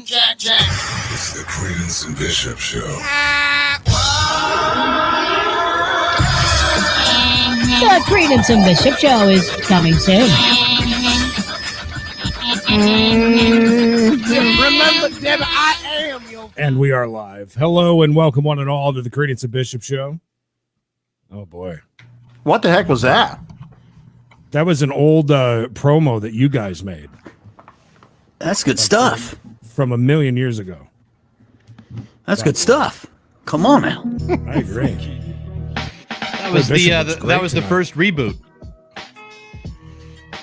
Jack, Jack. It's the Creedence and Bishop Show. The Creedence and Bishop Show is coming soon. Remember, Debbie, I am your... And we are live. Hello and welcome one and all to the Creedence and Bishop Show. Oh, boy. What the heck was that? That was an old promo that you guys made. That's good stuff. From a million years ago. That's good stuff. Come on now. I agree. That was the first reboot.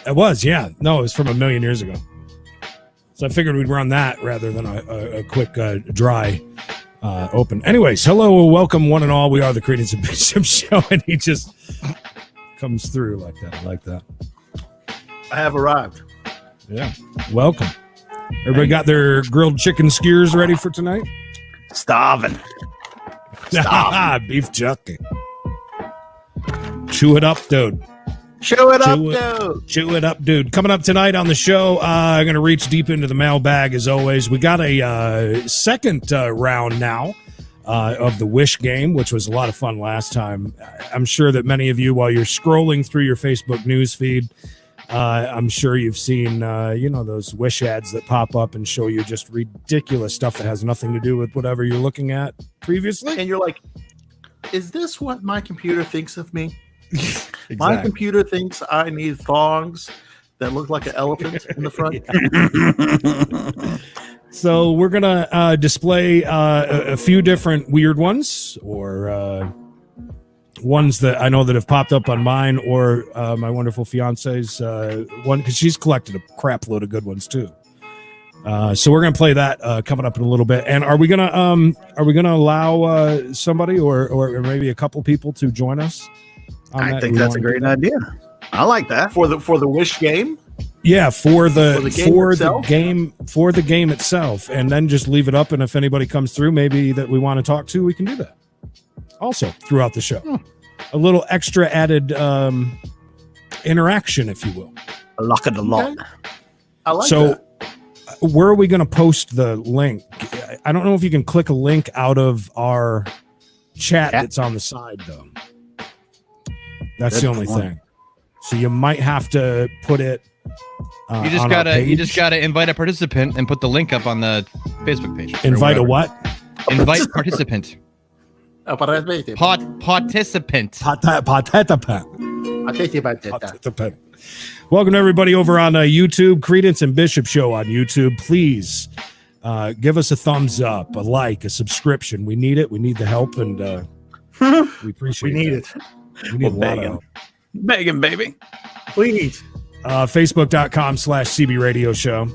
It was, yeah. No, it was from a million years ago. So I figured we'd run that rather than a quick dry open. Anyways, hello and welcome one and all. We are the Creedence and Bishop Show, and he just comes through like that. I like that. I have arrived. Yeah. Welcome. Everybody got their grilled chicken skewers ready for tonight? Starving. Beef jerky. Chew it up, dude. Chew it up, dude. Chew it up, dude. Coming up tonight on the show, I'm going to reach deep into the mailbag as always. We got a second round now of the Wish game, which was a lot of fun last time. I'm sure that many of you, while you're scrolling through your Facebook news feed, I'm sure you've seen, those Wish ads that pop up and show you just ridiculous stuff that has nothing to do with whatever you're looking at previously. And you're like, is this what my computer thinks of me? Exactly. My computer thinks I need thongs that look like an elephant in the front. So we're going to display a few different weird ones or ones that I know that have popped up on mine or my wonderful fiance's one, because she's collected a crap load of good ones too. So we're gonna play that coming up in a little bit. And are we gonna allow somebody or maybe a couple people to join us? I think that's a great idea. I like that for the Wish game. Yeah, for the game itself, and then just leave it up. And if anybody comes through, maybe that we want to talk to, we can do that. Also, throughout the show, a little extra added interaction, if you will. A lock of the law. I like that. Where are we going to post the link? I don't know if you can click a link out of our chat that's on the side, though. That's the only thing. So you might have to put it. You just gotta invite a participant and put the link up on the Facebook page. Invite a what? Invite participant. Participant. Participant. Welcome to everybody over on YouTube, Creedence and Bishop Show on YouTube. Please give us a thumbs up, a like, a subscription. We need it. We need the help, and we appreciate it. it. We need a lot of Begging, baby. Please. Facebook.com/CB Radio Show.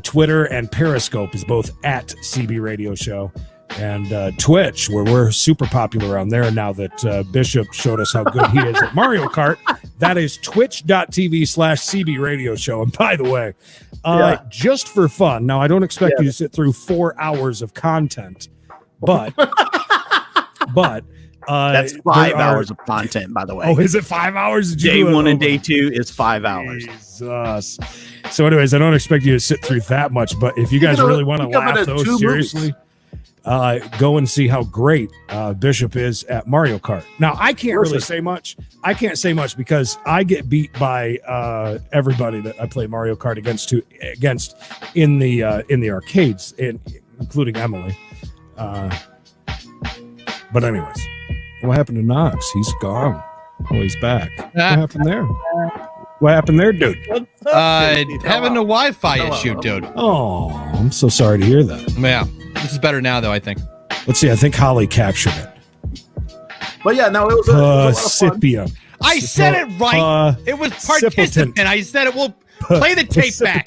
Twitter and Periscope is both at CB Radio Show. And Twitch, where we're super popular on there now that Bishop showed us how good he is at Mario Kart. That is twitch.tv/CB Radio Show. And by the way, just for fun, now I don't expect you to sit through 4 hours of content, but that's 5 hours of content, by the way. Oh, is it 5 hours? Day one and day two is 5 hours. Jesus. So anyways, I don't expect you to sit through that much, but if you guys really want to laugh though, seriously, go and see how great Bishop is at Mario Kart. Now, I can't really say much. I can't say much because I get beat by everybody that I play Mario Kart against in the arcades, including Emily. But anyways, what happened to Knox? He's gone. Oh, he's back. What happened there? What happened there, dude? Having a Wi-Fi issue, dude. Oh, I'm so sorry to hear that. Yeah. This is better now, though, I think. Let's see. I think Holly captured it. But yeah, no, it was a lot of fun. I said it right. It was participant. I said it. We'll play the tape back.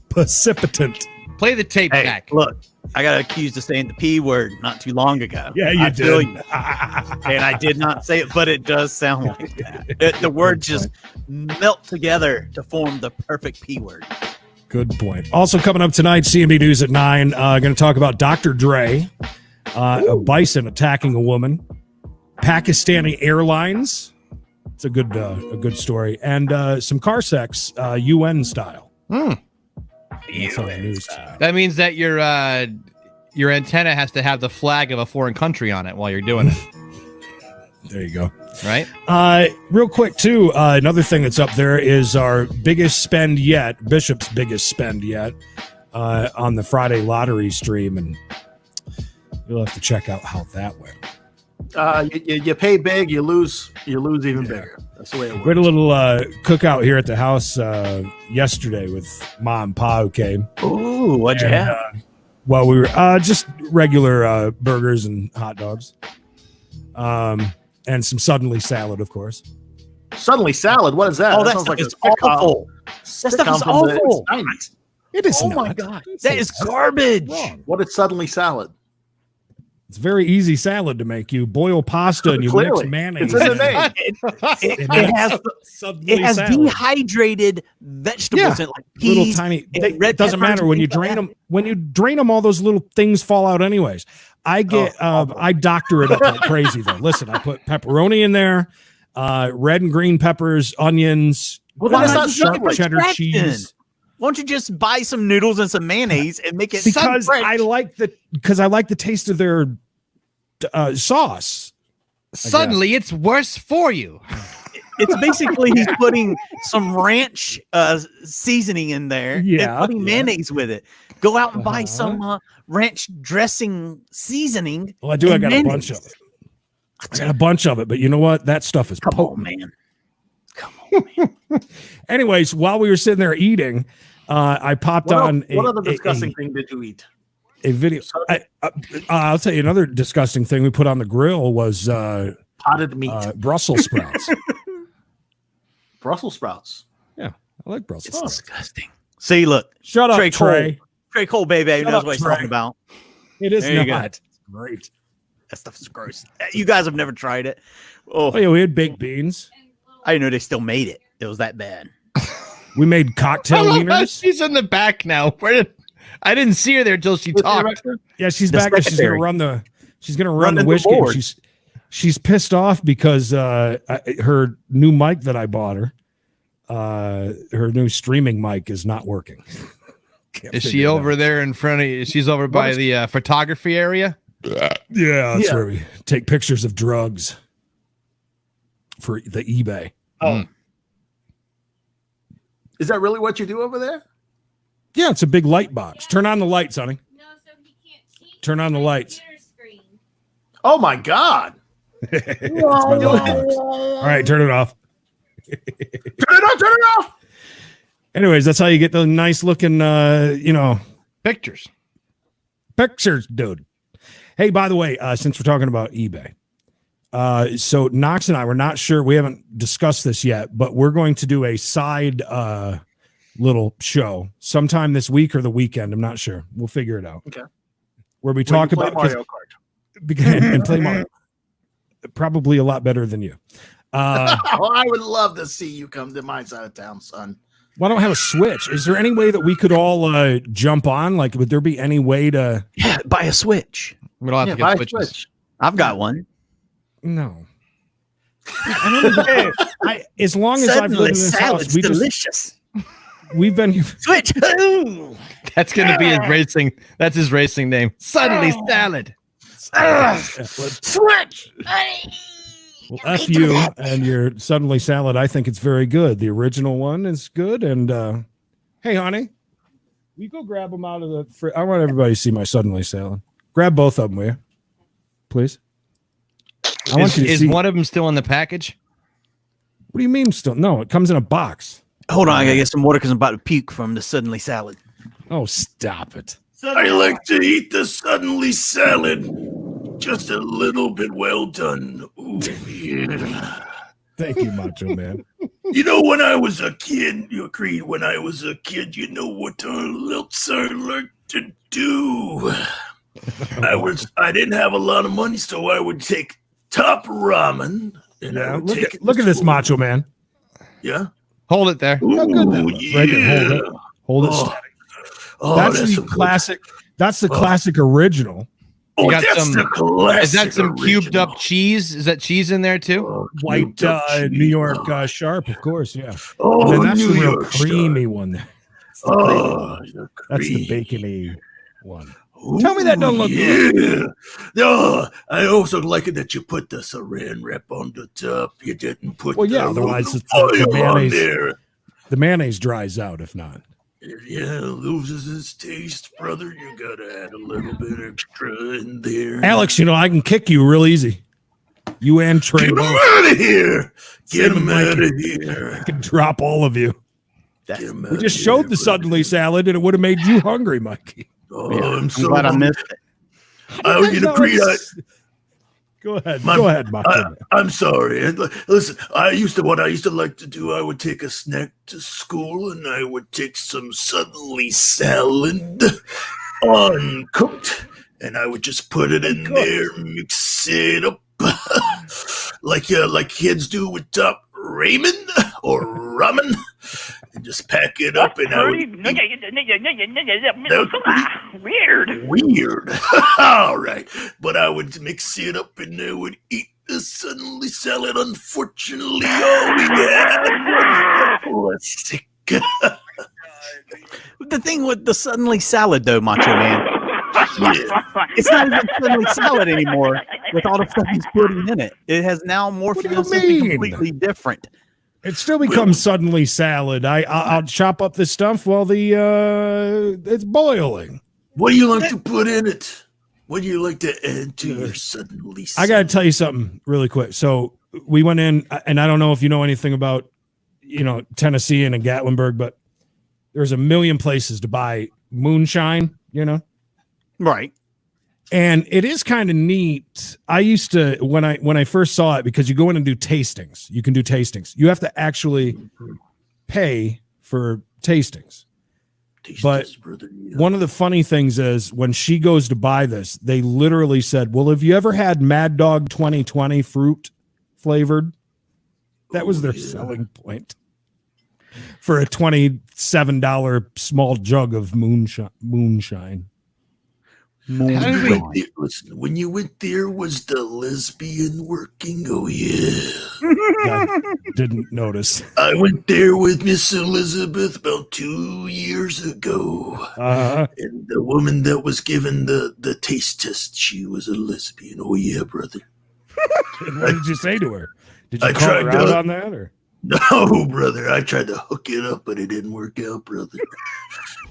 Precipitant. Play the tape back. Look, I got accused of saying the P word not too long ago. Yeah, you did. And I did not say it, but it does sound like that. The words just melt together to form the perfect P word. Good point. Also coming up tonight, CMB News at 9. Going to talk about Dr. Dre, a bison attacking a woman, Pakistani Airlines It's a good story, and some car sex, UN style. That's on the news tonight. That means that your antenna has to have the flag of a foreign country on it while you're doing it. There you go. Right? Real quick, too, another thing that's up there is our biggest spend yet, Bishop's biggest spend yet, on the Friday lottery stream, and you'll have to check out how that went. You pay big, you lose even bigger. That's the way it works. We had a little cookout here at the house yesterday with Ma and Pa who came. Ooh, what'd you have? Well, we were just regular burgers and hot dogs. And some Suddenly salad, of course. Suddenly salad? What is that? Oh, that sounds stuff like is awful. That stuff is awful. It is Oh not. my God. That is garbage. What is suddenly salad? It's very easy salad to make. You boil pasta and you mix Clearly. mayonnaise. It's in the name. It has dehydrated vegetables in it, like peas. Little tiny. It doesn't matter when you drain them. When you drain them, all those little things fall out anyways. I doctor it up like crazy though. Listen, I put pepperoni in there, red and green peppers, onions, that's not sharp like cheddar cheese. Why don't you just buy some noodles and some mayonnaise and make it Because I like the taste of their sauce. Suddenly, it's worse for you. It's basically he's putting some ranch seasoning in there and putting mayonnaise with it. Go out and buy some ranch dressing seasoning. Well, I do. I got a bunch of it. I got a bunch of it, but you know what? That stuff is potent. Man. Come on, man. Anyways, while we were sitting there eating, I popped on. What other disgusting thing did you eat? A video. I'll tell you another disgusting thing we put on the grill was potted meat, Brussels sprouts. Brussels sprouts. Yeah, I like Brussels sprouts. Disgusting. See, look. Shut up, Trey Trey. Cole. Trey Cole, baby, Shut knows up, what he's Trey. talking about. It is There you not. go. Great. That stuff is gross. You guys have never tried it. Oh yeah, we had baked beans. I didn't know they still made it. It was that bad. We made cocktail I love how wieners. she's in the back now. I didn't see her there until she talked. Yeah, she's The back. And she's gonna secretary. run the. She's gonna run Running the the wish game. board. She's pissed off because her new mic that I bought her, her new streaming mic is not working. Is she over there in front of you? She's over by the photography area? Yeah, that's where we take pictures of drugs for the eBay. Oh. Is that really what you do over there? Yeah, it's a big light box. Turn on the lights, honey. No, so he can't cheat. Turn on the lights. Computer screen. Oh my God! It's my light box. All right, turn it off. Turn it off! Turn it off! Anyways, that's how you get the nice looking, Pictures. pictures, dude. Hey, by the way, since we're talking about eBay, so Knox and I were not sure. We haven't discussed this yet, but we're going to do a side little show sometime this week or the weekend. I'm not sure. We'll figure it out. Okay. Where we We talk can play about Mario Kart. and play Mario. Probably a lot better than you. I would love to see you come to my side of town, son. Well, I don't have a Switch. Is there any way that we could all jump on? Like, would there be any way to? Yeah, buy a Switch. We'll have to buy get a switches. Switch. I've got one. No. As long as I've lived in this house, delicious. we've been here. Switch. Ooh. That's going to be his racing. That's his racing name. Suddenly salad. Switch. Well, F you and your Suddenly salad. I think it's very good. The original one is good. And hey, honey, will you go grab them out of the fridge? I want everybody to see my Suddenly salad. Grab both of them, will you? Please. I want you to Is see. one of them still in the package? What do you mean still? No, it comes in a box. Hold on, I gotta get some water because I'm about to puke from the Suddenly salad. Oh, stop it. I like to eat the Suddenly salad. Just a little bit well done. Ooh, yeah. Thank you, Macho Man. You know, when I was a kid, Creed, when I was a kid, you know what else I liked to do? I didn't have a lot of money, so I would take Top Ramen. And I would take it Look to at this school. Macho Man. Yeah. Hold it there. Ooh, Yeah. Right there, hold it. Hold it. Oh, steady. oh, That's the some good- classic. That's the classic original. Oh, You got that's some- the classic. Is that some cubed original. up cheese? Is that cheese in there too? Oh, White cubed up cheese. New York sharp, of course, yeah. Oh, And then that's New the real York creamy sharp. one. Oh, the That's the creamy. bacony one. Tell me that don't look good. good. No, I also like it that you put the saran wrap on the top. You didn't put Well, yeah, the otherwise it's oil the on mayonnaise. there. The mayonnaise dries out if not. Yeah, loses its taste, brother. You gotta add a little bit extra in there. Alex, you know, I can kick you real easy. You and Trey Get him both. out of here! Get Send him Mikey. out of I here! can drop all of you. Get him We outta just here, showed the brother. suddenly salad and it would have made you hungry, Mikey. Oh, Yeah, I'm so glad I hungry. missed it. Oh, you know, Creed, Go ahead. My- Go ahead, Mikey. I'm sorry. Listen, what I used to like to do, I would take a snack to school and I would take some suddenly salad uncooked and I would just put it in there, mix it up like kids do with top ramen or ramen and just pack it up and I would weird. All right. But I would mix it up and I would eat the suddenly salad. Unfortunately, all we had was sick. The thing with the suddenly salad, though, Macho Man, Yeah. it's not even suddenly salad anymore with all the stuff he's putting in it. It has now morphed What do you into something mean? completely different. It still becomes suddenly salad. I'll chop up the stuff while it's boiling. What do you like to put in it? What do you like to add to your suddenly I salad? got to tell you something really quick. So we went in, and I don't know if you know anything about, Tennessee and in Gatlinburg, but there's a million places to buy moonshine, Right. And it is kind of neat. I used to when I first saw it, because you go in and do tastings. You can do tastings. You have to actually pay for tastings. Taste but this, brother. Yeah. One of the funny things is when she goes to buy this, they literally said, "Well, have you ever had Mad Dog 2020 fruit flavored?" That was their selling point for a $27 small jug of moonshine. Listen, when you went there, was the lesbian working? Oh, yeah. I didn't notice. I went there with Miss Elizabeth about 2 years ago. Uh-huh. And the woman that was given the taste test, she was a lesbian. Oh, yeah, brother. What did you say to her? Did you I call her tried out to- on that? Or? No, brother. I tried to hook it up, but it didn't work out, brother.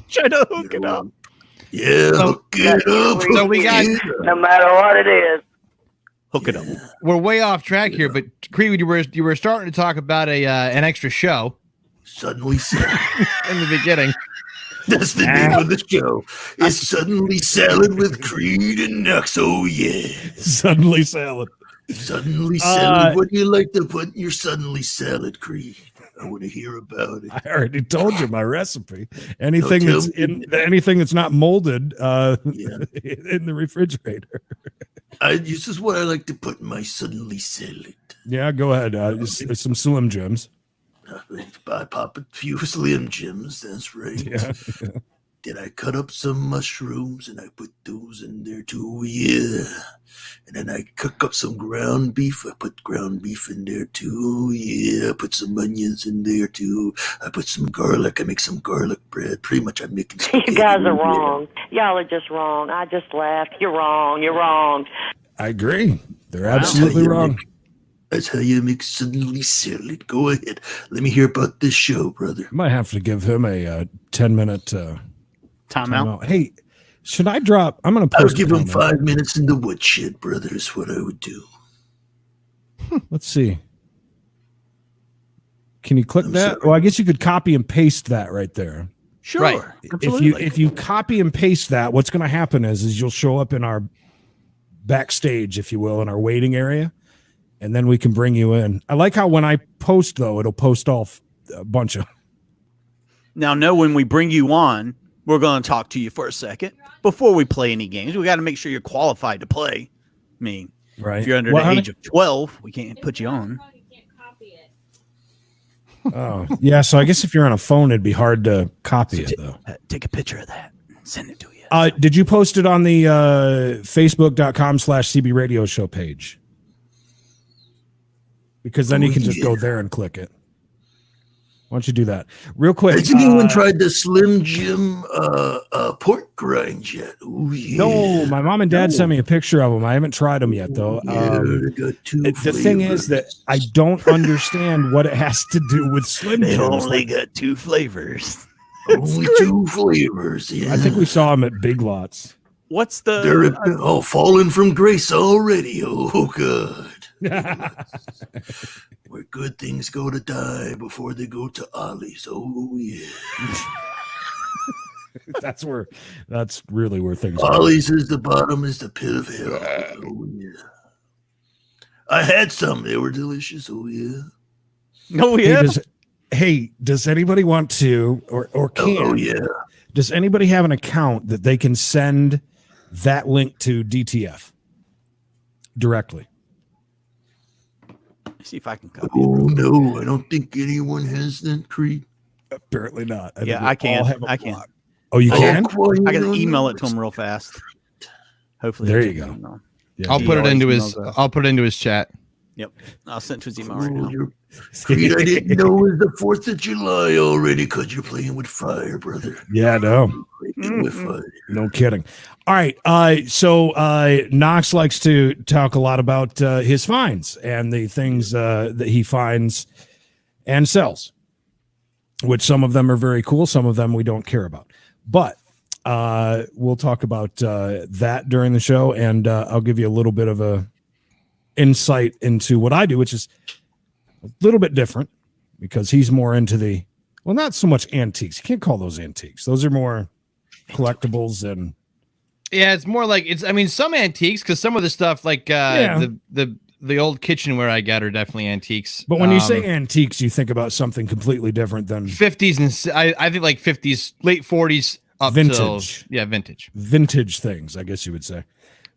Try to hook it up. Yeah, hook it up. So we got- hook it up. No matter what it is. Hook it up. We're way off track here, but Creed, you were starting to talk about an extra show Suddenly salad. in the beginning. That's the name of the show. It's Suddenly Salad with Creed and Nux. Oh, yeah. Suddenly salad. Suddenly salad. What do you like to put in your suddenly salad, Creed? I want to hear about it. I already told you my recipe. Anything tell that's me. anything that's not molded Yeah. in the refrigerator. This is what I like to put in my suddenly salad. Yeah, go ahead. Some Slim Jims. I pop a few Slim Jims. That's right. Yeah. Then I cut up some mushrooms and I put those in there too. Yeah. And then I cook up some ground beef. I put ground beef in there too. Yeah. I put some onions in there too. I put some garlic. I make some garlic bread. Pretty much I'm making spaghetti. You guys are wrong. Y'all are just wrong. I just laughed. You're wrong. You're wrong. I agree. They're absolutely wrong. That's how you make suddenly salad. Go ahead. Let me hear about this show, brother. Might have to give him a 10-minute Timeout. Hey, should I drop? I'm going to I would post. give him timeout. 5 minutes in the woodshed, brother, is what I would do. Let's see. Can you click I'm that? sorry. Well, I guess you could copy and paste that right there. Sure. Right. Absolutely. If you copy and paste that, what's going to happen is you'll show up in our backstage, if you will, in our waiting area, and then we can bring you in. I like how when I post, though, it'll post off a bunch of. Now, know when we bring you on, we're going to talk to you for a second before we play any games. We got to make sure you're qualified to play. I mean, Right. if you're under Well, the honey- age of 12, we can't put you on. Oh, yeah. So I guess if you're on a phone, it'd be hard to copy it, though. Take a picture of that. Send it to you. Did you post it on the facebook.com/CB radio show page? Because then you can just go there and click it. Why don't you do that real quick? Has anyone tried the Slim Jim pork grinds yet? Ooh, yeah. No, my mom and dad sent me a picture of them. I haven't tried them yet, though. They got two the thing is that I don't understand what it has to do with Slim They Jims. only got 2 flavors. Only 2 flavors. Yeah. I think we saw them at Big Lots. What's the? They're falling from grace already. Oh, good. Where good things go to die before they go to Ollie's. Oh, yeah. That's really where things Ollie's is the bottom, is the pit of hell. Oh, yeah. I had some. They were delicious. Oh, yeah. Oh, yeah. Does anybody want to or can? Oh, yeah. Does anybody have an account that they can send that link to DTF directly? See if I can copy. Oh, no. I don't think anyone has that, Creed. Apparently not. I can. I can. Oh, you can? I can email it to him real fast. Hopefully. There you go. Yeah. I'll put it into his chat. Yep. I'll send it to his email right now. Creed, I didn't know it was the 4th of July already because you're playing with fire, brother. Yeah, no. With fire. No kidding. All right. So Knox likes to talk a lot about his finds and the things that he finds and sells, which some of them are very cool. Some of them we don't care about. But we'll talk about that during the show, and I'll give you a little bit of a insight into what I do, which is a little bit different because he's more into not so much antiques. You can't call those antiques. Those are more collectibles and it's more like some antiques, because some of the stuff like the old kitchenware I got are definitely antiques. But when you say antiques, you think about something completely different than 50s and I think like 50s, late 40s up vintage. Vintage things, I guess you would say.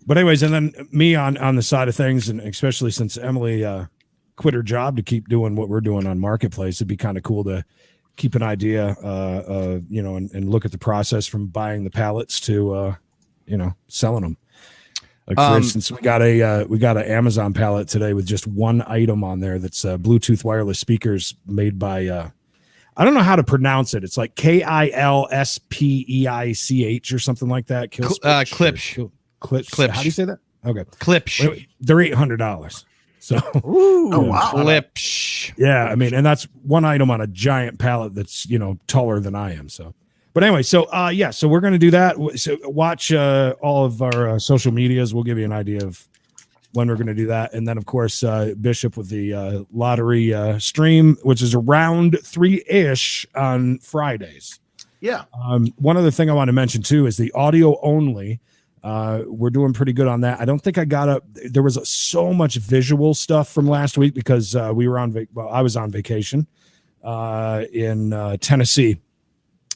But anyways, and then me on the side of things, and especially since Emily quit her job to keep doing what we're doing on Marketplace, it'd be kind of cool to keep an idea, and look at the process from buying the pallets to, selling them. Like for instance, we got an Amazon pallet today with just one item on there. That's Bluetooth wireless speakers made by, I don't know how to pronounce it. It's like KILSPEICH or something like that. Klipsch. Klipsch. How do you say that? Okay. Klipsch. They're $800. So, wow. Klipsch. Yeah, I mean, and that's one item on a giant pallet that's taller than I am. So, but anyway, so so we're going to do that. So watch all of our social medias. We'll give you an idea of when we're going to do that, and then of course Bishop with the lottery stream, which is around 3-ish on Fridays. Yeah. One other thing I want to mention too is the audio only. We're doing pretty good on that. I don't think I got up. There was so much visual stuff from last week because we were I was on vacation in Tennessee,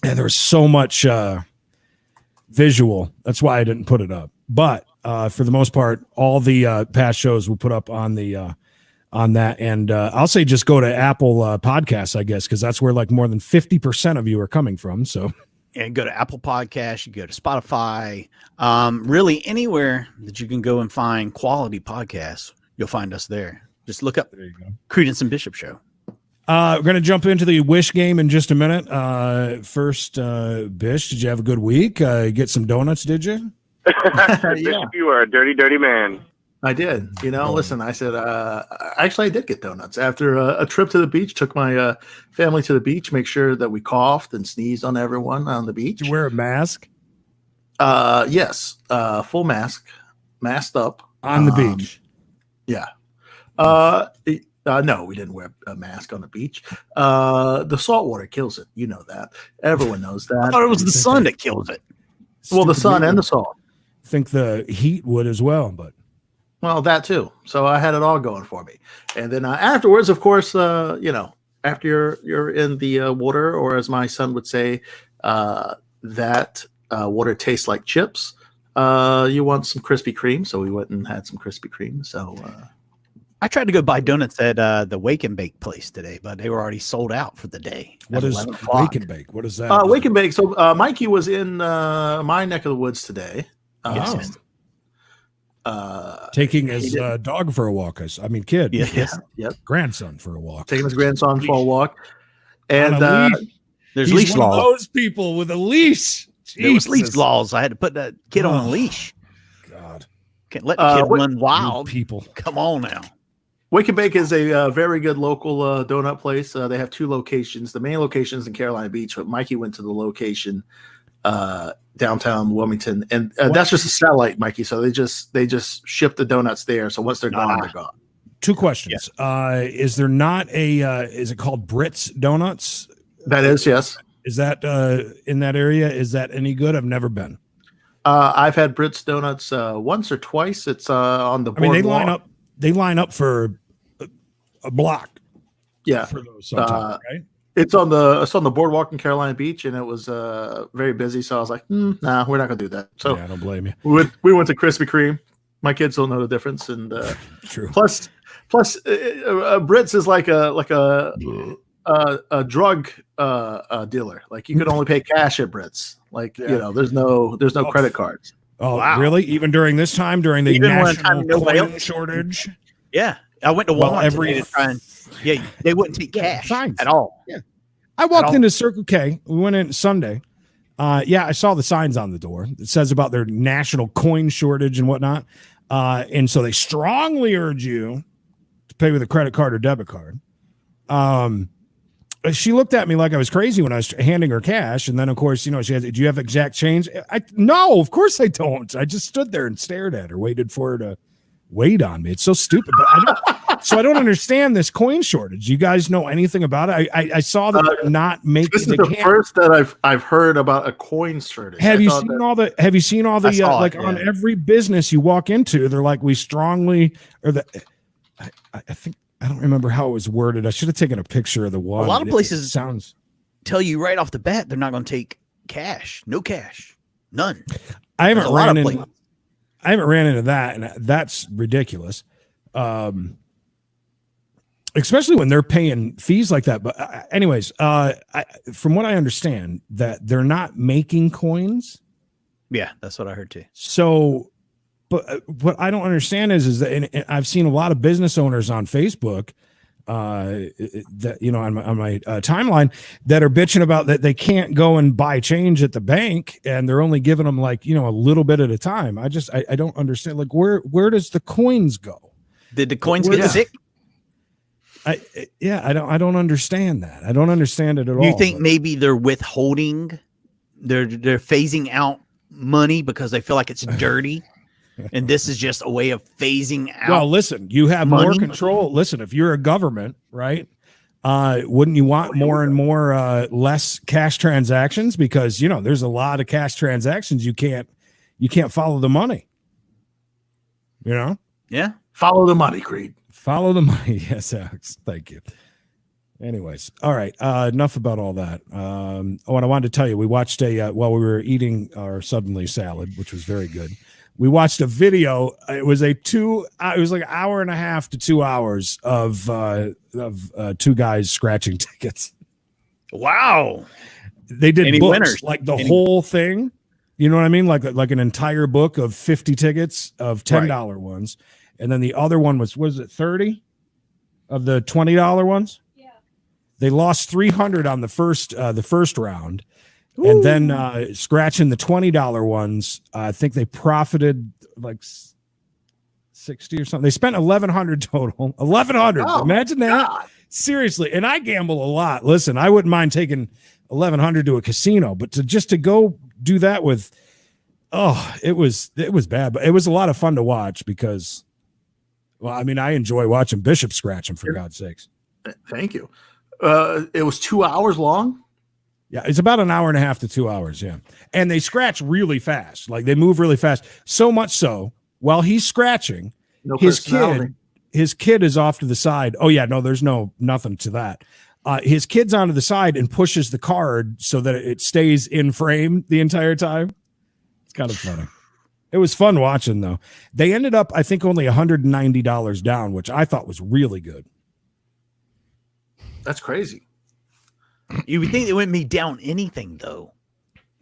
and there was so much visual. That's why I didn't put it up. But for the most part, all the past shows we'll put up on the on that. And I'll say just go to Apple Podcasts, I guess, because that's where like more than 50% of you are coming from. So. And go to Apple Podcasts, you go to Spotify, really anywhere that you can go and find quality podcasts, you'll find us there. Just look up Creedence and Bishop Show. We're going to jump into the Wish game in just a minute. First, Bish, did you have a good week? Get some donuts, did you? Bishop, you are a dirty, dirty man. I did. Listen, I said, actually, I did get donuts after a trip to the beach. Took my family to the beach, make sure that we coughed and sneezed on everyone on the beach. Did you wear a mask? Yes. Full mask, masked up. On the beach? Yeah. No, we didn't wear a mask on the beach. The salt water kills it. You know that. Everyone knows that. I thought it was the sun that kills it. Well, the sun and the salt. I think the heat would as well, but. Well, that too. So I had it all going for me. And then afterwards, of course, after you're in the water, or as my son would say, that water tastes like chips. You want some Krispy Kreme. So we went and had some Krispy Kreme. So I tried to go buy donuts at the Wake and Bake place today, but they were already sold out for the day. What is Wake and Bake? What is that? Wake and Bake. So Mikey was in my neck of the woods today. Yes. Taking his dog for a walk. I mean, kid. Yes. Grandson for a walk. Taking his grandson for a walk. And there's He's leash one of laws. those people with a leash. There was leash Jesus. laws. I had to put that kid on a leash. God. Can't let the kid run You wild. people. Come on now. Wake and Bake is a very good local donut place. They have 2 locations. The main location is in Carolina Beach, but Mikey went to the location downtown Wilmington, and that's just a satellite, Mikey. So they just ship the donuts there. So once they're gone, they're gone. 2 questions. Is there not is it called Brits Donuts? That is, yes. Is that in that area? Is that any good? I've never been. I've had Brits Donuts once or twice. It's on the boardwalk. I mean, they line up for a block. Yeah. For those sometimes, right? It's on the boardwalk in Carolina Beach, and it was very busy. So I was like, nah, we're not gonna do that. So yeah, I don't blame you. We went to Krispy Kreme. My kids don't know the difference, and true. Plus, Brits is like a drug dealer. Like you could only pay cash at Brits. Like there's no credit cards. Oh, wow. Really? Even during this time, during the Even when national nobody coin else- shortage? Yeah. I went to Well, Walmart every- today to try and they wouldn't take cash signs. at all. Yeah. I walked into Circle K. We went in Sunday. I saw the signs on the door. It says about their national coin shortage and whatnot. And so they strongly urge you to pay with a credit card or debit card. She looked at me like I was crazy when I was handing her cash. And then, of course, she has, do you have exact change? No, of course I don't. I just stood there and stared at her, waited for her to wait on me. It's so stupid. But I don't understand this coin shortage. You guys know anything about it? I saw that they're not making. This is the first that I've heard about a coin shortage. Have you seen all the on every business you walk into, they're like, we strongly, or I think, I don't remember how it was worded. I should have taken a picture of the one. A lot of places it sounds tell you right off the bat they're not going to take cash. No cash. None. I haven't ran into that, and that's ridiculous. Especially when they're paying fees like that. But anyways, from what I understand, that they're not making coins. Yeah, that's what I heard too. So, but what I don't understand is that, and I've seen a lot of business owners on Facebook, that on my timeline, that are bitching about that they can't go and buy change at the bank, and they're only giving them like a little bit at a time. I don't understand. Like where does the coins go? Did the coins get sick? I don't understand that. I don't understand it at all. You think maybe they're withholding, they're phasing out money because they feel like it's dirty? And this is just a way of phasing out. Well, listen, you have more control. Listen, if you're a government, right? Wouldn't you want more and more less cash transactions? Because there's a lot of cash transactions. You can't follow the money. Yeah. Follow the money, Creed. Follow the money. Yes, Alex. Thank you. Anyways, all right. Enough about all that. And I wanted to tell you, we watched while we were eating our suddenly salad, which was very good. We watched a video. It was like an hour and a half to 2 hours of 2 guys scratching tickets. Wow. They did Any books, winners? like the whole thing. You know what I mean? Like an entire book of 50 tickets of $10 ones. And then the other one was it 30 of the $20 ones? Yeah. They lost 300 on the first round. Ooh. And then scratching the $20 ones, I think they profited like 60 or something. They spent $1,100 total. $1,100. Oh, imagine that. God. Seriously. And I gamble a lot. Listen, I wouldn't mind taking $1,100 to a casino, but to go do that with, it was bad, but it was a lot of fun to watch because, well, I mean, I enjoy watching Bishop scratch him, for God's sakes. Thank you. It was 2 hours long. Yeah, it's about an hour and a half to 2 hours. Yeah. And they scratch really fast. Like they move really fast. So much so while he's scratching, his kid is off to the side. Oh yeah, no, there's nothing to that. His kid's onto the side and pushes the card so that it stays in frame the entire time. It's kind of funny. It was fun watching, though. They ended up, I think, only $190 down, which I thought was really good. That's crazy. You would think they wouldn't be down anything, though.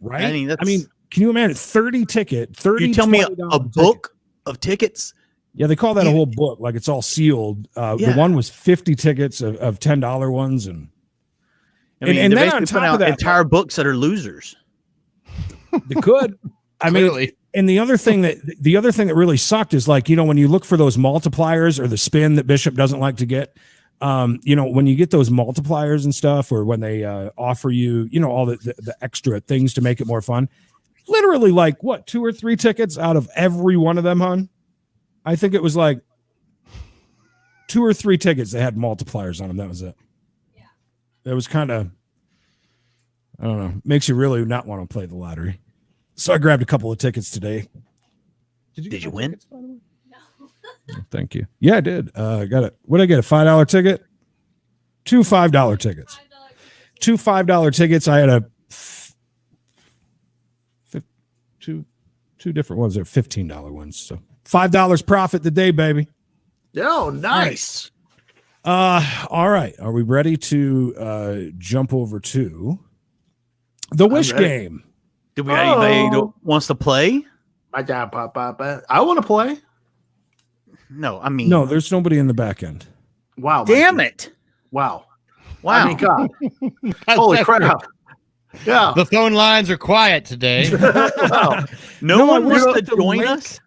Right? I mean, can you imagine 30 ticket, 30 you tell me a book of tickets? Yeah, they call that a whole book, like it's all sealed. The one was 50 tickets of $10 ones, and then on top of that, entire books that are losers. They could. I mean, and the other thing that really sucked is, like, when you look for those multipliers or the spin that Bishop doesn't like to get, when you get those multipliers and stuff, or when they offer you, all the extra things to make it more fun, literally like 2 or 3 tickets out of every one of them, hon. I think it was like 2 or 3 tickets that had multipliers on them. That was it. Yeah. It was kind of, I don't know, makes you really not want to play the lottery. So I grabbed a couple of tickets today. Did you win? Tickets, no. Oh, thank you. Yeah, I did. I got it. What did I get? A $5 ticket? 2 $5 tickets. 2 $5 tickets. I had two different ones. They're $15 ones. So $5 profit today, baby. Oh, nice. All right. Are we ready to jump over to the Wish game? Do we got anybody who wants to play? I want to play. No, I mean, no, there's nobody in the back end. Wow. Damn it. Wow. Wow. I mean, God. Holy crap. Yeah. The phone lines are quiet today. Wow. No one wants to join us.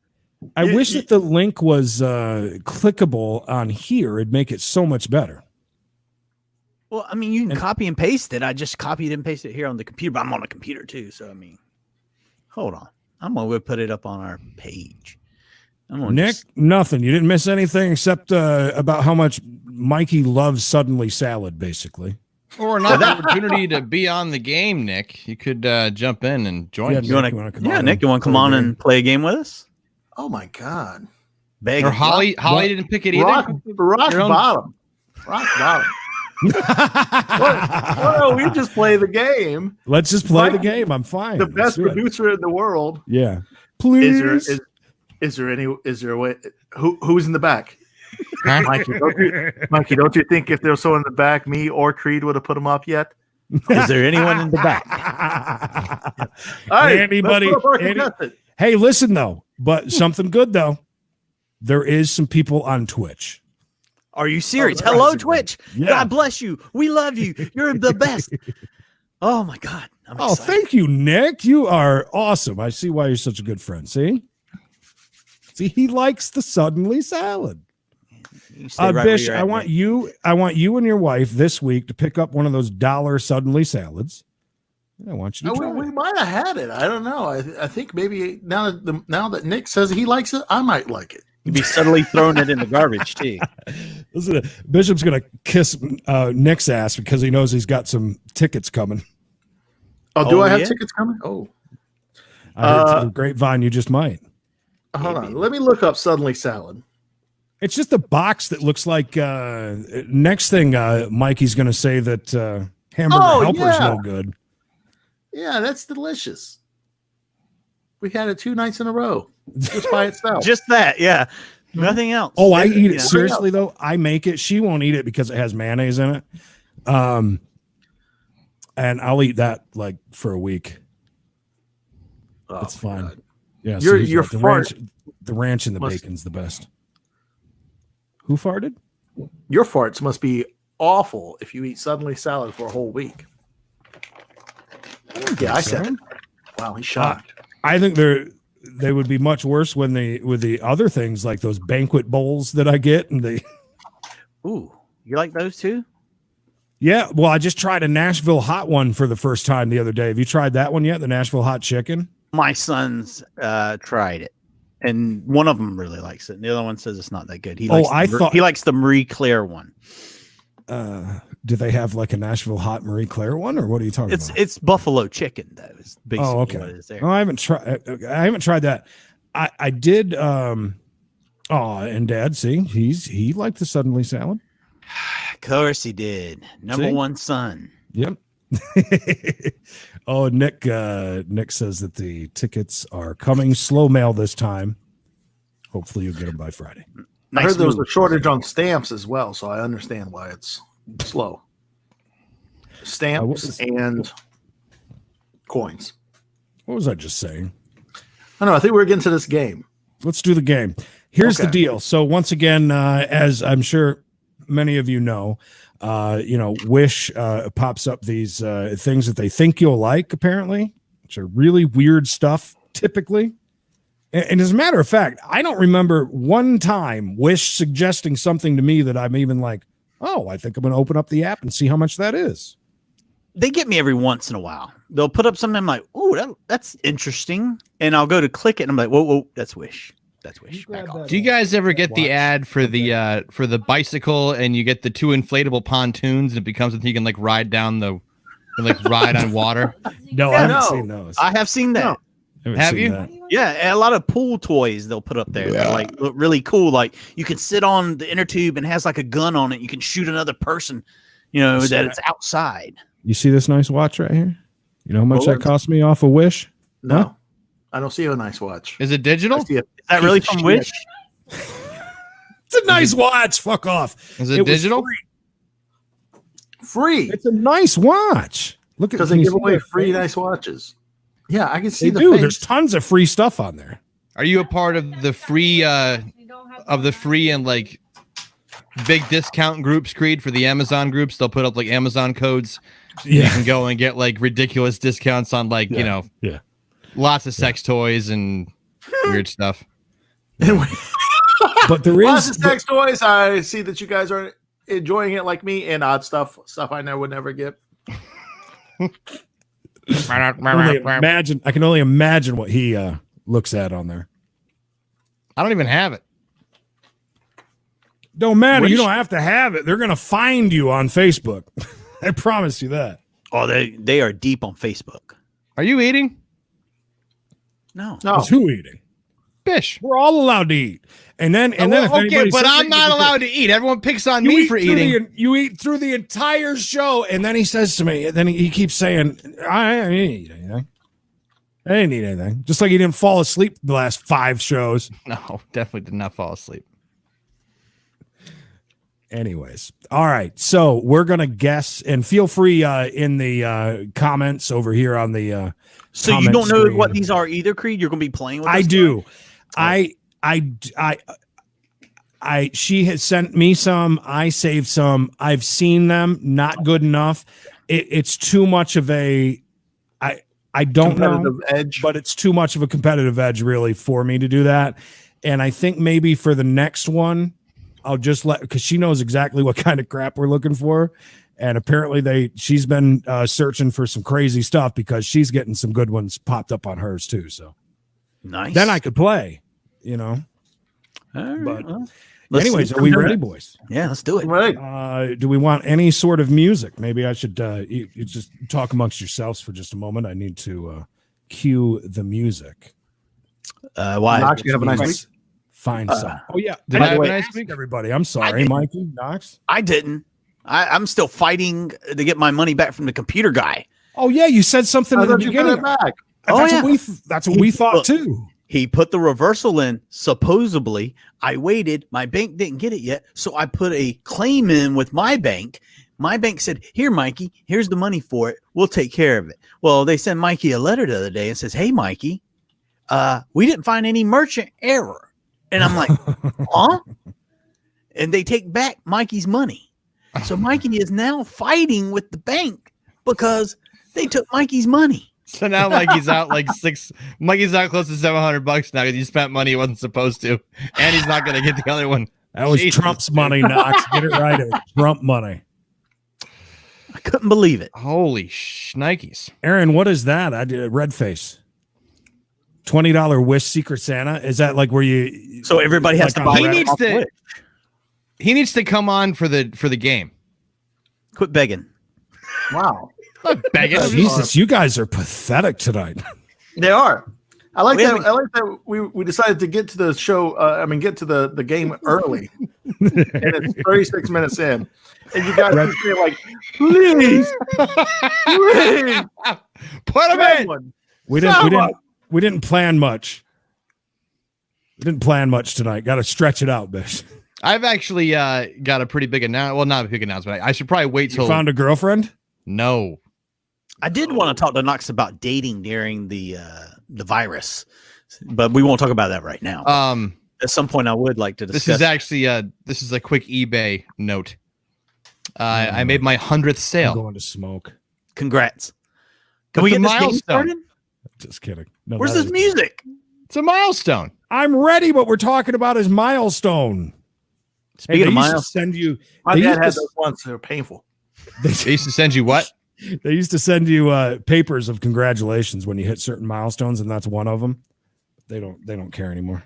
I wish that the link was clickable on here. It'd make it so much better. Well, I mean, you can copy and paste it. I just copied and pasted it here on the computer, but I'm on a computer too. So, I mean, hold on. I'm going to put it up on our page. Nick, nothing. You didn't miss anything except about how much Mikey loves Suddenly Salad, basically. Or another opportunity to be on the game, Nick. You could jump in and join us. Nick, you want to come on and play a game with us? Oh, my God. Or Holly didn't pick it either? Rock bottom. Well, we just play the game. Let's just play the game. I'm fine. The best producer in the world. Yeah. Please. Is there a way? Who's in the back? Mikey, don't you think if there was someone in the back, me or Creed would have put them up yet? Is there anyone in the back? All right, anybody? Hey, listen though, but something good though. There is some people on Twitch. Are you serious? Hello, Twitch. Yeah. God bless you. We love you. You're the best. Oh my God. I'm excited. Thank you, Nick. You are awesome. I see why you're such a good friend. See, he likes the Suddenly Salad. Bish, I want you and your wife this week to pick up one of those $1 Suddenly Salads. I want you to try we might have had it. I don't know. I think maybe now that Nick says he likes it, I might like it. You'd be suddenly throwing it in the garbage too. Listen, Bishop's gonna kiss Nick's ass because he knows he's got some tickets coming. Oh, do I have tickets coming? Oh, I heard through the grapevine you just might. Hold on, let me look up Suddenly Salad. It's just a box that looks like. Next thing, Mikey's gonna say that hamburger helper's no good. Yeah, that's delicious. We had it 2 nights in a row. Just by itself. Just that, yeah. Nothing else. Oh, I eat it. Seriously, though, I make it. She won't eat it because it has mayonnaise in it. And I'll eat that like for a week. Oh, it's fine. God. Yeah, your the ranch and the bacon's the best. Who farted? Your farts must be awful if you eat Suddenly Salad for a whole week. Yeah, I said it. Wow, he's shocked. I think they would be much worse with the other things like those banquet bowls that I get and they. Ooh, you like those too? Yeah, well, I just tried a Nashville hot one for the first time the other day. Have you tried that one yet? The Nashville hot chicken? My sons tried it, and one of them really likes it, and the other one says it's not that good. He likes the Marie Claire one. Do they have like a Nashville hot Marie Claire one, or what are you talking about? It's buffalo chicken though. It's basically what it is there. Oh, I haven't tried that. I did. And Dad, see, he liked the Suddenly Salad. Of course he did. Number one son. Yep. Oh, Nick says that the tickets are coming slow mail this time. Hopefully you'll get them by Friday. I heard there was a shortage on stamps as well, so I understand why it's slow. Stamps and coins. What was I just saying? I don't know. I think we're getting to this game. Let's do the game. Here's the deal. So once again, as I'm sure many of you know, Wish pops up these things that they think you'll like, apparently, which are really weird stuff, typically. And as a matter of fact, I don't remember one time Wish suggesting something to me that I'm even like, oh, I think I'm going to open up the app and see how much that is. They get me every once in a while. They'll put up something. I'm like, oh, that's interesting. And I'll go to click it. And I'm like, whoa, that's Wish. That's Wish. Do you guys ever get the ad for the bicycle and you get the 2 inflatable pontoons and it becomes something you can like ride down ride on water? No, I haven't seen those. I have seen that. Have you? That. Yeah, and a lot of pool toys they'll put up there. They're like look really cool. Like you can sit on the inner tube and has like a gun on it. You can shoot another person. That it's outside. You see this nice watch right here? You know how much that cost me off of Wish? No, huh? I don't see a nice watch. Is it digital? Is that really from Wish? It's a nice watch. Fuck off. Is it digital? Free. It's a nice watch. Look at because they give away free nice watches. Yeah, I can see they do. There's tons of free stuff on there. Are you a part of the free and like big discount groups, Creed, for the Amazon groups? They'll put up like Amazon codes. Yeah. You can go and get like ridiculous discounts on like, lots of sex toys and weird stuff. But there is lots of sex toys. I see that you guys are enjoying it like me, and odd stuff I would never get. I can only imagine what he looks at on there. I don't even have it. Don't matter. You don't have to have it. They're going to find you on Facebook. I promise you that. Oh, they are deep on Facebook. Are you eating? No. Who eating? Bish. We're all allowed to eat. And then okay, but I'm not allowed to eat. Everyone picks on me for eating. You eat through the entire show, and then he says to me, and then he keeps saying, I didn't eat anything. I didn't eat anything. Just like he didn't fall asleep the last 5 shows. No, definitely did not fall asleep. Anyways, all right. So we're gonna guess, and feel free in the comments over here on the. So you don't know what these are either, Creed. You're gonna be playing with. I do. She has sent me some. I saved some. I've seen them. Not good enough. It's too much of a. I don't know, edge, but it's too much of a competitive edge, really, for me to do that. And I think maybe for the next one, I'll just because she knows exactly what kind of crap we're looking for. And apparently she's been searching for some crazy stuff because she's getting some good ones popped up on hers too. So nice. Then I could play, All right, but anyways, are we ready, boys? Yeah, let's do it. Right. Do we want any sort of music? Maybe I should you just talk amongst yourselves for just a moment. I need to cue the music. Why? Knox, you have a nice week. Find some. Oh yeah. Did I have a nice week, everybody? I'm sorry, Mikey, Knox. I didn't. I'm still fighting to get my money back from the computer guy. Oh yeah, you said something at the beginning. That's what we thought too. He put the reversal in. Supposedly, I waited. My bank didn't get it yet, so I put a claim in with my bank. My bank said, "Here, Mikey, here's the money for it. We'll take care of it." Well, they sent Mikey a letter the other day and says, "Hey, Mikey, we didn't find any merchant error." And I'm like, "Huh?" And they take back Mikey's money. So Mikey is now fighting with the bank because they took Mikey's money. So now Mikey's out Mikey's out close to $700 now because he spent money he wasn't supposed to, and he's not going to get the other one. That was Trump's money, Knox. Get it right. It was Trump money. I couldn't believe it. Holy shnikes. Aaron, what is that? I did red face. $20 Wish Secret Santa. Is that like where you? So everybody has to buy. He needs to come on for the game. Quit begging. Wow. Not begging. Jesus, you guys are pathetic tonight. They are. I like that. I like that we decided to get to the show. Get to the game early. and it's 36 minutes in, and you guys just feel like, please, please, put him in. We didn't plan much. We didn't plan much tonight. Got to stretch it out, bitch. I've actually got a pretty big announcement. Well, not a big announcement. I should probably wait till. You found a girlfriend? No. I did want to talk to Knox about dating during the virus, but we won't talk about that right now. At some point, I would like to discuss. This is actually this is a quick eBay note. I made my 100th sale. I'm going to smoke. Congrats! Can we get this game started? Just kidding. No, where's this music? It's a milestone. I'm ready. What we're talking about is milestone. Speaking of milestones, send you. My dad had those ones that were painful. They used to send you what? They used to send you papers of congratulations when you hit certain milestones, and that's one of them. They don't care anymore.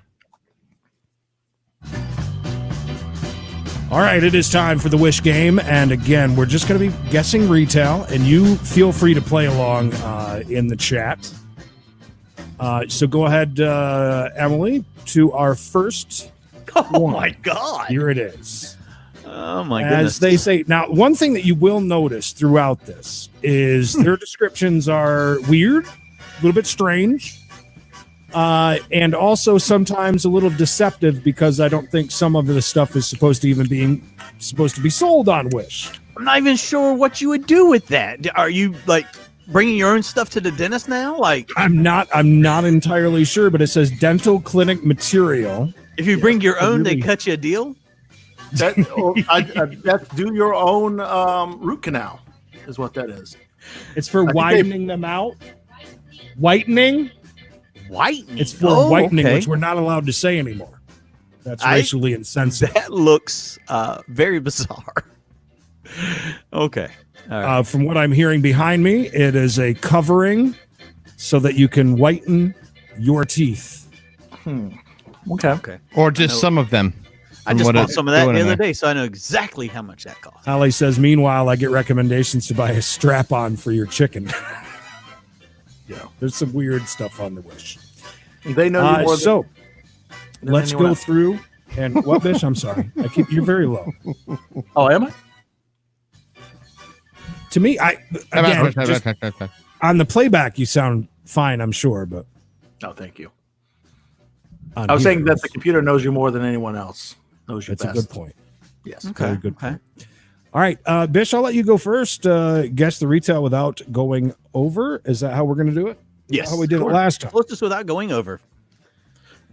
All right, it is time for the Wish game, and again, we're just going to be guessing retail, and you feel free to play along in the chat. So go ahead, Emily, to our first. Oh my God! Here it is. Oh my goodness! As they say now, one thing that you will notice throughout this is their descriptions are weird, a little bit strange, and also sometimes a little deceptive because I don't think some of the stuff is supposed to be sold on Wish. I'm not even sure what you would do with that. Are you like bringing your own stuff to the dentist now? Like I'm not entirely sure, but it says dental clinic material. If you bring your own, they cut you a deal. That's do your own root canal, is what that is. It's for widening them out. Whitening. It's for whitening, which we're not allowed to say anymore. That's racially insensitive. That looks very bizarre. Okay. All right. From what I'm hearing behind me, it is a covering so that you can whiten your teeth. Okay. Or just some of them. I just bought some of that the other day, so I know exactly how much that costs. Ali says, meanwhile, I get recommendations to buy a strap-on for your chicken. Yeah, there's some weird stuff on the Wish. They know you more so let's go through. And what, Bish? I'm sorry. You're very low. Oh, am I? To me, on the playback, you sound fine, I'm sure, but. No, thank you. I was saying that the computer knows you more than anyone else. Knows you best. That's a good point. Yes. Okay. Very good point. All right, Bish, I'll let you go first. Guess the retail without going over. Is that how we're going to do it? Yes. How we did it last time. Closest without going over.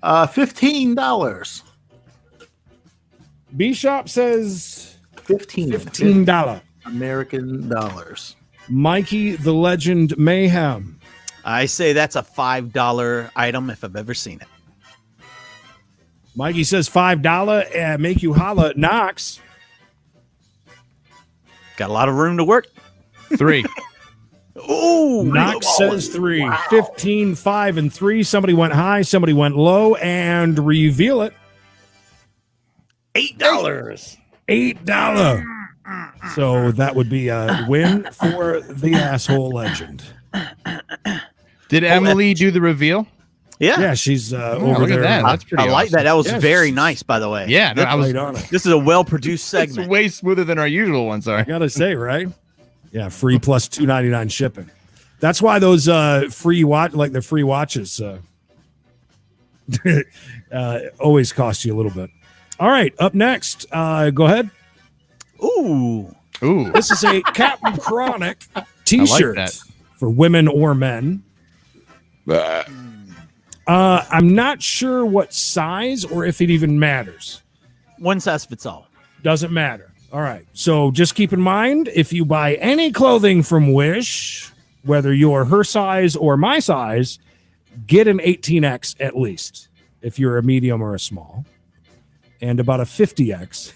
$15. B-Shop says $15. American dollars. Mikey, the Legend Mayhem. I say that's a $5 item if I've ever seen it. Mikey says $5 and make you holla. Knox. Got a lot of room to work. 3. Oh, Knox says 3. Wow. 15, 5, and 3. Somebody went high, somebody went low, and reveal it. $8. $8. So that would be a win for the asshole legend. Did Emily do the reveal? Yeah, she's over there. That's pretty. I like that. That was very nice, by the way. Yeah, this is a well-produced segment. It's way smoother than our usual ones are. I gotta say, right? Yeah, free plus $2.99 shipping. That's why those free watches always cost you a little bit. All right, up next, go ahead. Ooh. This is a Captain Chronic T-shirt for women or men. I'm not sure what size or if it even matters. One size fits all. Doesn't matter. All right. So just keep in mind, if you buy any clothing from Wish, whether you're her size or my size, get an 18X at least, if you're a medium or a small, and about a 50X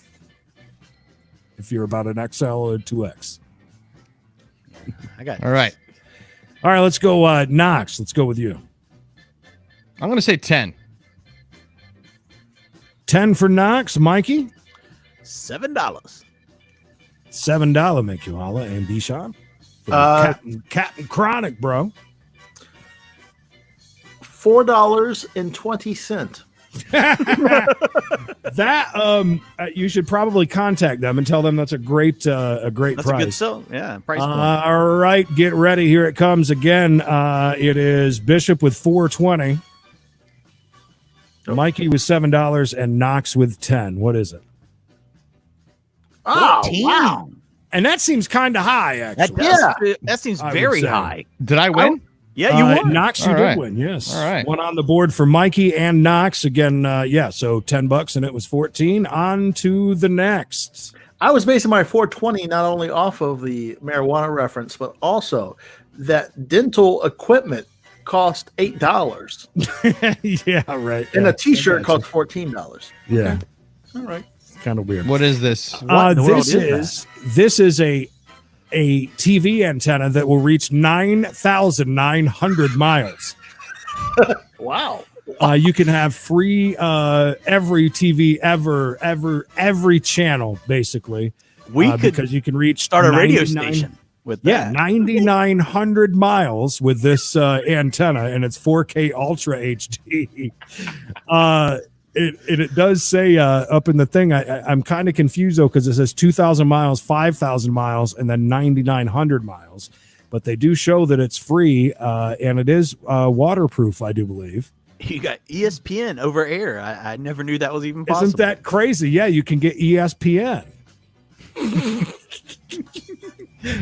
if you're about an XL or 2X. I got it. All right. All right, let's go, Knox. Let's go with you. I'm going to say 10. 10 for Knox. Mikey? $7. $7 make you holla. And B-Shop? Captain Chronic, bro. $4.20. That you should probably contact them and tell them that's a great price. A good sell. Yeah, price point. All right, get ready. Here it comes again. It is Bishop with $4.20. Mikey with $7 and Knox with 10. What is it? Oh, 14. wow. And that seems kind of high, actually. That seems I would very say. high. Did I win? Yeah, you won. Knox, you All did right. win, yes. All right. One on the board for Mikey and Knox. Again, so $10 and it was 14. On to the next. I was basing my 420 not only off of the marijuana reference, but also that dental equipment cost $8. Yeah, right. And yeah. a T-shirt cost $14. Yeah. All right. Kind of weird. What is this? What in the world is this is a TV antenna that will reach 9,900 miles. Wow. You can have free every TV every channel basically. We could because you can reach start a radio 99 station with Yeah, that. 9,900 miles with this antenna, and it's 4K Ultra HD. It does say up in the thing, I'm kind of confused though, because it says 2,000 miles, 5,000 miles, and then 9,900 miles. But they do show that it's free, and it is waterproof, I do believe. You got ESPN over air. I never knew that was even possible. Isn't that crazy? Yeah, you can get ESPN.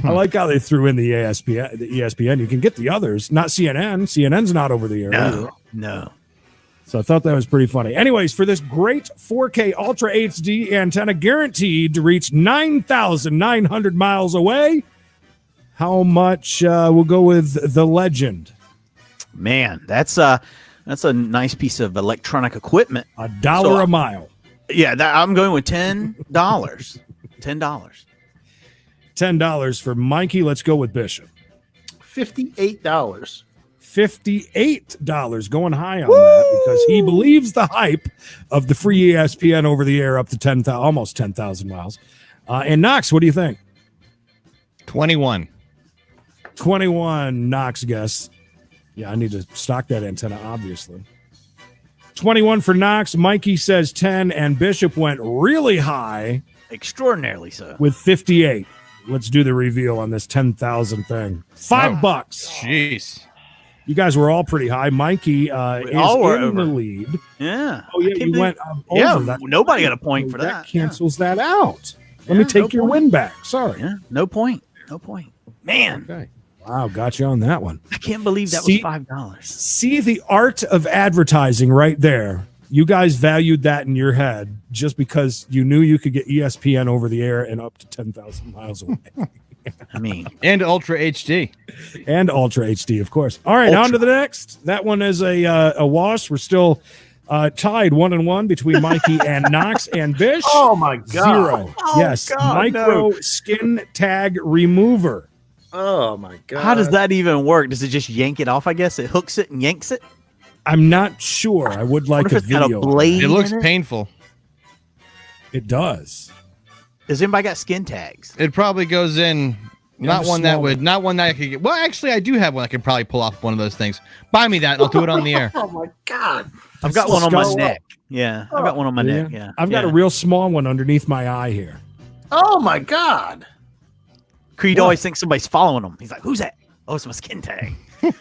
I like how they threw in the ESPN. You can get the others, not CNN. CNN's not over the air. No. So I thought that was pretty funny. Anyways, for this great 4K Ultra HD antenna guaranteed to reach 9,900 miles away, how much we'll go with the Legend? Man, that's a nice piece of electronic equipment. $1 a mile. Yeah, I'm going with $10. $10. $10 for Mikey. Let's go with Bishop. $58. $58, going high on that because he believes the hype of the free ESPN over the air up to almost 10,000 miles. And Knox, what do you think? 21. 21, Knox guess. Yeah, I need to stock that antenna, obviously. 21 for Knox. Mikey says 10, and Bishop went really high. Extraordinarily so. With 58. Let's do the reveal on this 10,000 thing. $5. Jeez. You guys were all pretty high. Mikey is in the lead. Yeah. Oh, yeah, you went over. Yeah, that. nobody got a point for that. Cancels that out. Let me take your win back. Sorry. Yeah, no point. Man. Okay. Wow, got you on that one. I can't believe that was $5. See the art of advertising right there. You guys valued that in your head just because you knew you could get ESPN over the air and up to 10,000 miles away. I mean, and Ultra HD. And Ultra HD, of course. All right, on to the next. That one is a wash. We're still tied 1-1 between Mikey and Knox and Bish. Oh, my God. 0. Oh, yes, God, micro skin tag remover. Oh, my God. How does that even work? Does it just yank it off, I guess? It hooks it and yanks it? I'm not sure. I would like a it's got video. a blade It looks in it? painful. It does. Has anybody got skin tags? It probably goes in. Not one that I could get. Well, actually, I do have one I could probably pull off one of those things. Buy me that, and I'll do it on the air. Oh, my God. I've got one on my neck. Yeah, I've got one on my neck. Yeah, I've got a real small one underneath my eye here. Oh, my God. Creed always thinks somebody's following him. He's like, "Who's that?" Oh, it's my skin tag. No,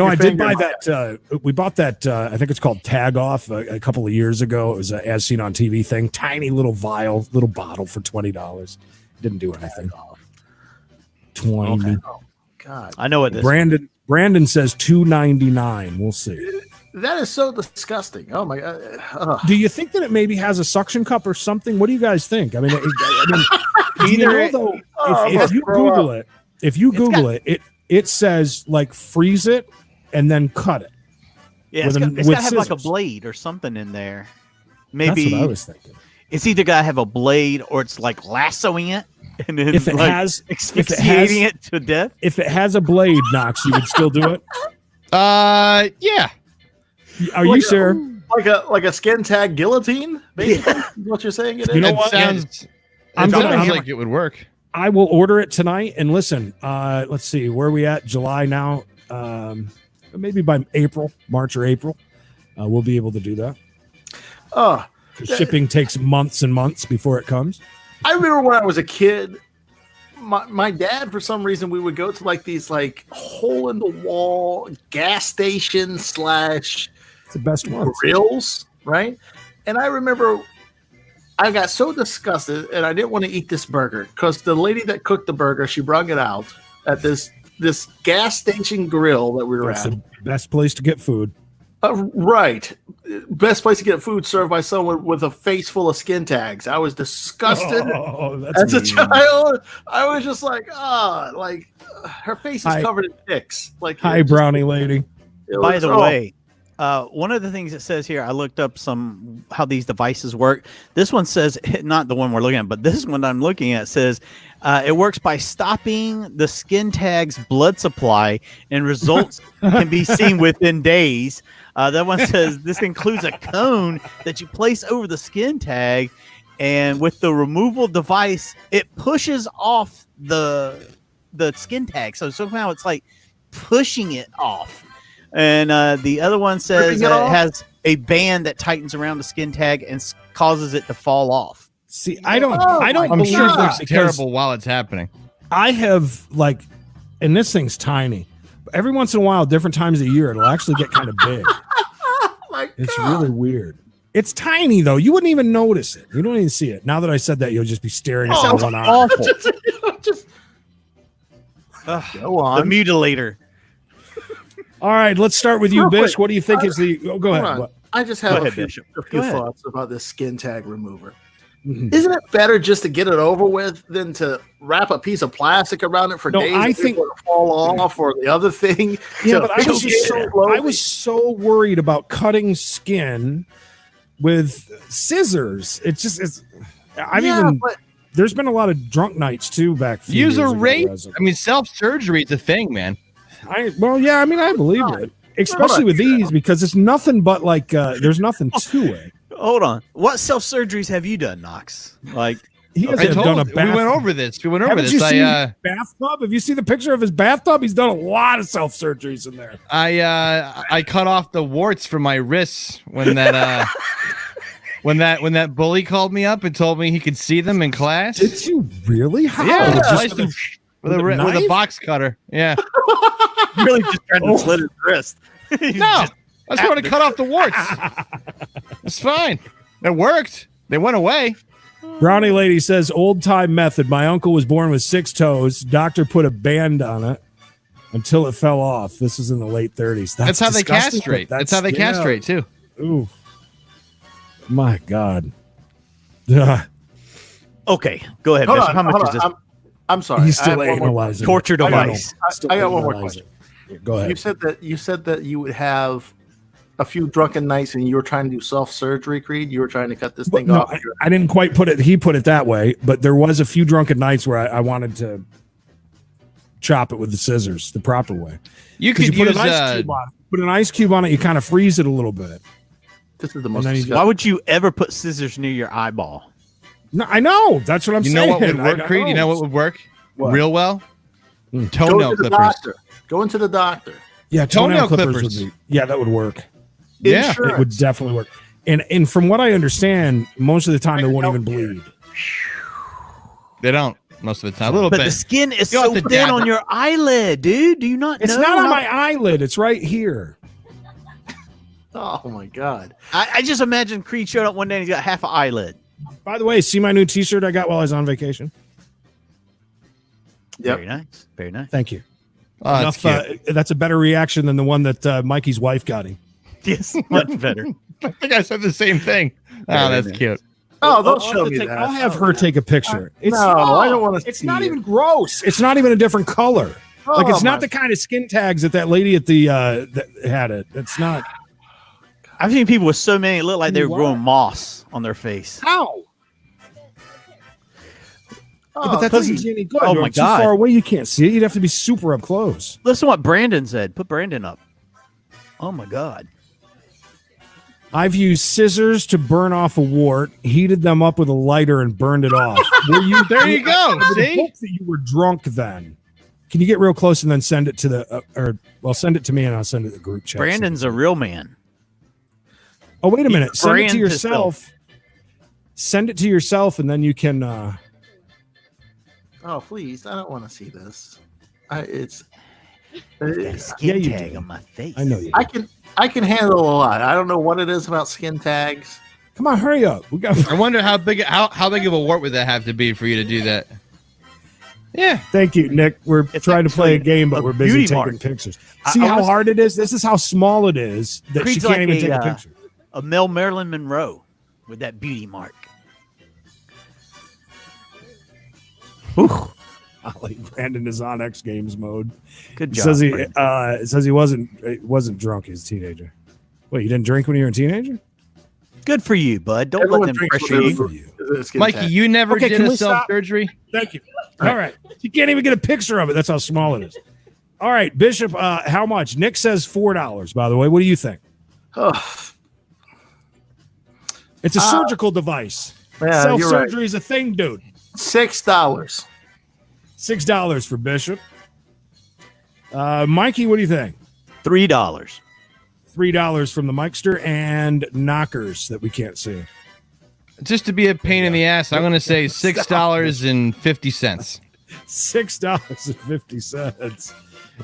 I did buy that. We bought that. I think it's called Tag Off a couple of years ago. It was a as seen on TV thing. Tiny little vial, little bottle for $20. Didn't do anything. 20. Okay. Oh, God. I know what this. Brandon says $2.99. We'll see. That is so disgusting. Oh, my God. Ugh. Do you think that it maybe has a suction cup or something? What do you guys think? I mean, if you Google it, it says like freeze it and then cut it. Yeah, it's got to have like a blade or something in there. Maybe that's what I was thinking. It's either got to have a blade or it's like lassoing it and then if it has asphyxiating it to death. If it has a blade, Knox, you would still do it. Yeah. Are you sure? Like a skin tag guillotine, basically. Is what you're saying? It is? You know what? Sounds like it would work. I will order it tonight. And listen, let's see, where are we at? July now. Maybe by March or April. we'll be able to do that. Oh, Shipping takes months and months before it comes. I remember when I was a kid, my dad, for some reason, we would go to like these like hole in the wall gas station / It's the best ones. grills, right? And I remember I got so disgusted and I didn't want to eat this burger because the lady that cooked the burger, she brought it out at this gas station grill that we were That's at. the best place to get food. Right. Best place to get food served by someone with a face full of skin tags. I was disgusted. As a child, I was just like, her face is covered in picks. Like, hi, brownie lady. By the way, one of the things it says here, I looked up how these devices work. This one says, not the one we're looking at, but this one I'm looking at says it works by stopping the skin tag's blood supply, and results can be seen within days. That one says this includes a cone that you place over the skin tag, and with the removal device, it pushes off the skin tag. So somehow it's like pushing it off. And the other one says it has a band that tightens around the skin tag and causes it to fall off. See, I don't I'm believe sure it that looks because terrible while it's happening. I have and this thing's tiny. But every once in a while, different times of the year, it'll actually get kind of big. It's really weird. It's tiny though. You wouldn't even notice it. You don't even see it. Now that I said that, you'll just be staring at one eye. Awful. Go on. The mutilator. All right, let's start with you, Real Bish. quick. What do you think is the? Oh, go ahead. What? I just have a few thoughts about this skin tag remover. Isn't it better just to get it over with than to wrap a piece of plastic around it for days? I think it fall off, or the other thing. Yeah, but I was so worried about cutting skin with scissors. There's been a lot of drunk nights too back. Use a razor. I mean, self-surgery is a thing, man. I believe it, especially with these because it's nothing but there's nothing to it. Hold on. What self-surgeries have you done, Knox? Like he hasn't done a bath. We went over this. Haven't you seen his bathtub? Have you seen the picture of his bathtub? He's done a lot of self-surgeries in there. I cut off the warts from my wrists when that when that bully called me up and told me he could see them in class. Did you really? How? Yeah, with a box cutter. Yeah. Really just trying to slit his wrist. No, I just want to cut off the warts. It's fine. It worked. They went away. Brownie lady says, old time method. My uncle was born with 6 toes. Doctor put a band on it until it fell off. This is in the late 30s. That's how they castrate. That's how they castrate too. Ooh. My God. Okay, go ahead. Bishop. How much is this? I'm sorry. He's still analyzing. Torture device. I got one more question. Go ahead. You said that you would have a few drunken nights and you were trying to do self-surgery, Creed. You were trying to cut this thing off. I didn't quite put it. He put it that way, but there was a few drunken nights where I wanted to chop it with the scissors the proper way. You could put an ice cube on it. Put an ice cube on it. You kind of freeze it a little bit. This is the most. Why would you ever put scissors near your eyeball? No, I know. That's what I'm saying. You know what would work, Creed? You know what would work real well? Toenail clippers. Go into the doctor. Yeah, toenail clippers would be. Yeah, that would work. Yeah, Insurance. It would definitely work. And from what I understand, most of the time they won't even bleed. They don't most of the time. A little but bit. The skin is so thin on your eyelid, dude. Do you not know? It's not on my eyelid. It's right here. Oh my God! I just imagine Creed showed up one day and he's got half an eyelid. By the way, see my new T-shirt I got while I was on vacation? Yep. Very nice. Very nice. Thank you. Oh, that's a better reaction than the one that Mikey's wife got him. Yes, much better. I think I said the same thing. Oh, that's cute. Oh, don't show me that. I'll have her take a picture. No, I don't want to. It's not even gross. It's not even a different color. Like it's not the kind of skin tags that lady at the that had it. It's not. I've seen people with so many it looked like they were growing moss on their face. How? But that doesn't do any good. Oh You're my too God. far away, you can't see it. You'd have to be super up close. Listen to what Brandon said. Put Brandon up. Oh my God. I've used scissors to burn off a wart, heated them up with a lighter, and burned it off. There you go. I would See? hope that you were drunk then. Can you get real close and then send it to the send it to me and I'll send it to the group chat. Brandon's a real man. Oh, wait a minute. Send it to brand yourself. Send it to yourself, and then you can. Oh, please! I don't want to see this. It's Got a skin tag on my face. I know you. I can handle a lot. I don't know what it is about skin tags. Come on, hurry up. We got. I wonder how big of a wart would that have to be for you to do that? Yeah. Thank you, Nick. We're trying to play a game, but we're busy taking pictures. See how hard it is? This is how small it is that she can't even take a picture. A male Marilyn Monroe with that beauty mark. Ollie Brandon is on X Games mode. Good job. Says he wasn't drunk as a teenager. Wait, you didn't drink when you were a teenager? Good for you, bud. Don't Everyone let them drinks pressure whatever you. Mikey, you never did can a we stop? self-surgery? Thank you. All right. You can't even get a picture of it. That's how small it is. All right, Bishop, how much? Nick says $4, by the way. What do you think? It's a surgical device. Yeah, Self-surgery is a thing, dude. $6. $6 for Bishop. Mikey, what do you think? $3. $3 from the Mikester and knockers that we can't see. Just to be a pain in the ass, I'm going to say $6.50. $6.50.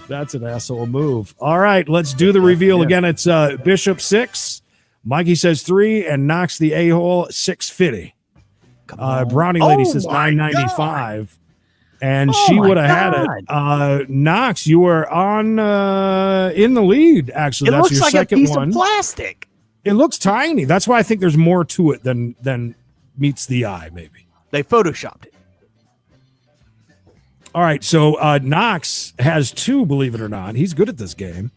That's an asshole move. All right, let's do the reveal again. It's Bishop 6, Mikey says 3, and Knox the a-hole $6.50. Brownie Lady says $9.95. And she would have had it. Knox, you were on in the lead. Actually, that's your second one. It looks like a piece of plastic. It looks tiny. That's why I think there's more to it than meets the eye. Maybe they photoshopped it. All right, so Knox has 2. Believe it or not, he's good at this game.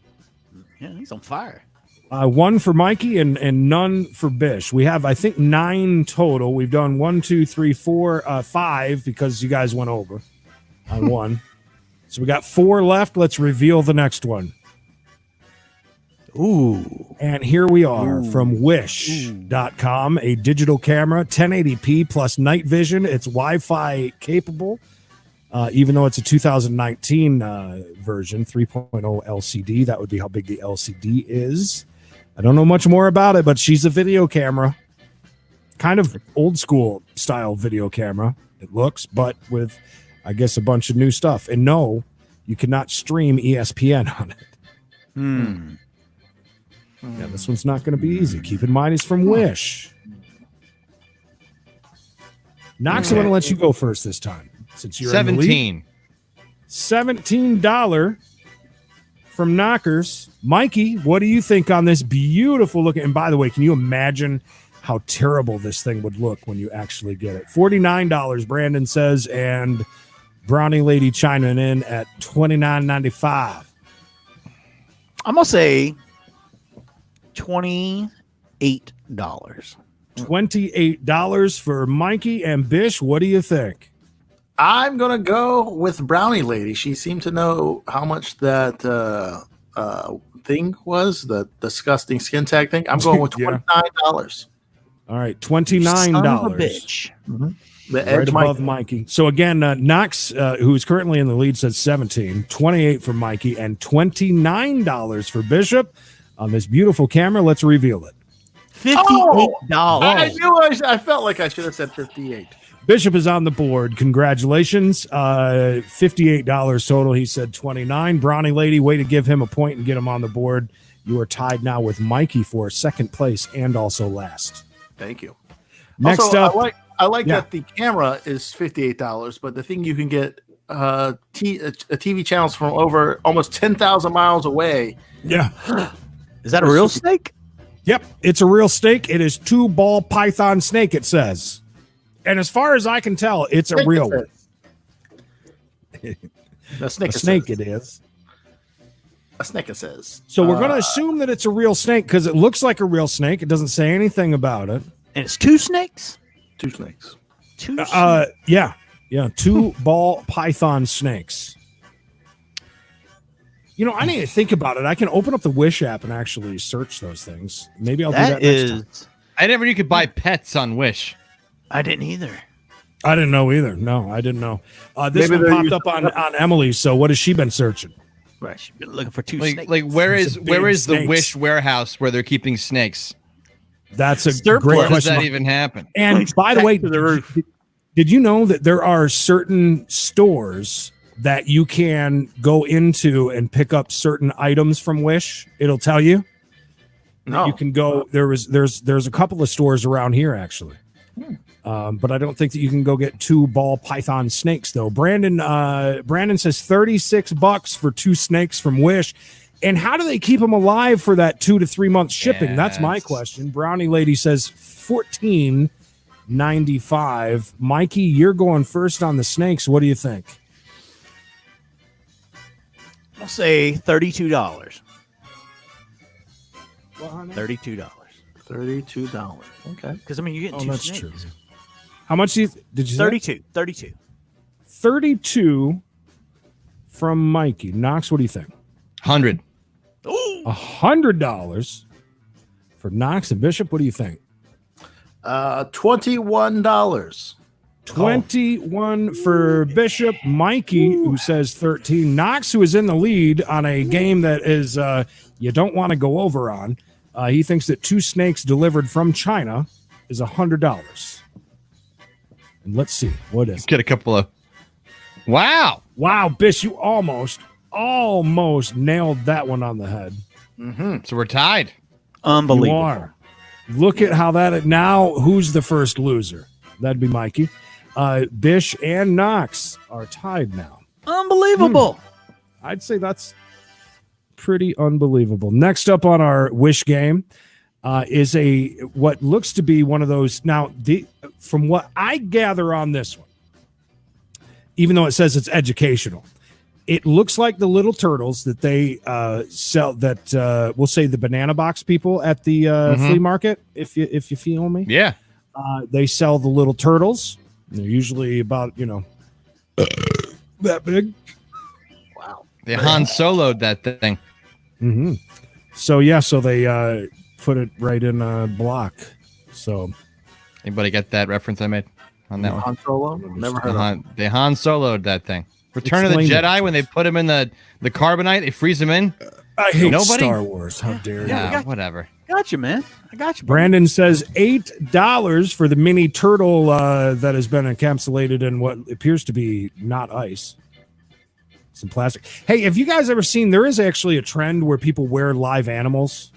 Yeah, he's on fire. 1 for Mikey and none for Bish. We have, I think, 9 total. We've done 1, 2, 3, 4, 5 because you guys went over on 1. So we got 4 left. Let's reveal the next one. Ooh. And here we are from wish.com, a digital camera, 1080p plus night vision. It's Wi-Fi capable, even though it's a 2019 version, 3.0 LCD. That would be how big the LCD is. I don't know much more about it, but she's a video camera, kind of old school style video camera. It looks, but with, I guess, a bunch of new stuff. And no, you cannot stream ESPN on it. Yeah, this one's not going to be easy. Keep in mind, it's from Wish. Knox, I'm going to let you go first this time, since you're 17. $17 from Knockers. Mikey, what do you think on this beautiful looking? And by the way, can you imagine how terrible this thing would look when you actually get it? $49, Brandon says, and Brownie Lady chiming in at $29.95. I'm gonna say $28. $28 for Mikey and Bish. What do you think? I'm gonna go with Brownie Lady. She seemed to know how much that thing was, the disgusting skin tag thing. I'm going with $29. All right, $29. Son of a bitch. Mm-hmm. The Right edge above Mikey. So again, Knox, who's currently in the lead, says 17, 28 for Mikey, and $29 for Bishop on this beautiful camera. Let's reveal it. $58. I felt like I should have said 58. Bishop is on the board. Congratulations. $58 total. He said 29. Brownie Lady, way to give him a point and get him on the board. You are tied now with Mikey for second place and also last. Thank you. Next also, up, I like that the camera is $58, but the thing you can get TV channels from over almost 10,000 miles away. Yeah. Is that a real snake? Yep, it's a real snake. It is 2-ball python snake, it says. And as far as I can tell, it's a real one. A snake it is. A snake it says. So we're going to assume that it's a real snake because it looks like a real snake. It doesn't say anything about it. And it's 2 snakes? 2 snakes. 2 snakes? Yeah, 2-ball python snakes. You know, I need to think about it. I can open up the Wish app and actually search those things. Maybe I'll do that next time. I never knew you could buy pets on Wish. I didn't either. I didn't know either. No, I didn't know. This one popped up on Emily. So what has she been searching? Right, she's been looking for 2 snakes. Like where is the snakes. Wish warehouse where they're keeping snakes? That's a Surplus. great Where does question. that even happen? And by the Back way, to the roof. did you know that there are certain stores that you can go into and pick up certain items from Wish? It'll tell you. No. You can go. There's a couple of stores around here actually, but I don't think that you can go get 2 ball python snakes though. Brandon says $36 for 2 snakes from Wish. And how do they keep them alive for that 2 to 3 month shipping? That's my question. Brownie Lady says $14.95. Mikey, you're going first on the snakes. What do you think? I'll say $32. $32. $32. Okay. Because I mean, you're getting 2 that's snakes. true. How much did you say? 32. 32 from Mikey. Knox, what do you think? 100. $100 for Knox and Bishop. What do you think? $21. 21 for Bishop. Mikey, who says 13. Knox, who is in the lead on a game that is you don't want to go over on. He thinks that 2 snakes delivered from China is $100. And let's see, what is it? Get a couple of. Wow. Wow, Bish, you almost nailed that one on the head. So we're tied. Unbelievable. You are. Look at how that now. Who's the first loser? That'd be Mikey. Bish and Knox are tied now. Unbelievable. I'd say that's pretty unbelievable. Next up on our Wish game is what looks to be one of those. Now, from what I gather on this one, even though it says it's educational, it looks like the little turtles that they sell. That we'll say the banana box people at the flea market. If you feel me, Yeah. they sell the little turtles. They're usually about that big. Wow. They Han Soloed that thing. Mm-hmm. So they put it right in a block. So Anybody get that reference I made on that one? Han Solo? Never heard of it. They Han Soloed that thing. Return of the Explain Jedi, it. when they put him in the carbonite, they freeze him in. I hate Nobody? Star Wars. How dare you? Yeah, whatever. Got you, man. I got you. Bro. Brandon says $8 for the mini turtle that has been encapsulated in what appears to be not ice. Some plastic. Hey, have you guys ever seen, there is actually a trend where people wear live animals?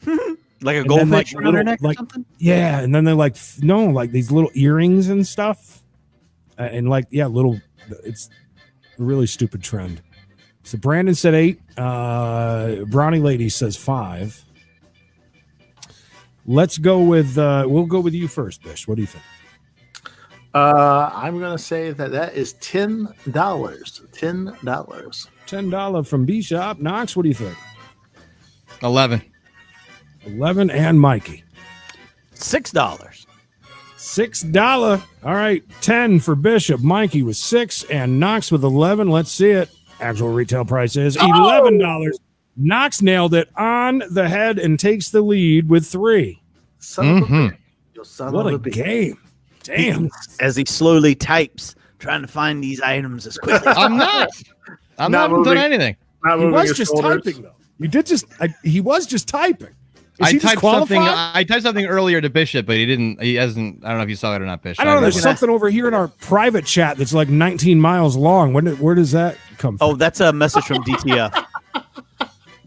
Like a And then goldfish they- around their neck or like- something? Yeah, and then they're like, like these little earrings and stuff. And it's a really stupid trend. So Brandon said 8. Brownie Lady says 5. Let's go with, we'll go with you first, Bish. What do you think? I'm going to say that is $10. $10. $10 from B Shop. Knox, what do you think? 11. 11 and Mikey. $6. $6. All right. 10 for Bishop. Mikey with 6 and Knox with 11. Let's see it. Actual retail price is $11. Knox nailed it on the head and takes the lead with 3. Son of a bitch. You son What of a a bitch. game. Damn. As he slowly types, trying to find these items as quickly as I'm not. I'm Not not done moving. anything. Not He moving was his just shoulders. typing, though. You did just, he was just typing. Is I he typed something. disqualified? I typed something earlier to Bishop, but he didn't. He hasn't. I don't know if you saw it or not, Bishop. I don't know. There's read it. something over here in our private chat that's like 19 miles long. Where does that come from? Oh, that's a message from DTF.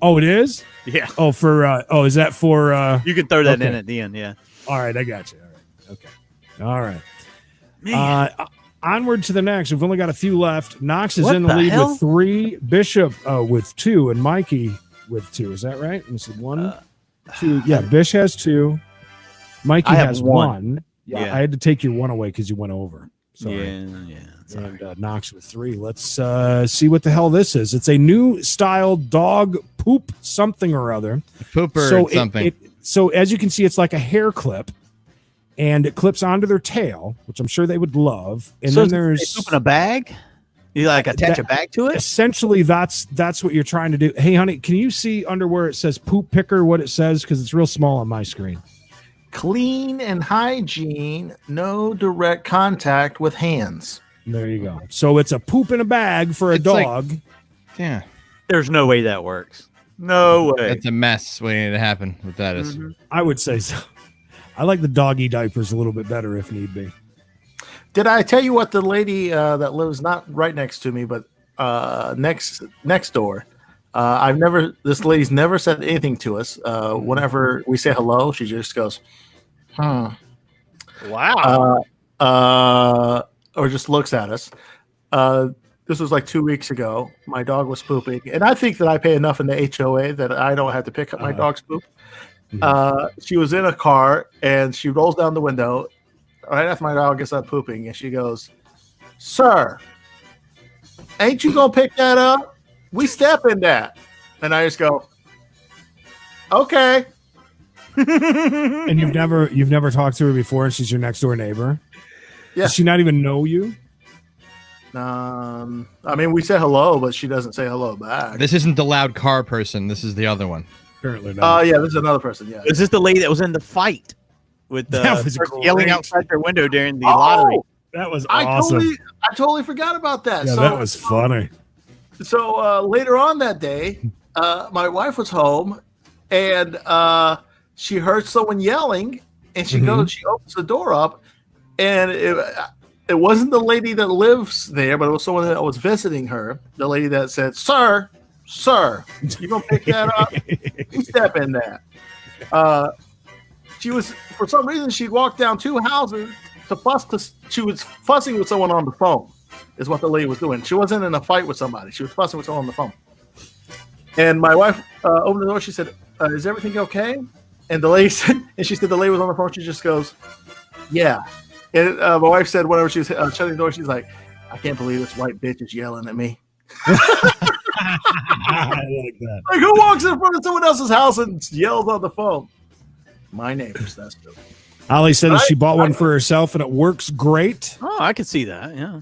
Oh, it is? Yeah. Oh, is that for, You can throw that in Okay. at the end, yeah. all right, I got you. All right. Okay. All right. Man. Onward to the next. We've only got a few left. Knox is What in the the lead hell? with 3, Bishop with 2, and Mikey with 2. Is that right? Let me see. 1, 2. Yeah, Bish has 2. Mikey I have has one. 1. Yeah, Yeah. I had to take your 1 away because you went over. Sorry. Yeah. And Knox with 3. Let's see what the hell this is. It's a new style dog poop something or other. Pooper So or something. So as you can see, it's like a hair clip, and it clips onto their tail, which I'm sure they would love. And So then is there's they poop in a bag? You like attach a bag to it? essentially that's what you're trying to do. Hey, honey, can you see under where it says poop picker what it says? Because it's real small on my screen. Clean and hygiene, no direct contact with hands. There you go. So it's a poop in a bag for a It's like- dog. Yeah, There's no way that works. No way. that's a mess waiting to happen. What that is. I would say so. I like the doggy diapers a little bit better if need be. Did I tell you what the lady that lives not right next to me, but next door? This lady's never said anything to us. Whenever we say hello, she just goes, Wow. Or just looks at us. This was like 2 weeks ago. My dog was pooping, and I think that I pay enough in the HOA that I don't have to pick up my dog's poop. She was in a car, and she rolls down the window right after my dog gets up pooping, and she goes, "Sir, ain't you gonna pick that up? We step in that." And I just go, "Okay." And you've never talked to her before, and she's your next door neighbor. Yeah. Does she not even know you? I mean, we say hello, but she doesn't say hello back. This isn't the loud car person. This is the other one. Apparently not. Yeah, this is another person. Yeah. Is this the lady that was in the fight with the That was person yelling great. outside their window during the lottery? That was I awesome. totally forgot about that. Yeah, So, that was funny. So later on that day, my wife was home, and she heard someone yelling, and she goes, she opens the door up, and it wasn't the lady that lives there, but it was someone that was visiting her. The lady that said, "Sir, you gonna pick that up? You step in that." She was, for some reason, she walked down 2 houses to fuss. She was fussing with someone on the phone. Is what the lady was doing. She wasn't in a fight with somebody. She was fussing with someone on the phone. And my wife opened the door. She said, "Is everything okay?" And the lady said, and she said the lady was on the phone. She just goes, "Yeah." And my wife said, whenever she was shutting the door, she's like, "I can't believe this white bitch is yelling at me." I like that. Like, who walks in front of someone else's house and yells on the phone? My neighbors. That's true. Holly said that she bought one for herself, and it works great. Oh, I could see that. Yeah.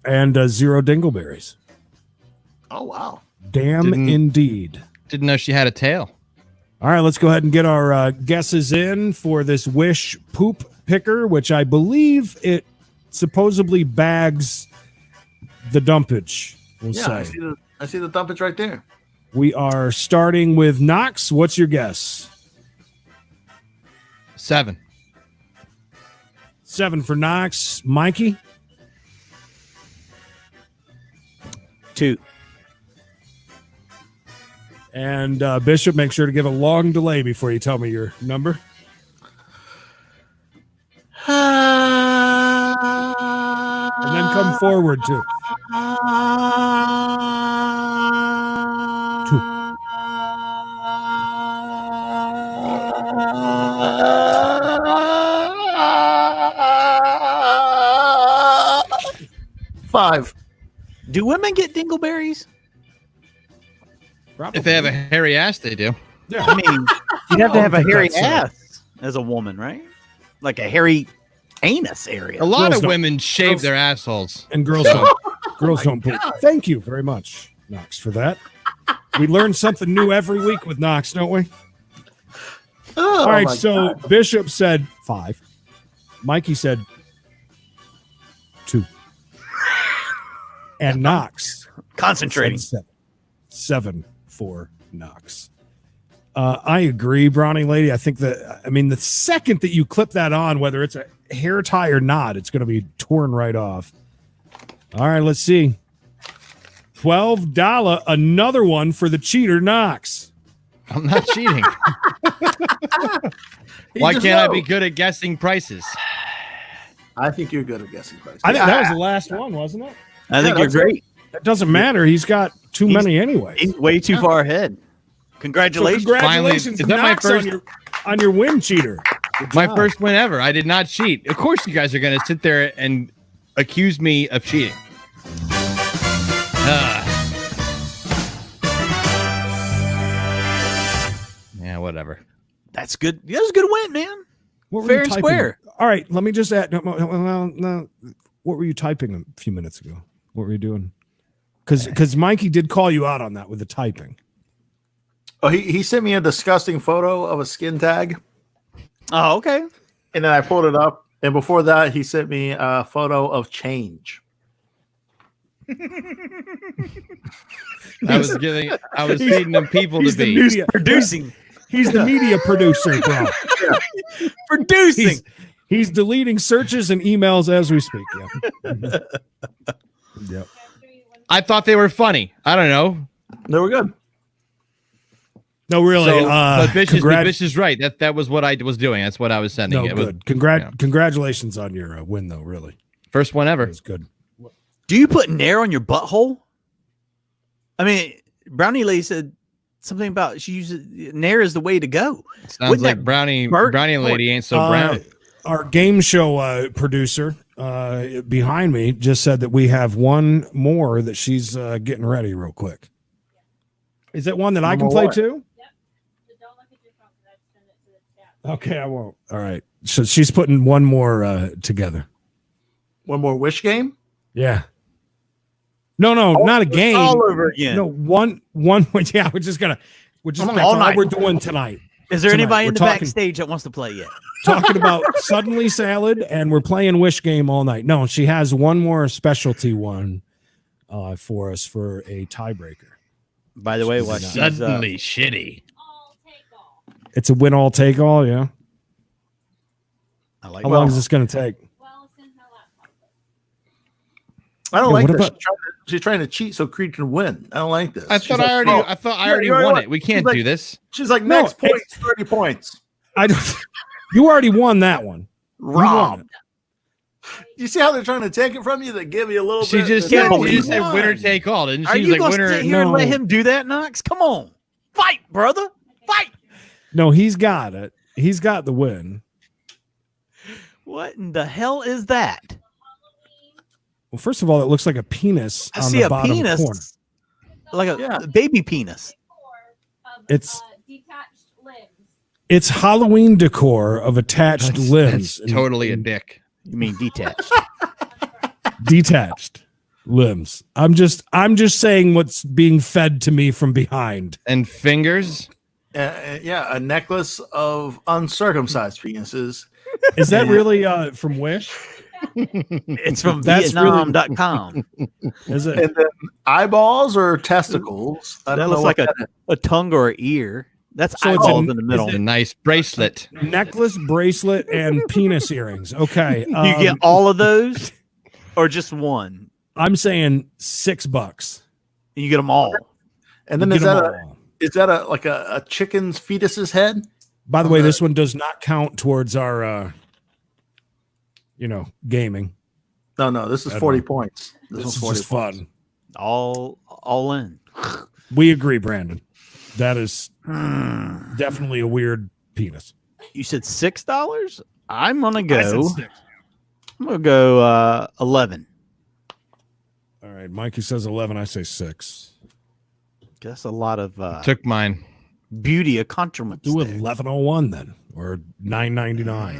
And 0 dingleberries. Oh, wow. Damn indeed. Didn't know she had a tail. All right, let's go ahead and get our guesses in for this Wish poop picker, which I believe it supposedly bags the dumpage. We'll say. I see the dumpage right there. We are starting with Knox. What's your guess? 7. 7 for Knox. Mikey? 2. And Bishop, make sure to give a long delay before you tell me your number. And then come forward too. 2. Five. Do women get dingleberries? Probably. If they have a hairy ass, they do. Yeah. I mean, you'd have to have a hairy that's so. ass as a woman, right? Like a hairy anus area. A lot Girls of don't- women shave girls- their assholes. And girls don't poop. Thank you very much, Knox, for that. We learn something new every week with Knox, don't we? All right, so God. Bishop said 5. Mikey said 2. And Knox Concentrating. said 7 for Knox. I agree, Browning Lady. I think the second that you clip that on, whether it's a hair tie or not, it's going to be torn right off. All right, let's see. $12, another one for the cheater, Knox. I'm not cheating. Why can't I be good at guessing prices? I think you're good at guessing prices. I think that was the last one, wasn't it? I think you're great. It doesn't matter. He's got too many anyway. He's way too far ahead. Congratulations. So congratulations, Finally, is that my Knox, first- on your win, cheater. Good My job. first win ever. I did not cheat. Of course, you guys are going to sit there and accuse me of cheating. Yeah, whatever. That's good. That was a good win, man. What were Fair you and typing? square. All right, let me just add. No. What were you typing a few minutes ago? What were you doing? Because Mikey did call you out on that with the typing. Oh, he sent me a disgusting photo of a skin tag, Oh, okay. and then I pulled it up. And before that, he sent me a photo of change. I was feeding them people to He's the be. media Producing. He's the media producer, bro. Producing. He's deleting searches and emails as we speak. Yeah. Yep. I thought they were funny. I don't know. They were good. No, really. So, but Bish is right. That was what I was doing. That's what I was sending. No, it good. was, Congratulations on your win, though. Really, first one ever. It was good. Do you put Nair on your butthole? I mean, Brownie Lady said something about she uses Nair is the way to go. Sounds like Brownie Lady ain't so brown. Our game show producer behind me just said that we have one more that she's getting ready real quick. Is that one that I can play too? Okay, I won't. All right. So she's putting one more together. One more Wish game? Yeah. No, not a game. All over again. No, one. Yeah, that's all we're doing tonight. Is there anybody in the backstage that wants to play yet? Talking about Suddenly Salad, and we're playing Wish game all night. No, she has one more specialty one for us for a tiebreaker. By the way, what Suddenly Shitty. It's a win all take all, yeah. I like. How long is this going to take? I don't like this. She's trying to cheat so Creed can win. I don't like this. I thought I already won it. We can't do this. She's like, next point's 30 points. You already won that one. Robbed. You see how they're trying to take it from you? They give you a little bit. She just said winner take all, didn't she? Are you going to sit here and let him do that, Knox? Come on. Fight, brother. Fight. No, he's got it. He's got the win. What in the hell is that? Well, first of all, it looks like a penis I on see the a bottom penis, corner. like a baby penis. It's Halloween decor of attached limbs. That's totally a dick. You mean detached? Detached limbs. I'm just saying what's being fed to me from behind. And fingers. Yeah, a necklace of uncircumcised penises. Is that really from Wish? It's from Vietnam.com. Is it? And then eyeballs or testicles? I That don't looks know like what a tongue or an ear. That's So it's eyeballs in the middle. A nice bracelet. Necklace, bracelet, and penis earrings. Okay. You get all of those or just one? I'm saying $6. You get them all. And then You is get 'em that all. like a chicken's fetus's head? By the way, this one does not count towards our gaming. No, this is 40 points. This is 40 just points. fun. All in. We agree, Brandon. That is definitely a weird penis. You said $6? I'm gonna I go. said 6. I'm gonna go 11. All right, Mikey says 11. I say 6. That's a lot of Took mine. beauty accoutrements. Do there. 1101 then, or 999.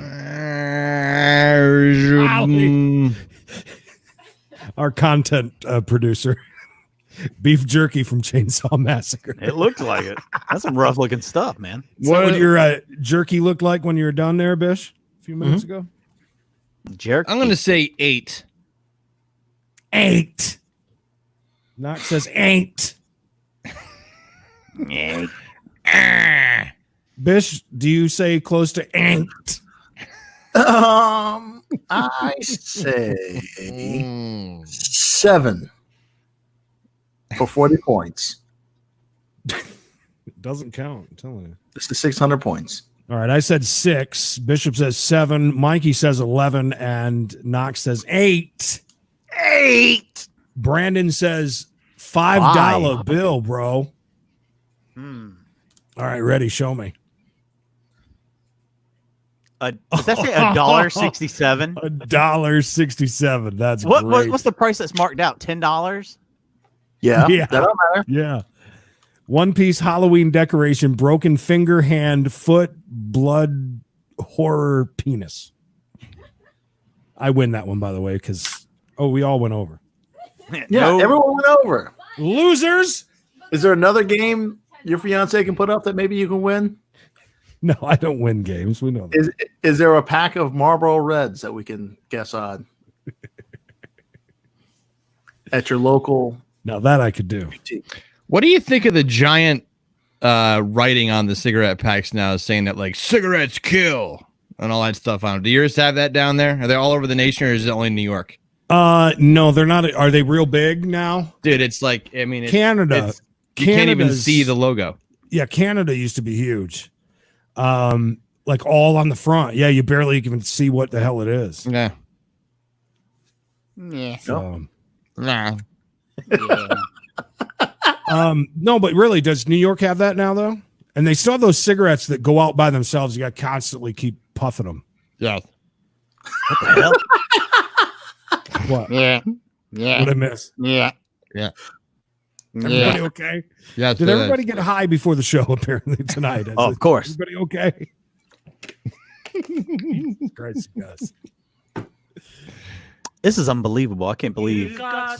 Our content producer, Beef Jerky from Chainsaw Massacre. It looked like it. That's some rough looking stuff, man. Is that what your jerky looked like when you were done there, Bish? A few minutes ago. Jerky. I'm going to say 8. 8. Knox says 8. Bish, do you say close to 8? I say 7 for 40 points. It doesn't count, I'm telling you. This is 600 points. All right, I said 6. Bishop says 7. Mikey says 11. And Knox says 8. 8. Brandon says $5 bill, bro. All right, ready. Show me. Does that say $1.67? $1.67. That's great. What's the price that's marked out? $10? Yeah, Yeah. that don't matter. Yeah. One piece Halloween decoration, broken finger, hand, foot, blood, horror, penis. I win that one, by the way, because we all went over. Yeah, everyone went over. Losers. Is there another game your fiance can put up that maybe you can win? No, I don't win games. We know that. Is there a pack of Marlboro Reds that we can guess on at your local? Now that I could do. What do you think of the giant writing on the cigarette packs now saying that like cigarettes kill and all that stuff on them. Do yours have that down there? Are they all over the nation, or is it only New York? No, they're not. Are they real big now? Dude, it's like, I mean, Canada. You can't even see the logo. Yeah, Canada used to be huge. Like all on the front. Yeah, you barely even see what the hell it is. Yeah. Yeah. So, Nah. no, but really, does New York have that now though? And they still have those cigarettes that go out by themselves. You got to constantly keep puffing them. Yeah. What the hell? What? Yeah. Yeah. What I miss? Yeah. Yeah. Everybody okay? Yeah. Did everybody get high before the show apparently tonight? Oh, of course. Everybody okay? Christ, guys. This is unbelievable. I can't believe. You got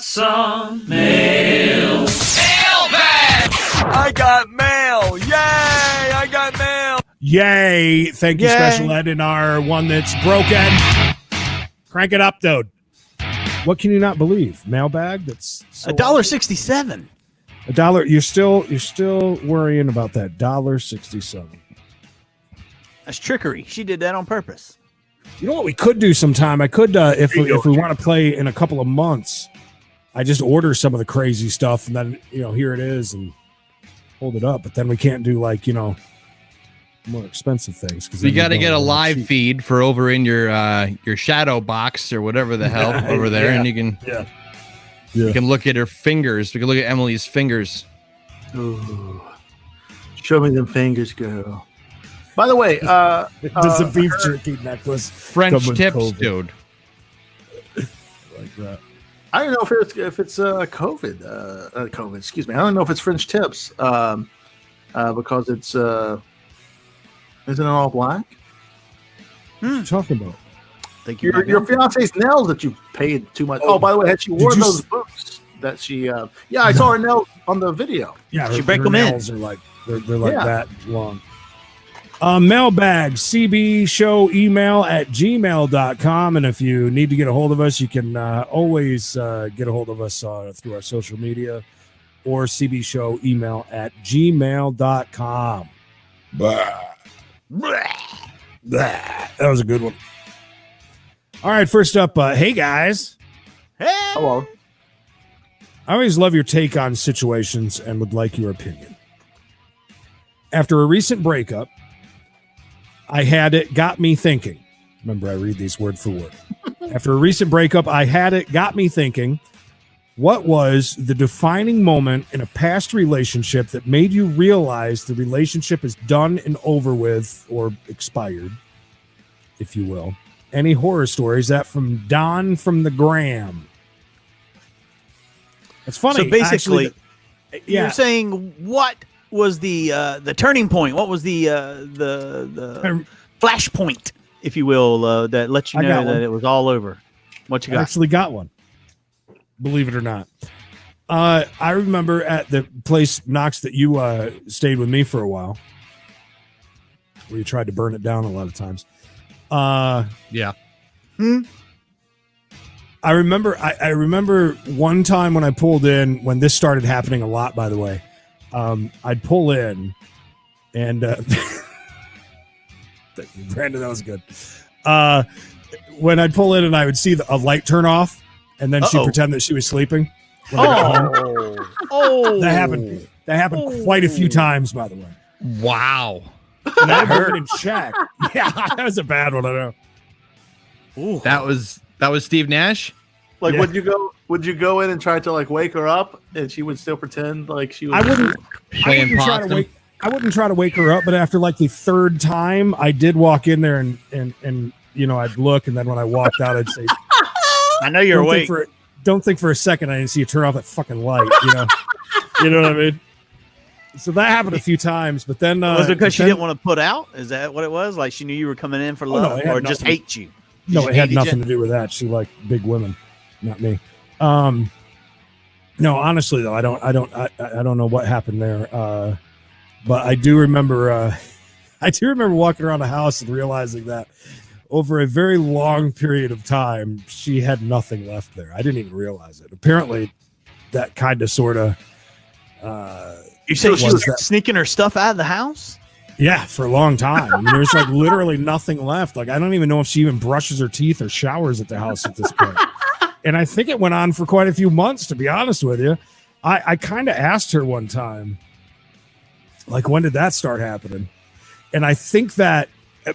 some mail. Mailbag! I got mail. Yay! I got mail. Yay. Thank you, Yay. Special Ed, in our one that's broken. Crank it up, dude. What can you not believe? Mailbag? That's so $1.67. $1. You're still worrying about that $1.67. That's trickery. She did that on purpose. You know what we could do sometime? I could, if we want to play in a couple of months, I just order some of the crazy stuff and then, here it is and hold it up. But then we can't do more expensive things. You got to get a live feed for over in your shadow box or whatever the hell over there. Yeah. And you can, you can look at her fingers. We can look at Emily's fingers. Ooh. Show me them fingers, girl. By the way, does a beef jerky necklace French come with tips, COVID? dude. Like that. I don't know if it's COVID. COVID. Excuse me. I don't know if it's French tips. Because it's isn't it all black? What are you talking about? Your fiance's nails that you paid too much. Oh, by the way, had she worn those boots that she? I saw her nails on the video. Yeah, she break them in. Nails are like they're like that long. Mailbag, CB show email at gmail.com. And if you need to get a hold of us, you can always get a hold of us through our social media or CB show email at gmail.com. Blah. Blah. Blah. That was a good one. All right, first up, hey guys. Hey. Hello. I always love your take on situations and would like your opinion. After a recent breakup, I had it got me thinking. Remember, I read these word for word. After a recent breakup, I had it got me thinking, what was the defining moment in a past relationship that made you realize the relationship is done and over with or expired, if you will? Any horror stories? That from Don from the Gram. It's funny. So basically, actually, you're saying what was the turning point? What was the flash point, if you will, that let you know that it was all over? What you got? I actually got one. Believe it or not. I remember at the place, Knox, that you stayed with me for a while, where you tried to burn it down a lot of times. Yeah. I remember one time when I pulled in, when this started happening a lot, by the way. I'd pull in and Brandon, that was good. When I'd pull in and I would see a light turn off and then she'd pretend that she was sleeping. Oh, that happened quite a few times, by the way. Wow. And I heard and check. Yeah, that was a bad one, I know. Ooh. That was Steve Nash. Like, would you go in and try to wake her up, and she would still pretend like she was? I wouldn't try to wake her up, but after the third time, I did walk in there and I'd look, and then when I walked out, I'd say, "I know you're awake." Don't think for a second I didn't see you turn off that fucking light. You know what I mean? So that happened a few times, but then was it because she didn't want to put out? Is that what it was? Like she knew you were coming in for love, or just hate you? No, it had nothing to do with that. She liked big women, not me. No, honestly though, I don't know what happened there. But I do remember walking around the house and realizing that over a very long period of time, she had nothing left there. I didn't even realize it. Apparently, that kind of sort of You say she was that- sneaking her stuff out of the house? Yeah, for a long time. I mean, there's like literally nothing left. Like I don't even know if she even brushes her teeth or showers at the house at this point. And I think it went on for quite a few months, to be honest with you. I kind of asked her one time, like, when did that start happening? And I think that,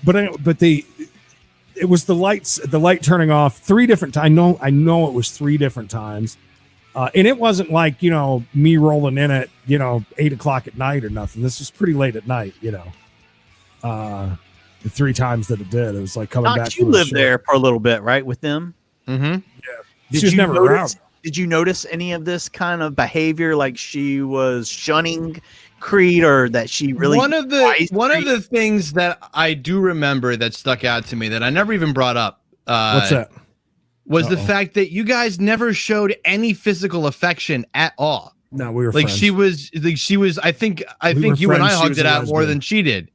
but it was the light turning off 3 different times. I know it was 3 different times. And it wasn't like, me rolling in at, 8 o'clock at night or nothing. This was pretty late at night, the 3 times that it did. It was like coming back. You lived there for a little bit, right? With them? Mm-hmm. Yeah. She was never around. Did you notice any of this kind of behavior? Like she was shunning Creed, or that she really one of the things that I do remember that stuck out to me that I never even brought up. What's that? Was the fact that you guys never showed any physical affection at all. No, we were like friends. she was. I think you and I hugged it out more than she did.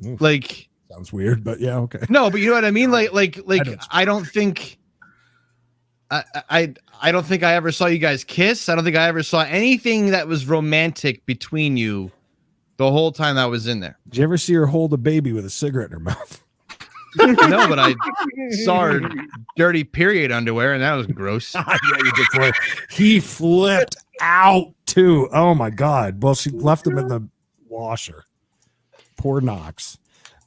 Oof. Like sounds weird, but yeah, okay. No, but you know what I mean. Like I don't think. I don't think I ever saw you guys kiss. I don't think I ever saw anything that was romantic between you the whole time I was in there. Did you ever see her hold a baby with a cigarette in her mouth? No, but I saw her dirty period underwear, and that was gross. Yeah, you did for it. He flipped out too. Oh my God. Well, she left him in the washer. Poor Knox.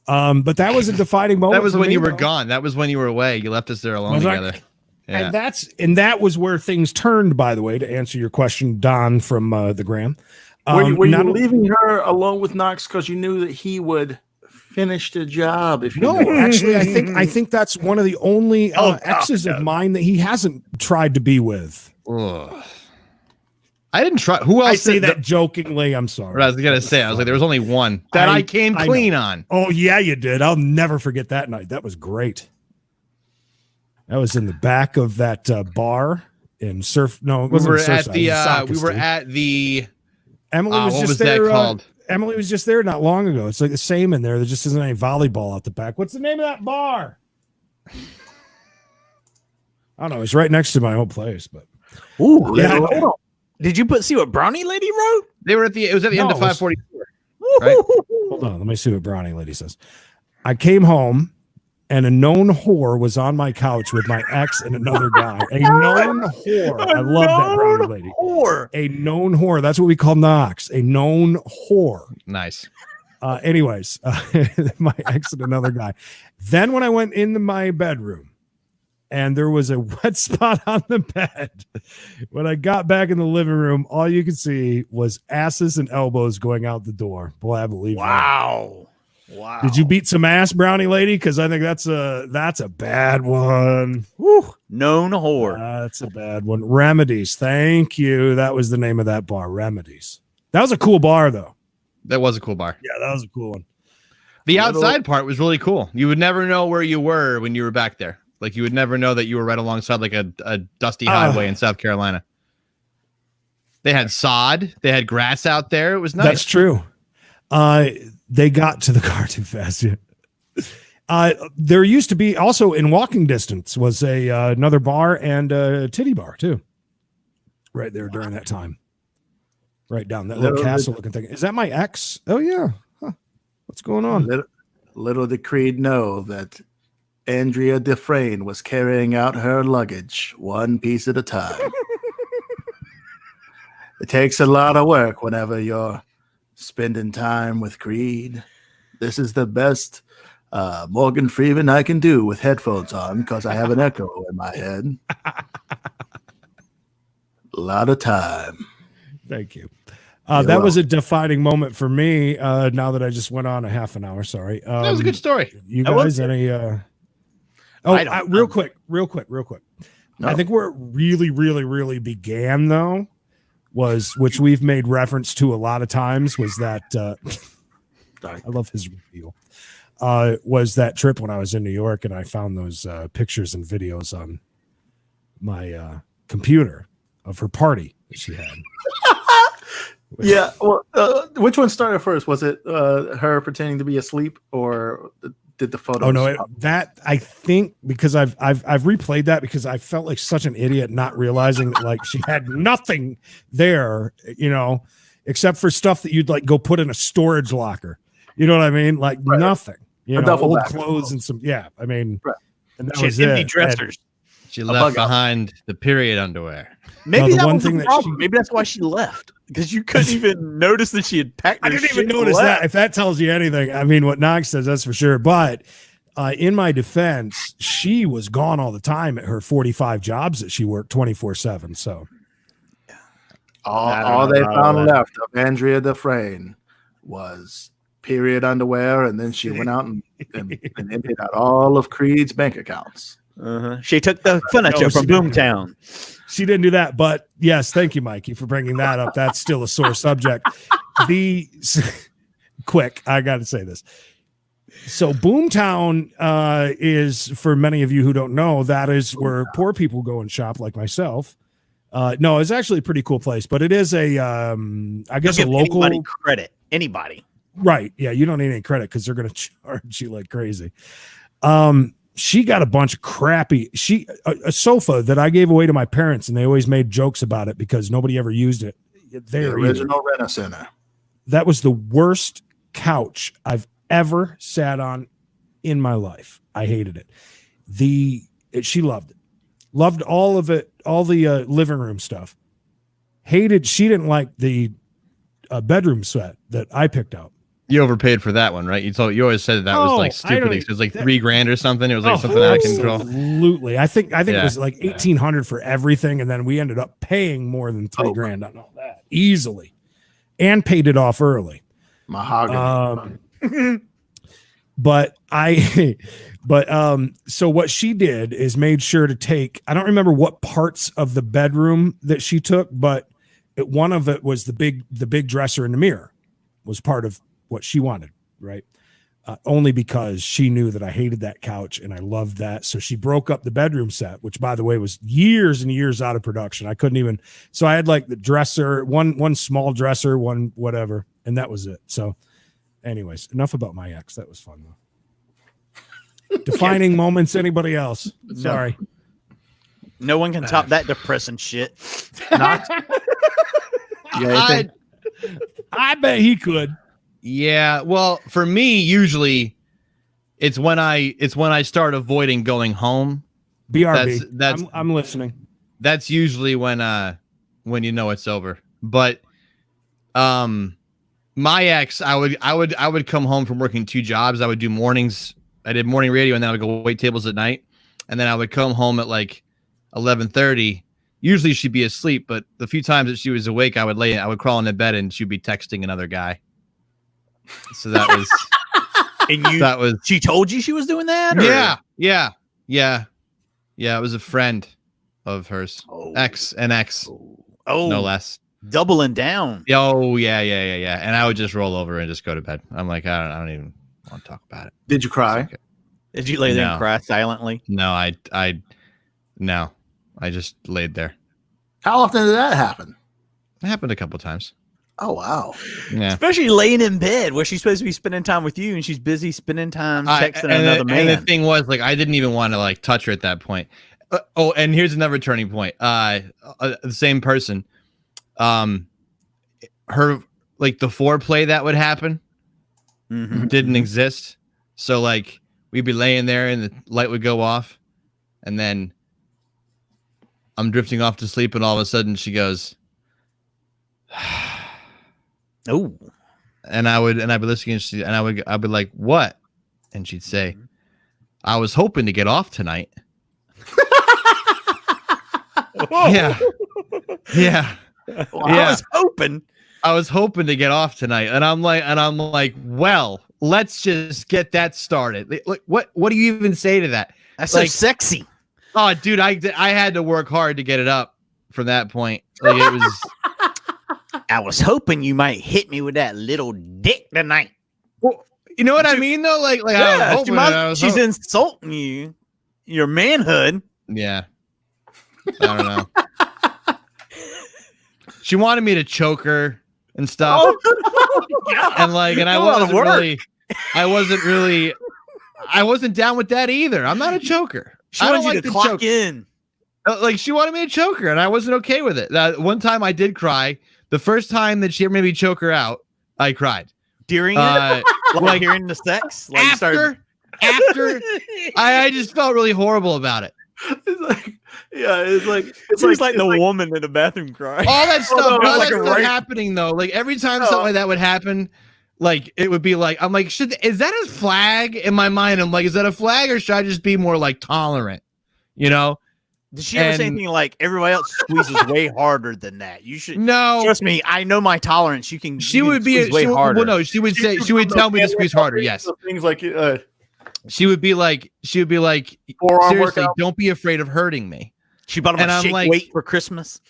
But that was a defining moment. That was when you were though. gone. That was when you were away. You left us there alone Was I? together. Yeah. And that was where things turned, by the way, to answer your question, Don from the Gram. Were you leaving her alone with Knox because you knew that he would finish the job? If you no, actually, I think that's one of the only exes of mine that he hasn't tried to be with. Ugh. I didn't try. Who else? I say that jokingly. I'm sorry. What I was gonna say, I was like, there was only one that I came clean on. Oh yeah, you did. I'll never forget that night. That was great. That was in the back of that bar in Surf. No, it wasn't Surfside. We were at the. Emily was what just was there. that called? Emily was just there not long ago. It's like the same in there. There just isn't any volleyball out the back. What's the name of that bar? I don't know. It's right next to my old place, but hold on. Did you see what Brownie Lady wrote? They were it was at the end of 544. Right? Hold on. Let me see what Brownie Lady says. I came home and a known whore was on my couch with my ex and another guy. A known whore. I love that, Brownie Lady. A known whore. That's what we call Knox. A known whore. Nice. Anyways, my ex and another guy. Then when I went into my bedroom and there was a wet spot on the bed, when I got back in the living room, all you could see was asses and elbows going out the door. Boy, I believe Wow. Wow. Did you beat some ass, Brownie Lady? Because I think that's a bad one. Woo. Known whore. That's a bad one. Remedies. Thank you. That was the name of that bar. Remedies. That was a cool bar, though. That was a cool bar. Yeah, that was a cool one. The outside part was really cool. You would never know where you were when you were back there. Like you would never know that you were right alongside like a dusty highway in South Carolina. They had sod. They had grass out there. It was nice. That's true. They got to the car too fast. Yeah. There used to be also in walking distance was another bar and a titty bar too. Right there during that time. Right down that little castle looking thing. Is that my ex? Oh yeah. Huh. What's going on? Little did Creed know that Andrea Dufresne was carrying out her luggage one piece at a time. It takes a lot of work whenever you're spending time with Creed. This is the best Morgan Freeman I can do with headphones on because I have an echo in my head. A lot of time. Thank you. That was a defining moment for me. Now that I just went on a half an hour, sorry. That was a good story. You guys, any? Real quick. No. I think where it really began though was, which we've made reference to a lot of times, was that I love his reveal. Was that trip when I was in New York and I found those pictures and videos on my computer of her party that she had. Yeah. Well, which one started first? Was it her pretending to be asleep or did the photos? Oh no, that I think because I've replayed that because I felt like such an idiot not realizing that like she had nothing there, except for stuff that you'd like go put in a storage locker. You know what I mean? Like nothing. Old clothes and some. Yeah, I mean, and that was empty it. dressers. She left behind the period underwear. Maybe that was the problem. Maybe that's why she left, because you couldn't even notice that she had packed. I didn't even notice that. If that tells you anything, I mean, what Knox says, that's for sure. But in my defense, she was gone all the time at her 45 jobs that she worked 24/7. So all they found left of Andrea Dufresne was period underwear, and then she went out and emptied out all of Creed's bank accounts. She took the furniture from Boomtown. She didn't do that, but yes, thank you, Mikey, for bringing that up. That's still a sore subject. Quick, I got to say this. So Boomtown is, for many of you who don't know, that is where poor people go and shop, like myself. No, it's actually a pretty cool place, but it is a, I guess, a local credit. Anybody, right? Yeah, you don't need any credit because they're going to charge you like crazy. She got a bunch of crappy a sofa that I gave away to my parents, and they always made jokes about it because nobody ever used it. The original Rent-A-Center. That was the worst couch I've ever sat on in my life. I hated it. She loved it. Loved all of it, all the living room stuff. She didn't like the bedroom set that I picked out. You overpaid for that one, right? You always said that was like stupid. It was like $3,000 or something. It was like something out of control. Absolutely. I think it was like $1,800 for everything, and then we ended up paying more than $3,000 on all that easily, and paid it off early. Mahogany. So what she did is made sure to take, I don't remember what parts of the bedroom that she took, but one of it was the big dresser and the mirror was part of what she wanted, right? Only because she knew that I hated that couch and I loved that. So she broke up the bedroom set, which by the way was years and years out of production. I couldn't even, so I had like the dresser, one small dresser, one whatever, and that was it. So anyways, enough about my ex. That was fun though. Defining moments, anybody else? Sorry. No one can top that depressing shit. I bet he could. Yeah, well, for me, usually it's when I start avoiding going home. BRB. I'm listening. That's usually when you know it's over. But my ex, I would come home from working 2 jobs. I would do mornings. I did morning radio, and then I would go wait tables at night, and then I would come home at like 11:30. Usually she'd be asleep, but the few times that she was awake, I would crawl into bed and she'd be texting another guy. So that was she told you she was doing that? Or? Yeah. It was a friend of hers. Ex. No less. Doubling down. Oh yeah. And I would just roll over and just go to bed. I'm like, I don't even want to talk about it. Did you cry? Okay. Did you lay there and cry silently? No, I just laid there. How often did that happen? It happened a couple times. Oh, wow. Yeah. Especially laying in bed where she's supposed to be spending time with you and she's busy spending time texting another man. And the thing was, like, I didn't even want to like touch her at that point. And here's another turning point. The same person, her, like the foreplay that would happen didn't exist. So like we'd be laying there and the light would go off and then I'm drifting off to sleep, and all of a sudden she goes, "Oh," and I'd be listening, and I'd be like, "What?" And she'd say, "I was hoping to get off tonight." Yeah. I was hoping to get off tonight, and I'm like, well, let's just get that started. Like, what do you even say to that? That's like, so sexy. Oh, dude, I had to work hard to get it up from that point. Like it was. I was hoping you might hit me with that little dick tonight. Well, you know what I mean, though. Like yeah, she's insulting you, your manhood. Yeah, I don't know. She wanted me to choke her and stuff, and I wasn't really I wasn't down with that either. I'm not a choker. She I wanted don't you like to the clock choke. in. Like she wanted me to choke her, and I wasn't okay with it. One time I did cry. The first time that she ever made me choke her out, I cried. During it? Like hearing the sex? Like after, I just felt really horrible about it. It's like the woman in the bathroom crying. All that stuff, no, all like that a stuff rape. happening though. Like every time something like that would happen, like it would be like, I'm like, is that a flag in my mind? I'm like, is that a flag, or should I just be more like tolerant? You know? Did she ever say anything like everybody else squeezes way harder than that? You should trust me. I know my tolerance. You can. She would be way harder. Well, no, she would say she would tell me to squeeze harder. Yes, things like she would be like seriously, workout. don't be afraid of hurting me. She bought him a shake weight for Christmas,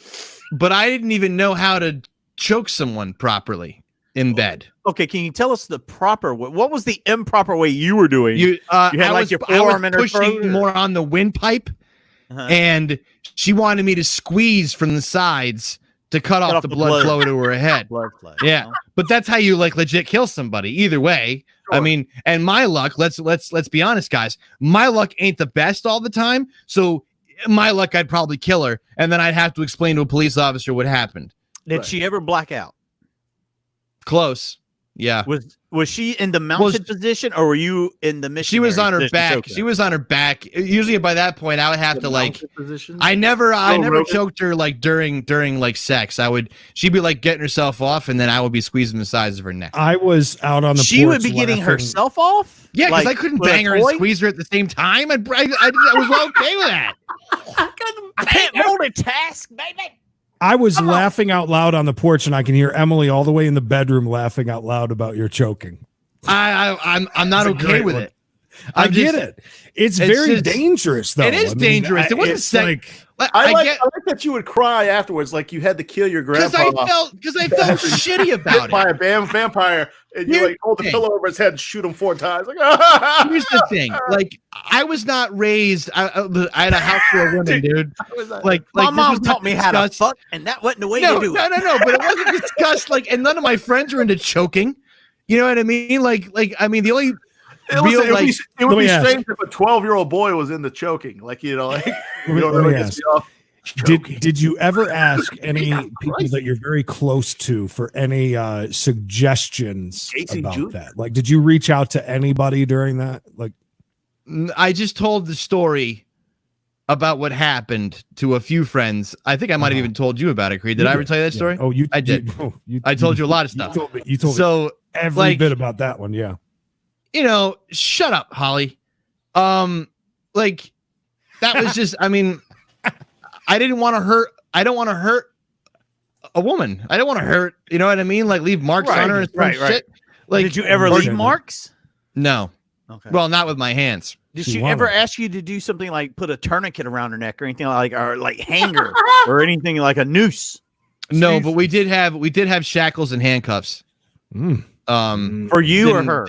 but I didn't even know how to choke someone properly in bed. Okay, can you tell us the proper way? What was the improper way you were doing? You had your forearm in her throat, pushing more on the windpipe. And she wanted me to squeeze from the sides to cut off the blood flow to her head. Blood flow. Yeah, but that's how you like legit kill somebody. Either way, sure. I mean, and my luck. Let's be honest, guys. My luck ain't the best all the time. So my luck, I'd probably kill her, and then I'd have to explain to a police officer what happened. Did she ever black out? Close. Yeah. Was she in the mounted position, or were you in the missionary? She was on her back. She was on her back. Usually by that point, I would have to like. I never choked her like during like sex. She'd be like getting herself off, and then I would be squeezing the sides of her neck. I was out on the porch. She would be getting herself off. Yeah, because I couldn't bang her and squeeze her at the same time. I was okay with that. I can't multitask, baby. I was laughing out loud on the porch, and I can hear Emily all the way in the bedroom laughing out loud about your choking. I'm not okay with it. I get it. It's very dangerous, though. It is dangerous. It wasn't like I like that you would cry afterwards, like you had to kill your grandpa. Because I felt shitty about it. By a vampire, and you like hold the pillow over his head and shoot him 4 times. Like, here's the thing: like I was not raised. I had a house full of women, dude. Like my mom taught me how to fuck, and that wasn't the way to do it. No. But it wasn't discussed. Like, and none of my friends are into choking. You know what I mean? Like I mean, the only. It would be strange if a 12-year-old boy was into choking. Like, you know, like did you ever ask any people that you're very close to for any suggestions about that? Like, did you reach out to anybody during that? Like, I just told the story about what happened to a few friends. I think I might have even told you about it, Creed. Did I ever tell you that story? Oh, I did. I told you a lot of stuff. You told me every bit about that one. Yeah. You know, shut up, Holly. Like that was just, I mean, I don't want to hurt a woman. I don't want to hurt, you know what I mean? Like leave marks on her and shit. Like, did you ever leave marks? No. Okay. Well, not with my hands. Did she ever ask you to do something like put a tourniquet around her neck or anything like, or like hanger or anything like a noose? No, but we did have shackles and handcuffs. For you or her?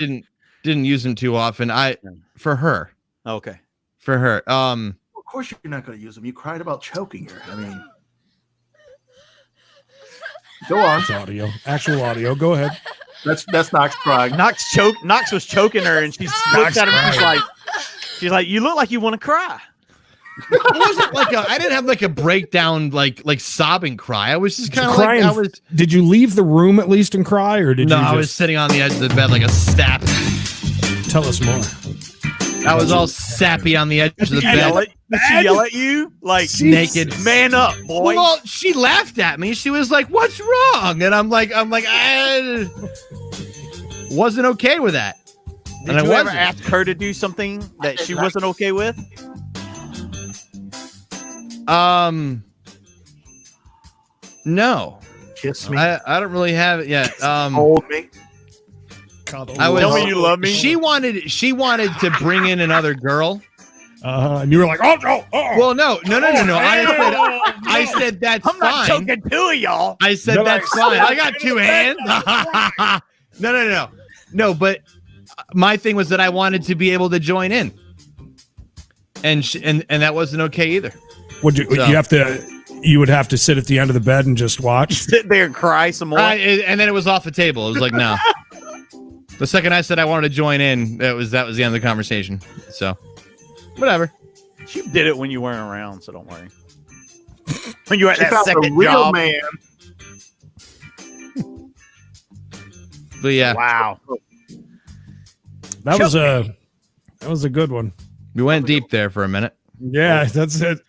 Didn't use them too often. For her. Okay. For her. Of course you're not going to use them. You cried about choking her. I mean, go on. It's audio. Actual audio. Go ahead. That's Knox crying. Knox was choking her, and she looked at him. She's like, you look like you want to cry. It wasn't like I didn't have like a breakdown, like sobbing cry. I was just kind of like I was. Did you leave the room at least and cry, or did you? No, I was sitting on the edge of the bed like a sap. Tell us more. I was all sappy on the edge of the bed. Did she yell at you like naked? Man up, boy. Well, she laughed at me. She was like, "What's wrong?" And I'm like, I wasn't okay with that. Did you ever ask her to do something that she wasn't okay with? No. Kiss me. I don't really have it yet. Hold me. Tell me you love me. She wanted to bring in another girl. And you were like, oh no. Well, no. I said that's fine. I'm not choking 2 of y'all. I said that's fine. I got 2 hands. No, but my thing was that I wanted to be able to join in. And that wasn't okay either. Would you would have to sit at the end of the bed and just watch? Sit there and cry some more. And then it was off the table. It was like, no. The second I said I wanted to join in, that was the end of the conversation. So, whatever. She did it when you weren't around, so don't worry. When you were at She that found second the real job. man. But yeah, Wow. That was a good one. we went deep there for a minute. Yeah, that's it.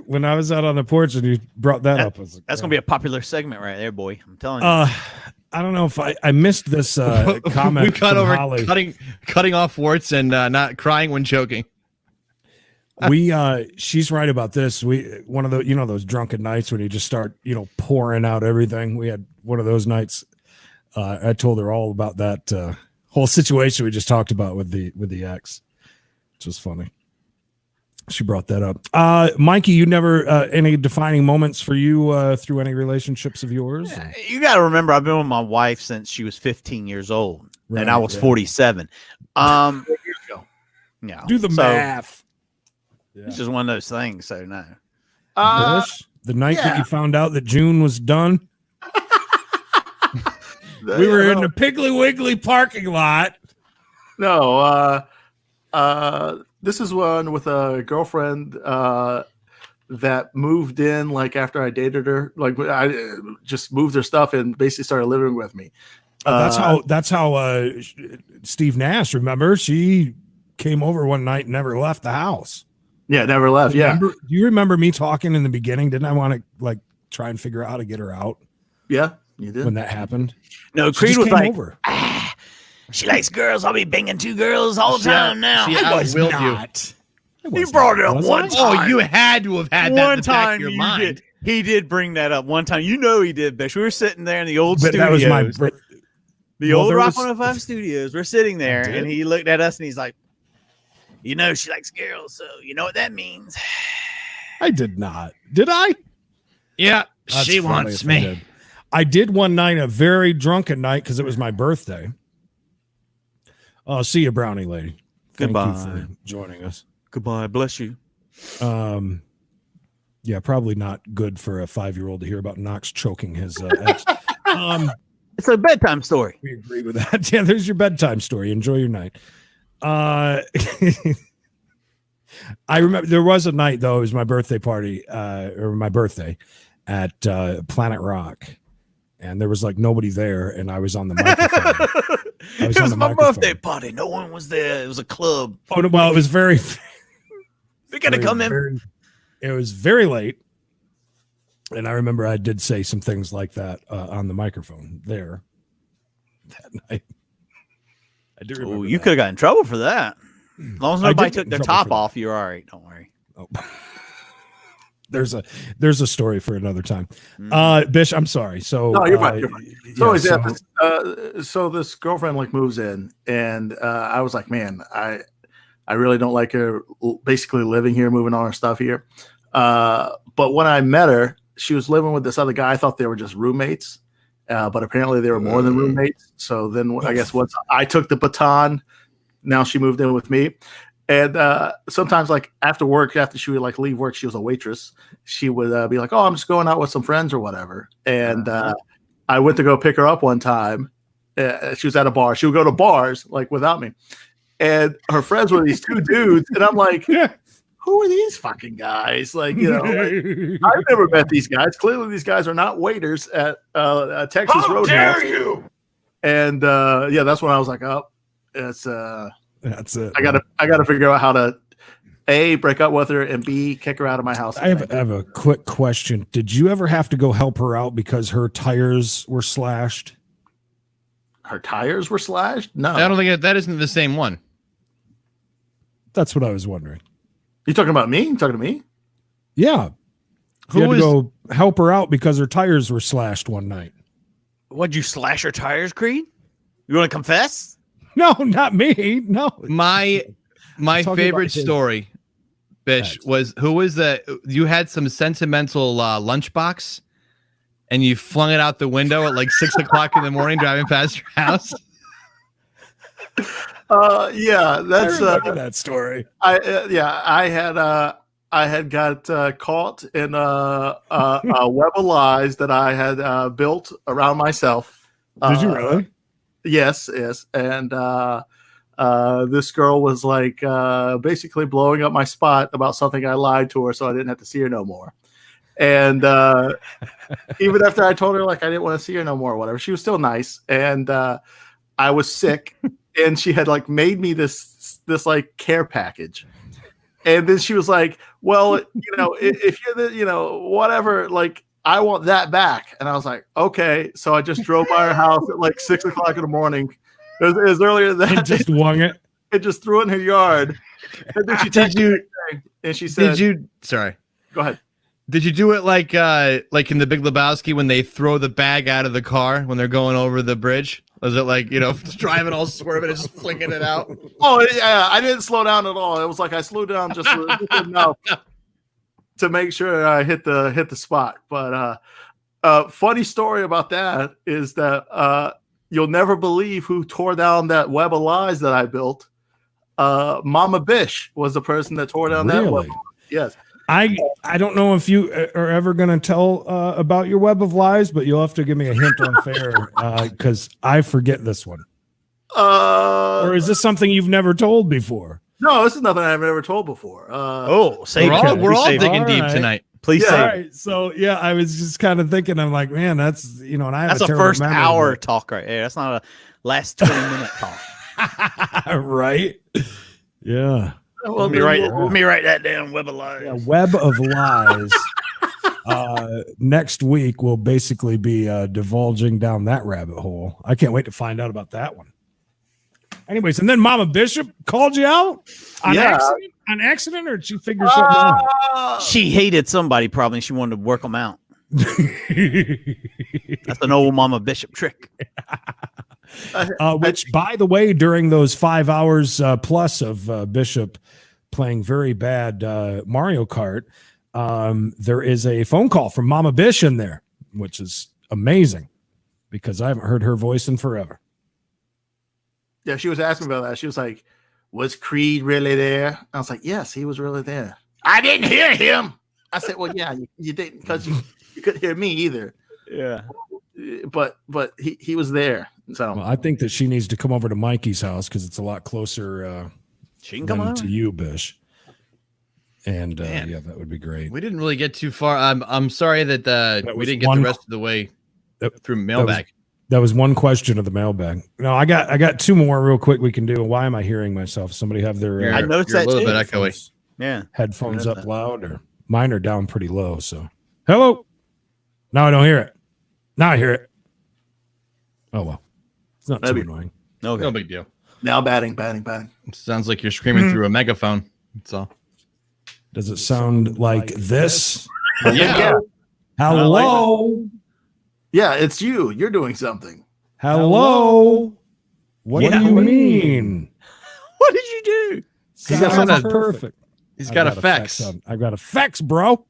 When I was out on the porch and you brought that up. I was like, That's gonna be a popular segment right there, boy. I'm telling you. I don't know if I missed this comment. We cut from over Holly. cutting off warts and not crying when choking. She's right about this. One of the those drunken nights when you just start pouring out everything. We had one of those nights. I told her all about that whole situation we just talked about with the ex, which was funny. She brought that up. Mikey, you never any defining moments for you through any relationships of yours? You got to remember, I've been with my wife since she was 15 years old, and I was 47. Yeah, Do the math. It's just one of those things. So no. Bush, the night that you found out that June was done, we were in the Piggly Wiggly parking lot. No, this is one with a girlfriend that moved in like after I dated her. Like I just moved her stuff and basically started living with me. That's how Steve Nash. Remember, she came over one night and never left the house. Yeah, never left. Do you remember me talking in the beginning? Didn't I want to like try and figure out how to get her out? Yeah, you did when that happened. No, She Creed just was came like, over. she likes girls. I'll be banging 2 girls all the time now. She I was outwilled not. you. You brought it up Was one I? time. Oh, you had to have had that in One the back time of your you mind. did. He did bring that up one time. You know he did, Bish. We were sitting there in the old But that studios. was my. The Well, old there Rock was- 105 studios. We're sitting there, did? and he looked at us, and he's like, "You know, she likes girls, so you know what that means." I did not. Did I? Yeah, That's she funny wants if I me. did. I did one night, a very drunken night, because it was my birthday. Oh, see you, Brownie Lady. Thank Goodbye. you for joining us. Goodbye. Bless you. Yeah, probably not good for a 5-year-old to hear about Knox choking his ex. It's a bedtime story. We agree with that. Yeah, there's your bedtime story. Enjoy your night. I remember there was a night though. It was my birthday party, or my birthday at Planet Rock, and there was like nobody there, and I was on the microphone. It was my birthday party. No one was there. It was a club. Oh no, well, it was very. We gotta come in. It was very late, and I remember I did say some things like that on the microphone there that night. I do remember. Oh, you that. could have got in trouble for that. As long as I nobody did get took in their trouble top for that. off, you're all right. Don't worry. Oh. There's a story for another time. Bish, I'm sorry. So No, you're fine. You're fine. So, yeah, so this girlfriend like moves in, and I was like, man, I really don't like her basically living here, moving all her stuff here. But when I met her, she was living with this other guy. I thought they were just roommates, but apparently they were more than roommates. So then I guess once I took the baton, now she moved in with me. And sometimes, like after work, after she would like leave work, she was a waitress. She would be like, "Oh, I'm just going out with some friends or whatever." And I went to go pick her up one time. She was at a bar. She would go to bars like without me, and her friends were these 2 dudes. And I'm like, "Who are these fucking guys?" Like, you know, like, I've never met these guys. Clearly, these guys are not waiters at Texas Roadhouse. How dare you? And yeah, that's when I was like, "Oh, it's that's it. I gotta figure out how to A, break up with her, and B, kick her out of my house." I have a quick question. Did you ever have to go help her out because her tires were slashed? Her tires were slashed? No. I don't think that isn't the same one. That's what I was wondering. You talking about me? You talking to me? Yeah. Who You had to was- go help her out because her tires were slashed one night. What'd you slash your tires, Creed? You want to confess? No, not me. No. My talking favorite about his story, Bish, was who was that? You had some sentimental lunchbox, and you flung it out the window at like 6 o'clock in the morning, driving past your house. Yeah, that's I remember that story. I had got caught in a web of lies that I had built around myself. Did you really? Yes, and this girl was like basically blowing up my spot about something I lied to her, so I didn't have to see her no more. And even after I told her like I didn't want to see her no more or whatever, she was still nice. And I was sick, and she had like made me this like care package. And then she was like, "Well, if you're whatever, like I want that back." And I was like, "Okay." So I just drove by her house at like 6 o'clock in the morning. It was earlier than that. And just wung it. And just threw it in her yard. And then she texted me and she said, Sorry. Go ahead. Did you do it like in The Big Lebowski when they throw the bag out of the car when they're going over the bridge? Was it like, driving all swerving and just flinging it out? Oh, yeah. I didn't slow down at all. It was like I slowed down just enough to make sure I hit the spot. But funny story about that is that you'll never believe who tore down that web of lies that I built. Mama Bish was the person that tore down that web. Yes. I don't know if you are ever going to tell about your web of lies, but you'll have to give me a hint on fair because I forget this one. Or is this something you've never told before? No, this is nothing I've ever told before. We're all digging deep tonight. Please say. All right. So I was just kind of thinking, I'm like, man, that's and I have that's a first hour talk right there. That's not a last 20-minute talk. Right? Yeah. Let me write that down. Web of lies. Yeah, web of lies. Next week we'll basically be divulging down that rabbit hole. I can't wait to find out about that one. Anyways, and then Mama Bishop called you out on accident? On accident, or did she figure something out? She hated somebody probably. And she wanted to work them out. That's an old Mama Bishop trick. Which, by the way, during those 5 hours plus of Bishop playing very bad Mario Kart, there is a phone call from Mama Bish in there, which is amazing because I haven't heard her voice in forever. Yeah, she was asking about that. She was like, "Was Creed really there?" I was like, "Yes, he was really there." I didn't hear him. I said, "Well, yeah, you didn't because you couldn't hear me either." Yeah, but he was there. So well, I think that she needs to come over to Mikey's house because it's a lot closer. She can come over to you, Bish. And yeah, that would be great. We didn't really get too far. I'm sorry that we didn't get the rest of the way through mailbag. That was one question of the mailbag. No, I got two more real quick we can do. Why am I hearing myself? Somebody have their I noticed that a little bit echoey. Yeah, headphones up loud, or mine are down pretty low. So hello. Now I don't hear it. Now I hear it. Oh well, it's not too annoying. Okay. No big deal. Now batting. It sounds like you're screaming through a megaphone. That's all. Does it sound like this? Yeah. Hello. Yeah, it's you. You're doing something. Hello. What do you mean? What did you do? He's got perfect. He's got effects. I've got effects, bro.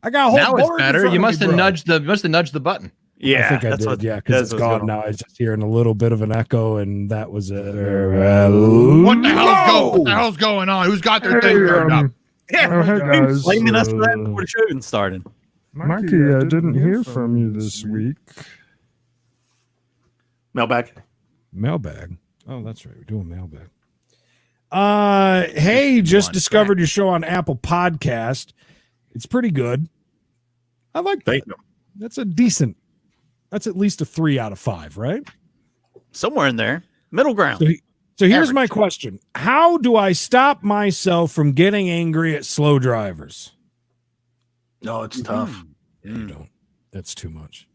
I got a whole now it's board better. You must have nudged the button. Yeah, I think I did. Yeah, because it's gone now. I was just hearing a little bit of an echo, and that was it. What the hell's going on? Who's got their thing turned up? Yeah, blaming us for that before the show even started. Mikey, I didn't hear from you this week. Mailbag. Oh, that's right. We're doing mailbag. Hey, just discovered your show on Apple Podcast. It's pretty good. I like that. That's at least a 3 out of 5, right? Somewhere in there. Middle ground. So here's my question. How do I stop myself from getting angry at slow drivers? No, it's tough. Yeah, you don't. That's too much.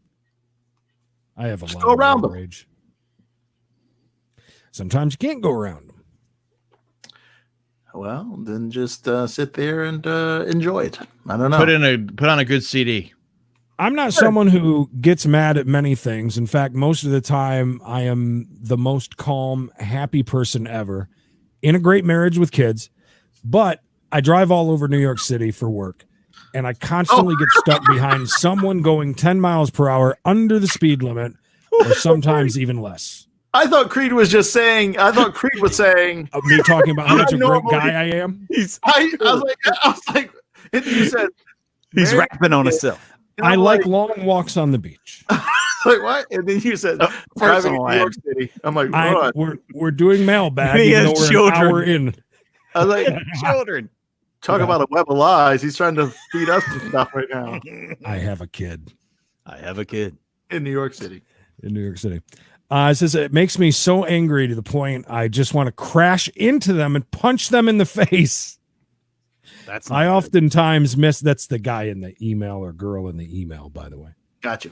I have a lot go around of rage. Sometimes you can't go around them. Well, then just sit there and enjoy it. I don't know. Put on a good CD. I'm not someone who gets mad at many things. In fact, most of the time, I am the most calm, happy person ever in a great marriage with kids. But I drive all over New York City for work, and I constantly get stuck behind someone going 10 miles per hour under the speed limit, or sometimes even less. I thought Creed was saying, me talking about how much a great guy I am. I was like, you said he's rapping on himself. I like long walks on the beach. Like what? And then you said driving in New York City. I'm like, what? We're doing mailbag. He Even has though we're children. an hour in. I was like, Children. talk about a web of lies. He's trying to feed us some stuff right now. I have a kid. I have a kid In New York City. It says it makes me so angry to the point I just want to crash into them and punch them in the face. That's I oftentimes miss. That's the guy in the email or girl in the email, by the way. Gotcha.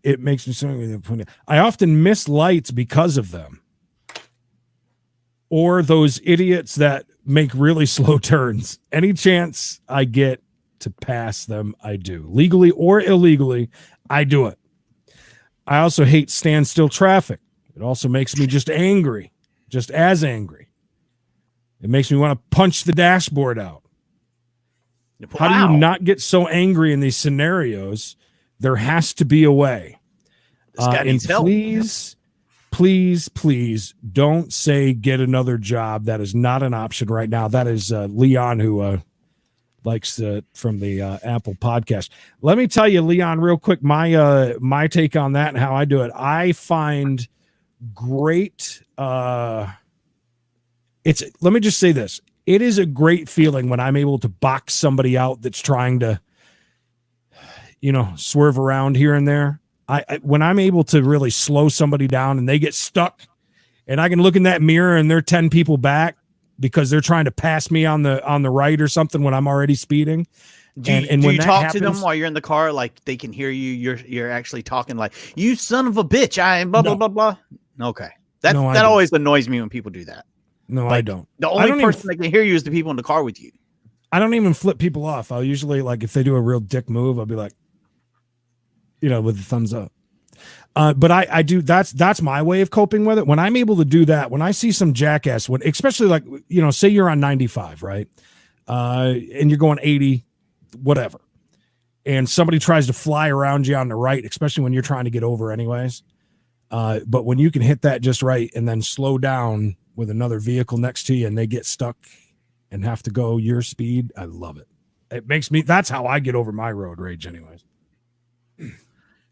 It makes me so angry to the point I often miss lights because of them, or those idiots that make really slow turns. Any chance I get to pass them, I do, legally or illegally. I do it. I also hate standstill traffic. It also makes me just angry, just as angry. It makes me want to punch the dashboard out. How do you not get so angry in these scenarios? There has to be a way. And please don't say get another job. That is not an option right now. That is Leon, who likes from the Apple podcast. Let me tell you, Leon, real quick, my take on that and how I do it. I find great. Let me just say this. It is a great feeling when I'm able to box somebody out that's trying to, swerve around here and there. When I'm able to really slow somebody down and they get stuck and I can look in that mirror and they're 10 people back because they're trying to pass me on the right or something when I'm already speeding. Do you talk to them while you're in the car? Like they can hear you. You're actually talking like, you son of a bitch. I am blah, blah, blah, blah. Okay. That always annoys me when people do that. No, I don't. The only person that can hear you is the people in the car with you. I don't even flip people off. I'll usually, like, if they do a real dick move, I'll be like, with the thumbs up. But I do. That's my way of coping with it. When I'm able to do that, when I see some jackass, especially like, say you're on 95, right? And you're going 80, whatever. And somebody tries to fly around you on the right, especially when you're trying to get over anyways. But when you can hit that just right and then slow down with another vehicle next to you and they get stuck and have to go your speed, I love it. It makes me, that's how I get over my road rage anyways.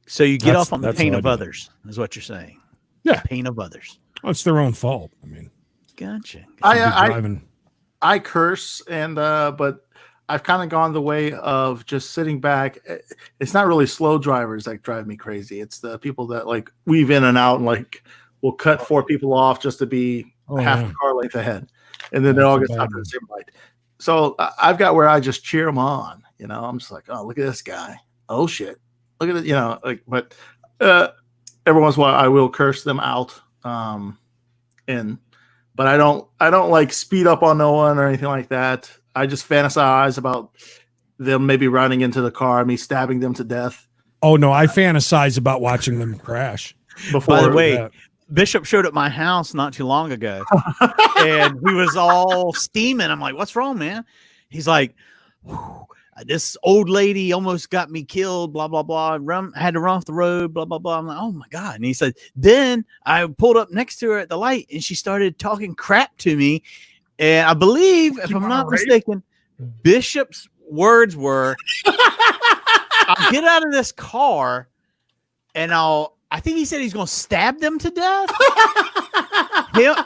So you get off on the pain of others, is what you're saying. Yeah. The pain of others. Well, it's their own fault. I mean, gotcha. I curse but I've kind of gone the way of just sitting back. It's not really slow drivers that drive me crazy. It's the people that like weave in and out and like will cut 4 people off just to be half a car length ahead. And then they all get stopped at the same light. So I've got where I just cheer them on. I'm just like, oh, look at this guy. Oh shit. Look at it. But every once in a while I will curse them out. But I don't like speed up on no one or anything like that. I just fantasize about them maybe running into the car, me stabbing them to death. Oh no, I fantasize about watching them crash. By the way, Bishop showed at my house not too long ago, and he was all steaming. I'm like, "What's wrong, man?" He's like, "This old lady almost got me killed. Blah blah blah. Had to run off the road. Blah blah blah." I'm like, "Oh my god!" And he said, "Then I pulled up next to her at the light, and she started talking crap to me." And I believe, if I'm not mistaken, Bishop's words were, "I'll get out of this car, and I think he said he's going to stab them to death."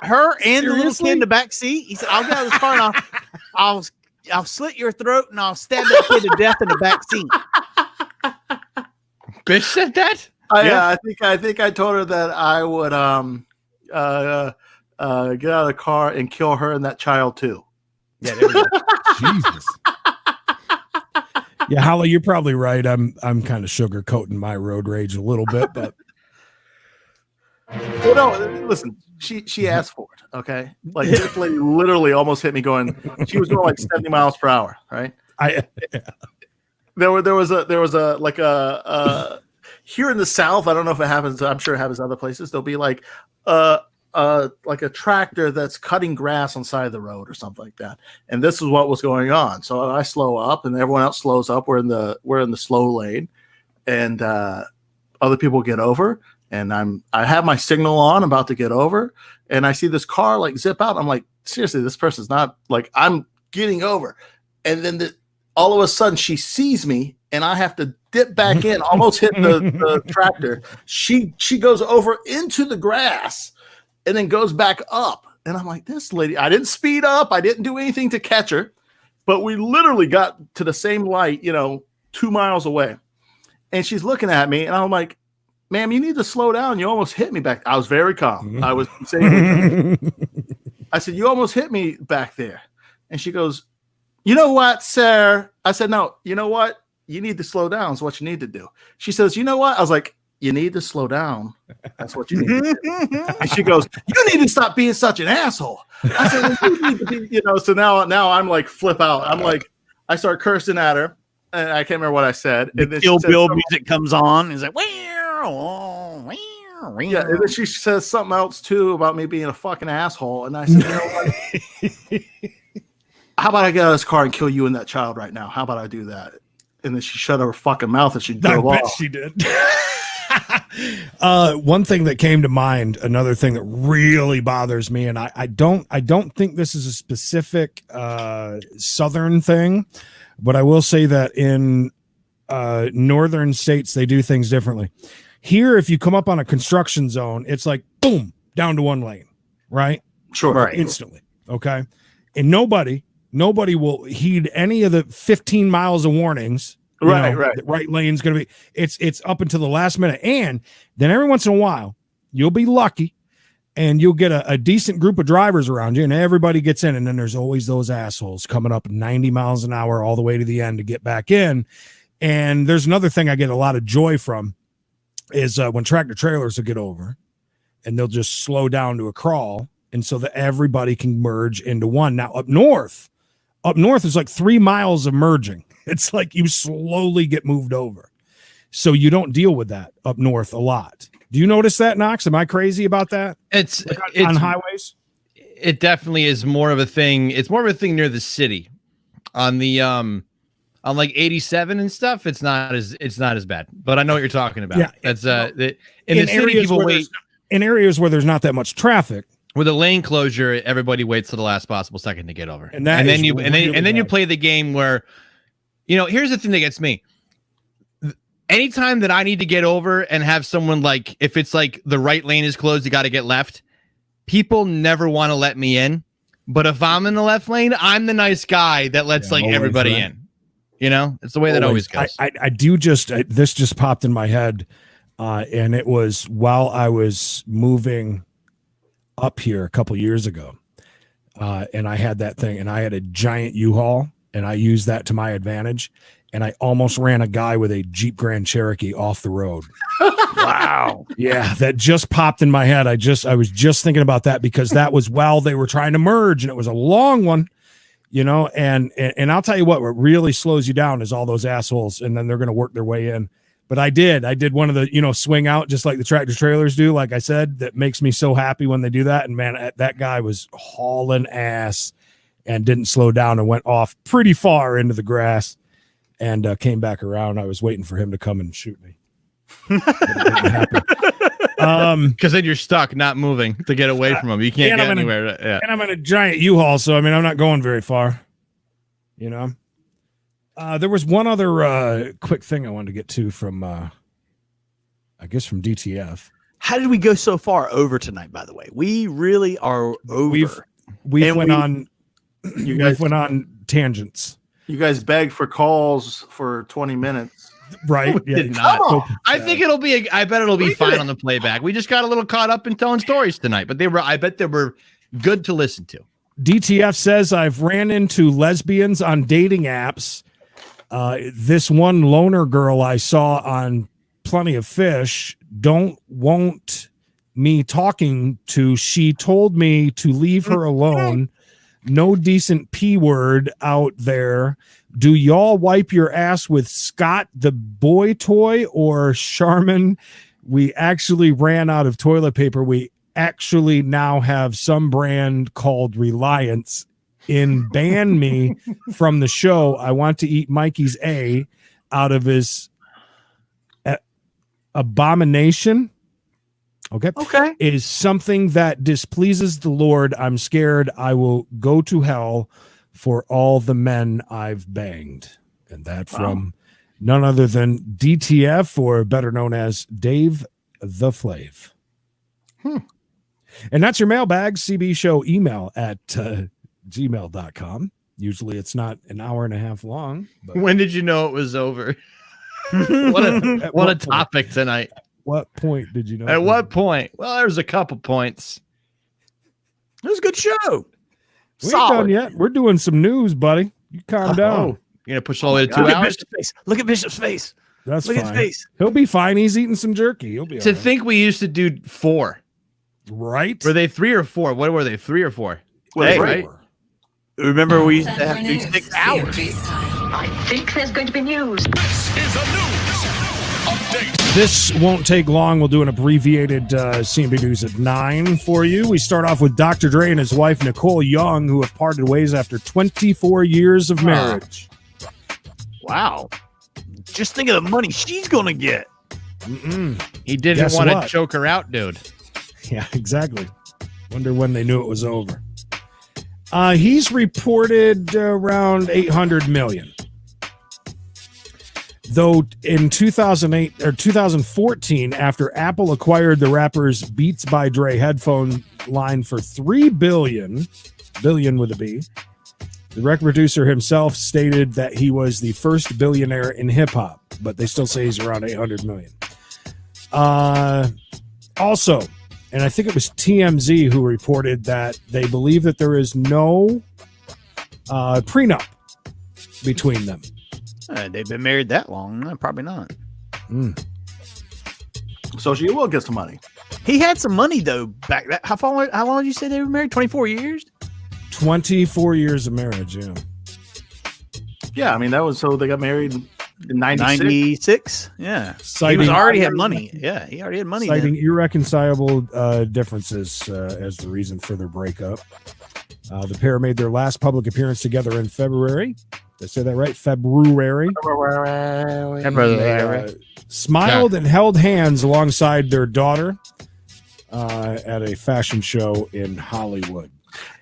Her and the little kid in the back seat. He said, "I'll get out of this car and I'll slit your throat and I'll stab that kid to death in the back seat." Bitch said that? I think I told her that I would get out of the car and kill her and that child too. Yeah, there we go. Jesus. Yeah, Holly, you're probably right. I'm kind of sugarcoating my road rage a little bit, but well, no, listen, she asked for it. Okay, like this lady literally almost hit me going. She was going like 70 miles per hour. Right. There was a here in the South. I don't know if it happens. I'm sure it happens other places. There'll be like a tractor that's cutting grass on the side of the road or something like that. And this is what was going on. So I slow up and everyone else slows up. We're in the slow lane and other people get over and I have my signal on, about to get over. And I see this car like zip out. I'm like, seriously, this person's not like, I'm getting over. And then all of a sudden she sees me and I have to dip back in, almost hit the tractor. She goes over into the grass and then goes back up. And I'm like, this lady, I didn't speed up. I didn't do anything to catch her, but we literally got to the same light, 2 miles away. And she's looking at me and I'm like, ma'am, you need to slow down. You almost hit me back. I was very calm. I was saying, I said, you almost hit me back there. And she goes, you know what, sir? I said, no, you know what? You need to slow down is what you need to do. She says, you know what? I was like, you need to slow down. That's what you need to do. And she goes, you need to stop being such an asshole. I said, well, you need to be, so now I'm like flip out. I'm like, I start cursing at her. And I can't remember what I said. And then Kill Bill music comes on. It's like, yeah, and then she says something else too about me being a fucking asshole. And I said, you know what? How about I get out of this car and kill you and that child right now? How about I do that? And then she shut her fucking mouth and she drove off. I bet she did. One thing that came to mind, another thing that really bothers me, and I don't think this is a specific Southern thing, but I will say that in northern states they do things differently. Here, if you come up on a construction zone, it's like boom, down to one lane, right? Sure, right. Instantly. Okay, and nobody will heed any of the 15 miles of warnings. Right. The right lane's going to be, it's up until the last minute. And then every once in a while, you'll be lucky and you'll get a decent group of drivers around you and everybody gets in. And then there's always those assholes coming up 90 miles an hour all the way to the end to get back in. And there's another thing I get a lot of joy from is when tractor trailers will get over and they'll just slow down to a crawl. And so that everybody can merge into one. Now up north is like 3 miles of merging. It's like you slowly get moved over. So you don't deal with that up north a lot. Do you notice that, Knox? Am I crazy about that? It's on highways? It definitely is more of a thing. It's more of a thing near the city. On the on like 87 and stuff, it's not as bad. But I know what you're talking about. Yeah. That's in the city people wait. In areas where there's not that much traffic. With a lane closure, everybody waits till the last possible second to get over. And then you play the game where, here's the thing that gets me. Anytime that I need to get over and have someone like, if it's like the right lane is closed, you got to get left. People never want to let me in. But if I'm in the left lane, I'm the nice guy that lets everybody in. It's the way that always goes. I do this just popped in my head. And it was while I was moving up here a couple years ago. And I had that thing and I had a giant U-Haul and I used that to my advantage. And I almost ran a guy with a Jeep Grand Cherokee off the road. Wow. Yeah, that just popped in my head. I was just thinking about that because that was while they were trying to merge and it was a long one, and I'll tell you what really slows you down is all those assholes. And then they're going to work their way in. But I did one of the, swing out just like the tractor trailers do. Like I said, that makes me so happy when they do that. And man, that guy was hauling ass and didn't slow down and went off pretty far into the grass and came back around. I was waiting for him to come and shoot me. Because then you're stuck, not moving to get away from him. You can't get anywhere. And I'm in a giant U-Haul. So, I'm not going very far, There was one other quick thing I wanted to get to from, I guess, from DTF. How did we go so far over tonight, by the way? We really are over. We went on tangents. You guys begged for calls for 20 minutes. Right. Did not. I think I bet it'll be fine on the playback. We just got a little caught up in telling stories tonight, but I bet they were good to listen to. DTF says I've ran into lesbians on dating apps. This one loner girl I saw on Plenty of Fish won't me talking to. She told me to leave her alone. No decent P word out there. Do y'all wipe your ass with Scott the boy toy or Charmin? We actually ran out of toilet paper. We actually now have some brand called Reliance. Ban me from the show. I want to eat Mikey's A out of his abomination. Okay. Is something that displeases the Lord. I'm scared I will go to hell for all the men I've banged. And that from none other than DTF, or better known as Dave the Flav. And that's your mailbag, CB Show email at gmail.com. Usually it's not an hour and a half long. But When did you know it was over? what a topic tonight. What point did you know? At what point? Well, there's a couple points. It was a good show. We ain't done yet. We're doing some news, buddy. You calm down. You're going to push all the way to 2 Look at hours? Bishop's face. Look at Bishop's face. That's Look fine. at his face. He'll be fine. He's eating some jerky. He'll be To all right. think we used to do 4. Right? Were they 3 or 4? What were they, 3 or 4? Hey, right? Remember we used to have to do 6 hours. I think there's going to be news. This is a news update. This won't take long. We'll do an abbreviated CNB News at 9 for you. We start off with Dr. Dre and his wife, Nicole Young, who have parted ways after 24 years of marriage. Wow. Just think of the money she's going to get. He didn't Guess want what? to choke her out, dude. Yeah, exactly. Wonder when they knew it was over. He's reported around 800 million. Though in 2008 or 2014, after Apple acquired the rapper's Beats by Dre headphone line for $3 billion with a B, the record producer himself stated that he was the first billionaire in hip hop, but they still say he's around 800 million. Also, and I think it was TMZ who reported that they believe that there is no prenup between them. They've been married that long. No, probably not. So she will get some money. He had some money, though, back that. How long did you say they were married? 24 years? 24 years of marriage, yeah. Yeah, I mean, that was so they got married in 96. 96? Yeah. He was already had money. Yeah, he already had money. Citing then. irreconcilable differences as the reason for their breakup. The pair made their last public appearance together in February. Did I say that right? February. Smiled and held hands alongside their daughter at a fashion show in Hollywood.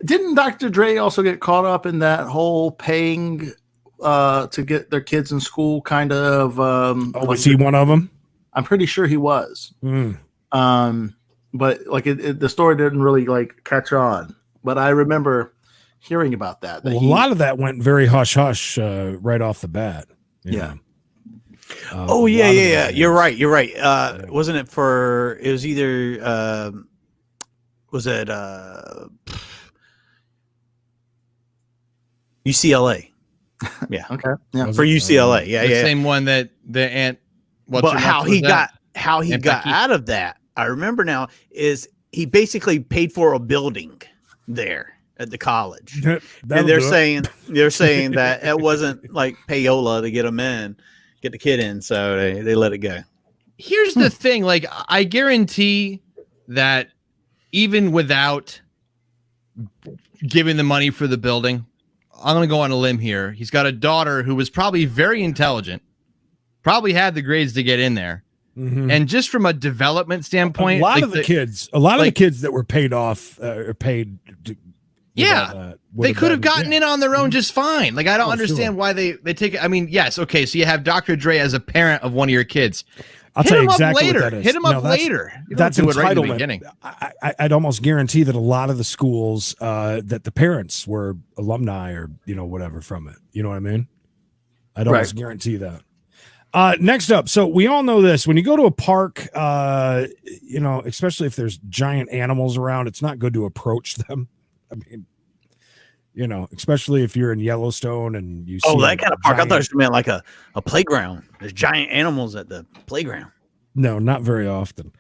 Didn't Dr. Dre also get caught up in that whole paying to get their kids in school kind of? Was he one of them? I'm pretty sure he was. But like the story didn't really like catch on. But I remember hearing about that. A lot of that went very hush hush right off the bat. Yeah. Yeah. You're right. Wasn't it for? It was either. Was it UCLA? Yeah. Okay. Yeah. For UCLA. Yeah. The Yeah. same one that the aunt. But how he got out of that, I remember now, is he basically paid for a building there at the college. And they're saying that it wasn't like payola to get the kid in, so they let it go. Here's the thing, like I guarantee that even without giving the money for the building, I'm going to go on a limb here. He's got a daughter who was probably very intelligent, probably had the grades to get in there. And just from a development standpoint, a lot of the kids that were paid off or paid. They could have gotten in on their own just fine. Like, I don't understand why they take it. I mean, yes. Okay. So you have Dr. Dre as a parent of one of your kids. I'll tell you exactly what that is. Hit him up later. That's do it right in the entitlement. beginning. I'd almost guarantee that a lot of the schools that the parents were alumni or whatever from it. You know what I mean? I'd almost guarantee that. Next up, so we all know this. When you go to a park, especially if there's giant animals around, it's not good to approach them. I mean, especially if you're in Yellowstone and you see that kind of park. I thought you meant like a playground. There's giant animals at the playground. No, not very often.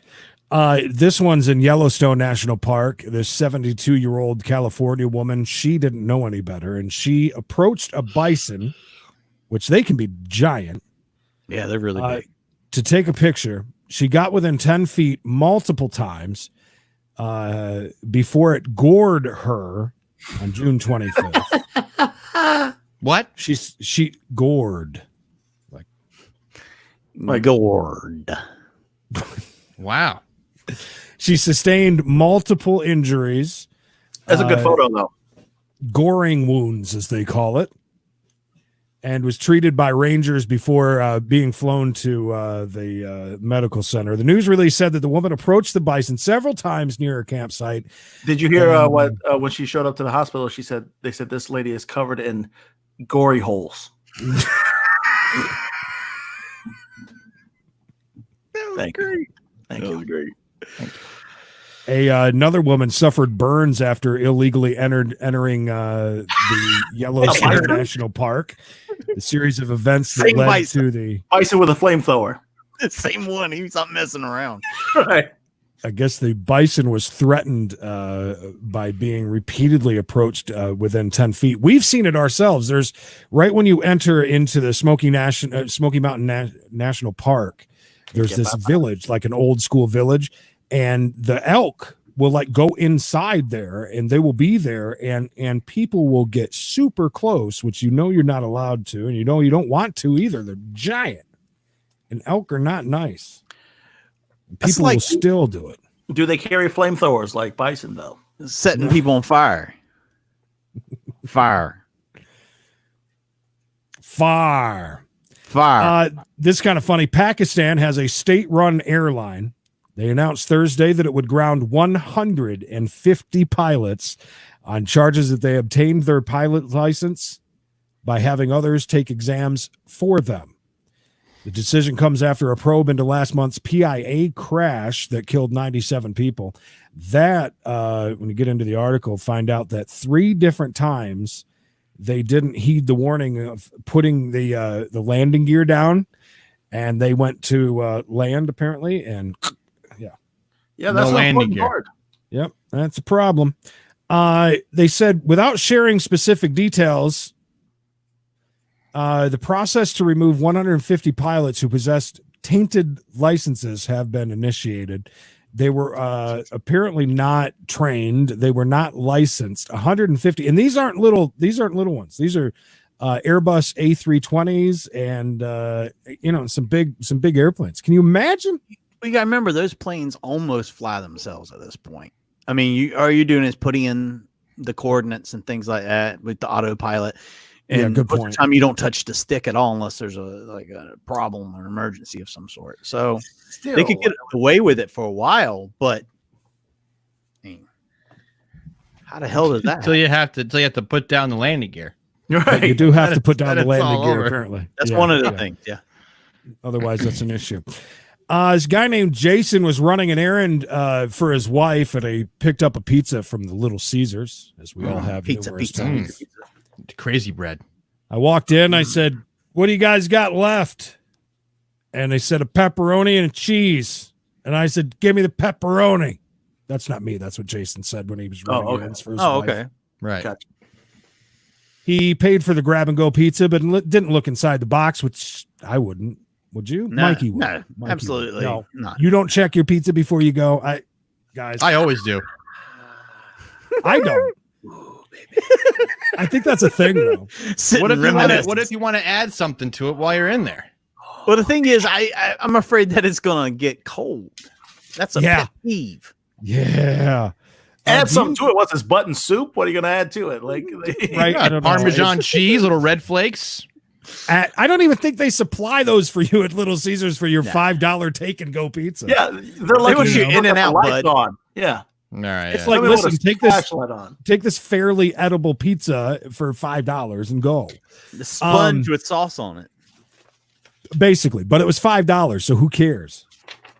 This one's in Yellowstone National Park. This 72-year-old California woman, she didn't know any better, and she approached a bison, which they can be giant. Yeah, they're really big. To take a picture. She got within 10 feet multiple times before it gored her on June 25th. What? She gored. Like gored. Wow. She sustained multiple injuries. That's a good photo, though. Goring wounds, as they call it. and was treated by rangers before being flown to the medical center. The news release said that the woman approached the bison several times near her campsite. Did you hear what when she showed up to the hospital? They said this lady is covered in gory holes. Thank you. Thank you. Great. Thank you. Another woman suffered burns after illegally entering the Yellowstone National Park. A series of events that led to the bison with a flamethrower. The same one. He's not messing around. Right. I guess the bison was threatened by being repeatedly approached within 10 feet. We've seen it ourselves. There's right when you enter into the Smoky Mountain National Park, there's this village, like an old school village, and the elk will like go inside there, and they will be there, and people will get super close, which you know you're not allowed to, and you know you don't want to either. They're giant, and elk are not nice. People will still do it. Do they carry flamethrowers like bison, though? Setting people on fire. Fire. This is kind of funny. Pakistan has a state-run airline. They announced Thursday that it would ground 150 pilots on charges that they obtained their pilot license by having others take exams for them. The decision comes after a probe into last month's PIA crash that killed 97 people. That, when you get into the article, find out that 3 different times they didn't heed the warning of putting the landing gear down, and they went to land apparently, and yeah, that's no landing gear. Part. Yep, that's a problem. They said without sharing specific details. The process to remove 150 pilots who possessed tainted licenses have been initiated. They were apparently not trained. They were not licensed. 150, and these aren't little ones. These are Airbus A320s and some big airplanes. Can you imagine? You got to remember those planes almost fly themselves at this point. I mean, all you're doing is putting in the coordinates and things like that with the autopilot. And good most point. of the time you don't touch the stick at all unless there's a problem or emergency of some sort. So they could get away with it for a while, but how the hell does that until you have to put down the landing gear. Right. You do have to put down the landing gear, apparently. That's one of the things, yeah. Otherwise, that's an issue. This guy named Jason was running an errand for his wife, and he picked up a pizza from the Little Caesars, as we all have numerous times. Crazy bread. I walked in. I said, "What do you guys got left?" And they said a pepperoni and a cheese. And I said, "Give me the pepperoni." That's not me. That's what Jason said when he was running errands for his wife. Okay. Right. Gotcha. He paid for the grab-and-go pizza, but didn't look inside the box, which I wouldn't. Would you? Mikey would. No, Mikey absolutely would. No. not. You don't check your pizza before you go. I always do. I don't. I think that's a thing, though. What if you want to add something to it while you're in there? Well, the thing is, I'm afraid that it's going to get cold. That's a pet peeve. Yeah. Add something to it. What's this, button soup? What are you going to add to it? Like, right? I don't know. Parmesan cheese, little red flakes. I don't even think they supply those for you at Little Caesars for your $5 take and go pizza. Yeah, they're like you in and out, bud. On. Yeah. All right. It's like, listen, take this fairly edible pizza for $5 and go. The sponge with sauce on it. Basically, but it was $5, so who cares?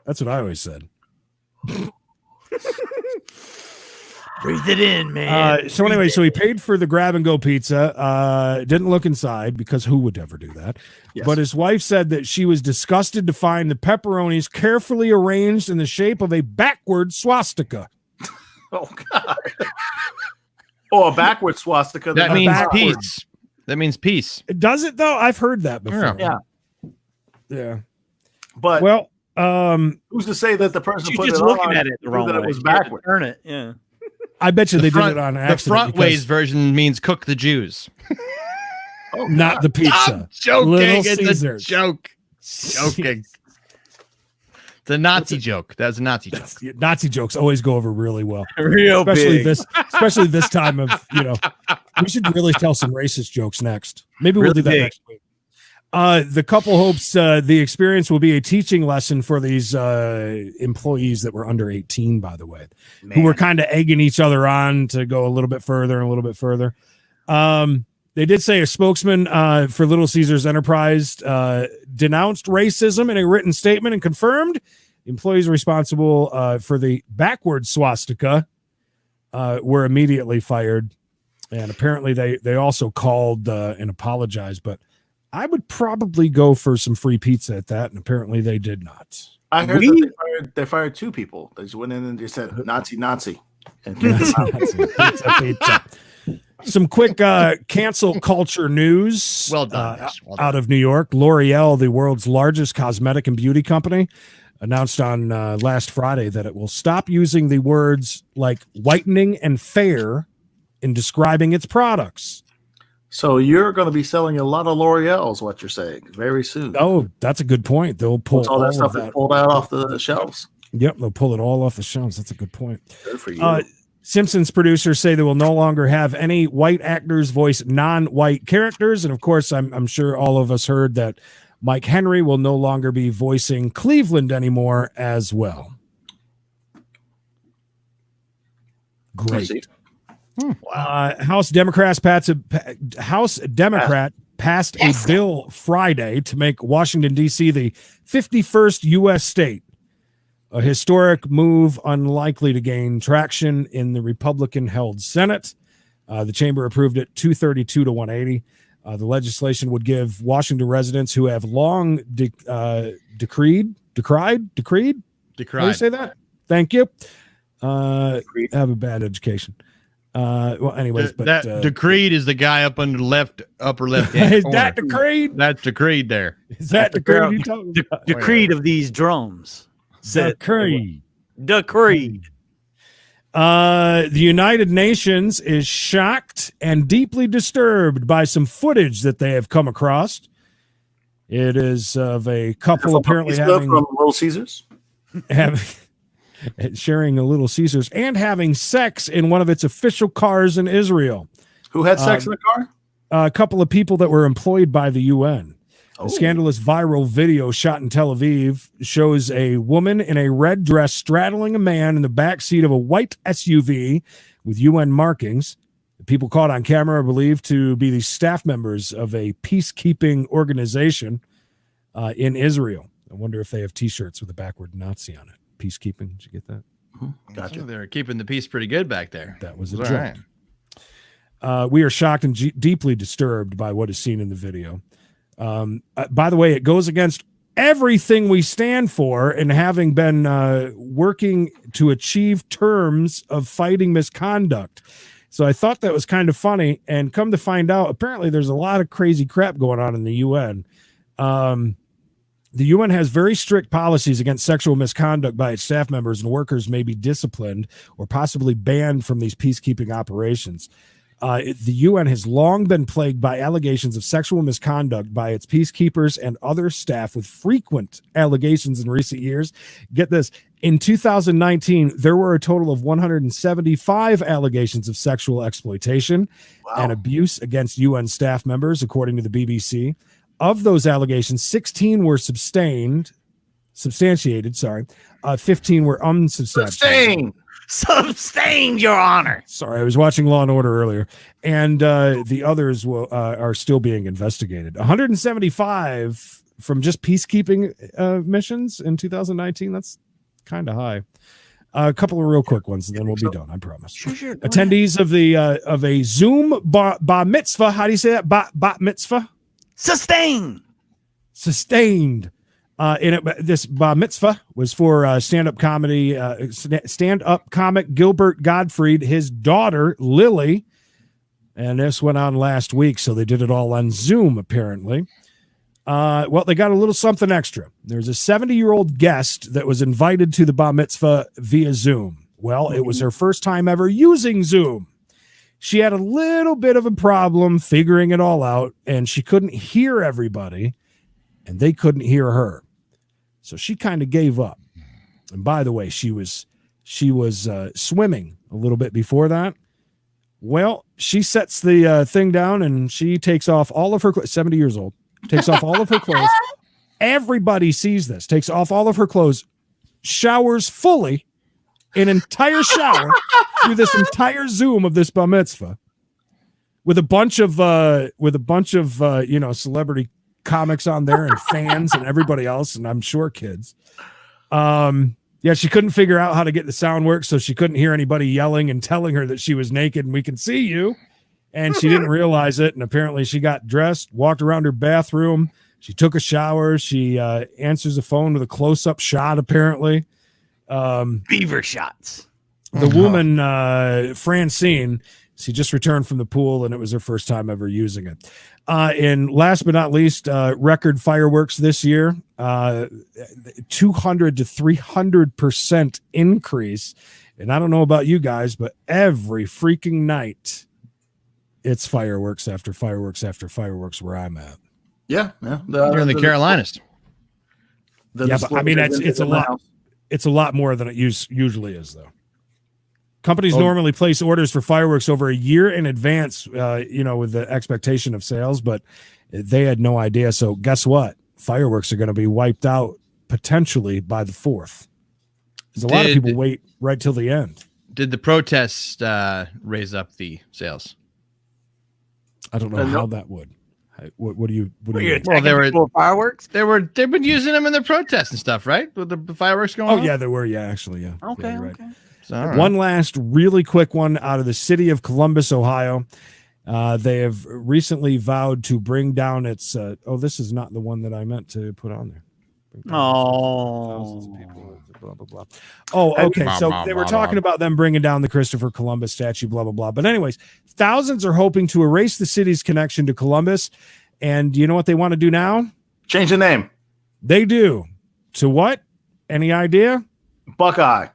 That's what I always said. Breathe it in, man. So anyway, so he paid for the grab-and-go pizza. Didn't look inside because who would ever do that? Yes. But his wife said that she was disgusted to find the pepperonis carefully arranged in the shape of a backward swastika. Oh, God. Oh, a backward swastika. That means peace. That means peace. Does it, though? I've heard that before. Yeah. But who's to say that the person put just it looking on at it the wrong way? It was backward. Turn it. Yeah. I bet you they did it on accident. The front ways version means cook the Jews. Not the pizza. I'm joking. Little It's Caesars. a joke. Joking. It's a Nazi joke. That's a Nazi joke. Nazi jokes always go over really well. Real especially big. Especially this time of, We should really tell some racist jokes next. Maybe we'll do that next week. The couple hopes the experience will be a teaching lesson for these employees that were under 18, by the way, who were kind of egging each other on to go a little bit further and a little bit further. They did say a spokesman for Little Caesars Enterprise denounced racism in a written statement and confirmed the employees responsible for the backward swastika were immediately fired. And apparently they also called and apologized, but I would probably go for some free pizza at that, and apparently they did not. I heard that they fired 2 people. They just went in and they said Nazi, and pizza. Some quick cancel culture news. Well done. Out of New York, L'Oreal, the world's largest cosmetic and beauty company, announced on last Friday that it will stop using the words like whitening and fair in describing its products. So you're going to be selling a lot of L'Oreal's, what you're saying, very soon. Oh, that's a good point. They'll pull all that stuff pulled out off the shelves. Yep, they'll pull it all off the shelves. That's a good point. Good for you. Simpsons producers say they will no longer have any white actors voice non-white characters. And of course, I'm sure all of us heard that Mike Henry will no longer be voicing Cleveland anymore as well. Great. Wow. House Democrat passed a bill Friday to make Washington, D.C. the 51st U.S. state. A historic move unlikely to gain traction in the Republican-held Senate. The chamber approved it 232 to 180. The legislation would give Washington residents who have long decried. How do you say that? Thank you. Have a bad education. Well, anyways, decreed is the guy up on the upper left hand is corner. that decreed? That's decreed there. Is that decreed you talking about? Decreed of these drums. Decreed. The United Nations is shocked and deeply disturbed by some footage that they have come across. It is of a couple apparently having from Little Caesars, sharing a Little Caesars and having sex in one of its official cars in Israel. Who had sex in the car? A couple of people that were employed by the UN. A scandalous viral video shot in Tel Aviv shows a woman in a red dress straddling a man in the back seat of a white SUV with UN markings. The people caught on camera are believed to be the staff members of a peacekeeping organization in Israel. I wonder if they have T-shirts with a backward Nazi on it. Peacekeeping. Did you get that? Gotcha. They're keeping the peace pretty good back there. That was a joke. Right. We are shocked and deeply disturbed by what is seen in the video. By the way, it goes against everything we stand for and having been working to achieve terms of fighting misconduct. So I thought that was kind of funny, and come to find out, apparently there's a lot of crazy crap going on in the UN. The UN has very strict policies against sexual misconduct by its staff members, and workers may be disciplined or possibly banned from these peacekeeping operations. The UN has long been plagued by allegations of sexual misconduct by its peacekeepers and other staff, with frequent allegations in recent years. Get this. In 2019, there were a total of 175 allegations of sexual exploitation and abuse against UN staff members, according to the BBC. Of those allegations, 16 were substantiated. 15 were unsubstantiated. Sustained, Your Honor. Sorry, I was watching Law and Order earlier, and the others are still being investigated. 175 from just peacekeeping missions in 2019. That's kind of high. A couple of real quick ones, and then we'll be done. I promise. Sure. Attendees of a Zoom bar mitzvah. How do you say that? Bat mitzvah. Sustained. This bar mitzvah was for stand-up comic Gilbert Gottfried, his daughter Lily, and this went on last week, so they did it all on Zoom apparently. Well, they got a little something extra. There's a 70-year-old guest that was invited to the bar mitzvah via Zoom. Well, it was her first time ever using Zoom. She had a little bit of a problem figuring it all out, and she couldn't hear everybody, and they couldn't hear her. So she kind of gave up. And by the way, she was swimming a little bit before that. Well, she sets the thing down and she takes off all of her 70 years old, takes off all of her clothes. Everybody sees this, takes off all of her clothes, showers fully, an entire shower through this entire Zoom of this bar mitzvah with a bunch of celebrity comics on there and fans and everybody else, and I'm sure kids. Yeah, she couldn't figure out how to get the sound work, so she couldn't hear anybody yelling and telling her that she was naked and we can see you. And she didn't realize it. And apparently she got dressed, walked around her bathroom. She took a shower. She answers the phone with a close-up shot, apparently. Beaver shots. The woman, Francine, she just returned from the pool, and it was her first time ever using it. And last but not least, record fireworks this year, 200 to 300% increase. And I don't know about you guys, but every freaking night, it's fireworks after fireworks after fireworks where I'm at. Yeah. You're in the Carolinas. Yeah, but I mean, it's a lot. It's a lot more than it usually is, though. Companies normally place orders for fireworks over a year in advance, with the expectation of sales, but they had no idea. So guess what? Fireworks are going to be wiped out potentially by the 4th. Because a lot of people wait right till the end. Did the protests raise up the sales? I don't know how that would. What do you? Well, they were fireworks. They've been using them in their protests and stuff, right? With the fireworks going on. Oh yeah, there were. Yeah, actually, yeah. Okay, yeah, right. okay. Right. One last really quick one out of the city of Columbus, Ohio. They have recently vowed to bring down its. This is not the one that I meant to put on there. Oh, blah blah blah. Oh, okay. So they were talking about them bringing down the Christopher Columbus statue, blah blah blah. But anyways, thousands are hoping to erase the city's connection to Columbus, and you know what they want to do now? Change the name. They do. To what? Any idea? Buckeye.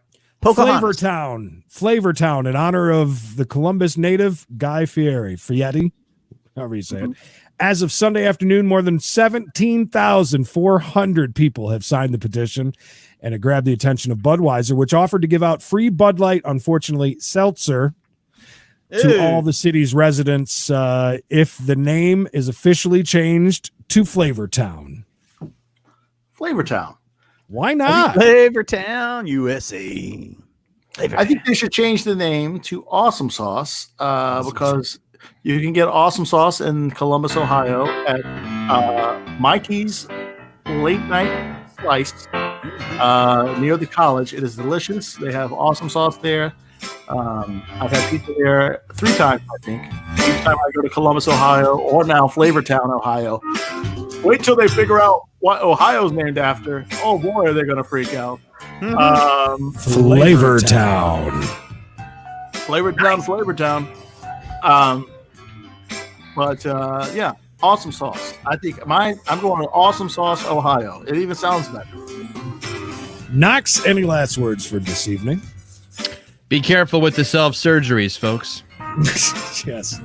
Flavortown, in honor of the Columbus native Guy Fieri, however you say it. As of Sunday afternoon, more than 17,400 people have signed the petition, and it grabbed the attention of Budweiser, which offered to give out free Bud Light, unfortunately, seltzer, to all the city's residents if the name is officially changed to Flavortown. Flavortown. Why not? Flavortown, USA. I think they should change the name to Awesome Sauce because you can get Awesome Sauce in Columbus, Ohio at Mikey's Late Night Slice near the college. It is delicious. They have Awesome Sauce there. I've had pizza there 3 times, I think. Each time I go to Columbus, Ohio, or now Flavortown, Ohio. Wait till they figure out what Ohio's named after. Oh boy, are they going to freak out. Flavortown. Yeah, Awesome Sauce. I think I'm going to Awesome Sauce, Ohio. It even sounds better. Knox, any last words for this evening? Be careful with the self-surgeries, folks. Yes,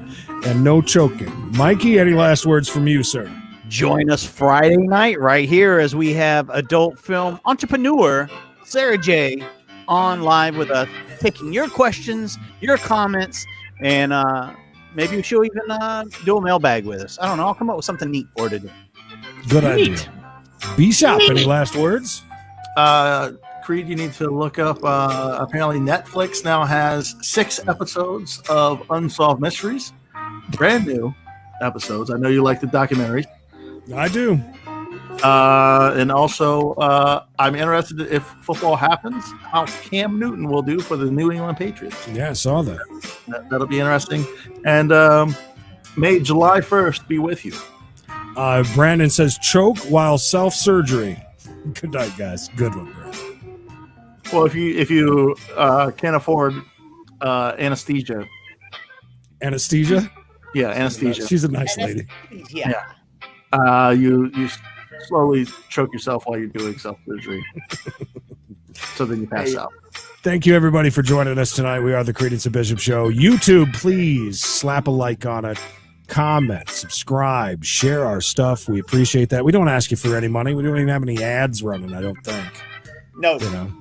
and no choking. Mikey, any last words from you, sir? Join us Friday night right here as we have adult film entrepreneur Sarah J on live with us, taking your questions, your comments, and maybe she'll even do a mailbag with us. I don't know. I'll come up with something neat for her to do. Good idea. B-Shop, any last words? Creed, you need to look up. Apparently, Netflix now has 6 episodes of Unsolved Mysteries. Brand new episodes. I know you like the documentaries. I do. And also, I'm interested if football happens, how Cam Newton will do for the New England Patriots. Yeah, I saw that. That'll be interesting. And may July 1st be with you. Brandon says choke while self-surgery. Good night, guys. Good one, Brandon. Well, if you can't afford anesthesia. Anesthesia? Yeah, anesthesia. She's a nice lady. Yeah. You slowly choke yourself while you're doing self-surgery. So then you pass out. Thank you, everybody, for joining us tonight. We are the Creedence and Bishop Show. YouTube, please slap a like on it. Comment, subscribe, share our stuff. We appreciate that. We don't ask you for any money. We don't even have any ads running, I don't think. No. You know.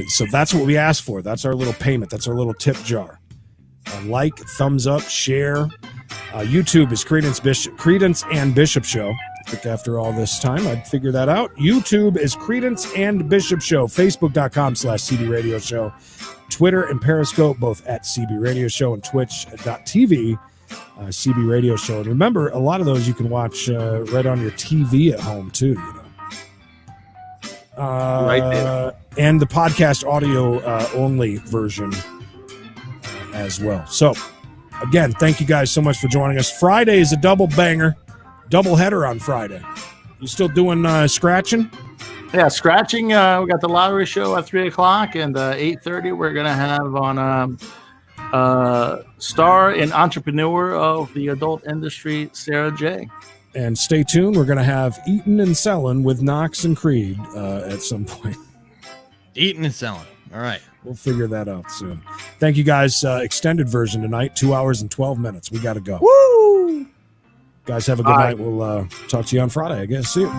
So that's what we ask for. That's our little payment. That's our little tip jar. Like, thumbs up, share. YouTube is Creedence and Bishop Show. I think after all this time, I'd figure that out. YouTube is Creedence and Bishop Show. Facebook.com/CB Radio Show. Twitter and Periscope, both at CB Radio Show, and Twitch.tv, CB Radio Show. And remember, a lot of those you can watch right on your TV at home, too, Right there. And the podcast audio only version as well. So, again, thank you guys so much for joining us. Friday is a double banger, double header on Friday. You still doing scratching? Yeah, scratching. We got the lottery show at 3 o'clock, and 8:30 we're gonna have on star and entrepreneur of the adult industry, Sarah J. And stay tuned. We're gonna have Eatin' and Sellin' with Knox and Creed at some point. Eating and selling. All right. We'll figure that out soon. Thank you guys. Extended version tonight, 2 hours and 12 minutes. We got to go. Woo! Guys, have a good night. We'll talk to you on Friday, I guess. See you.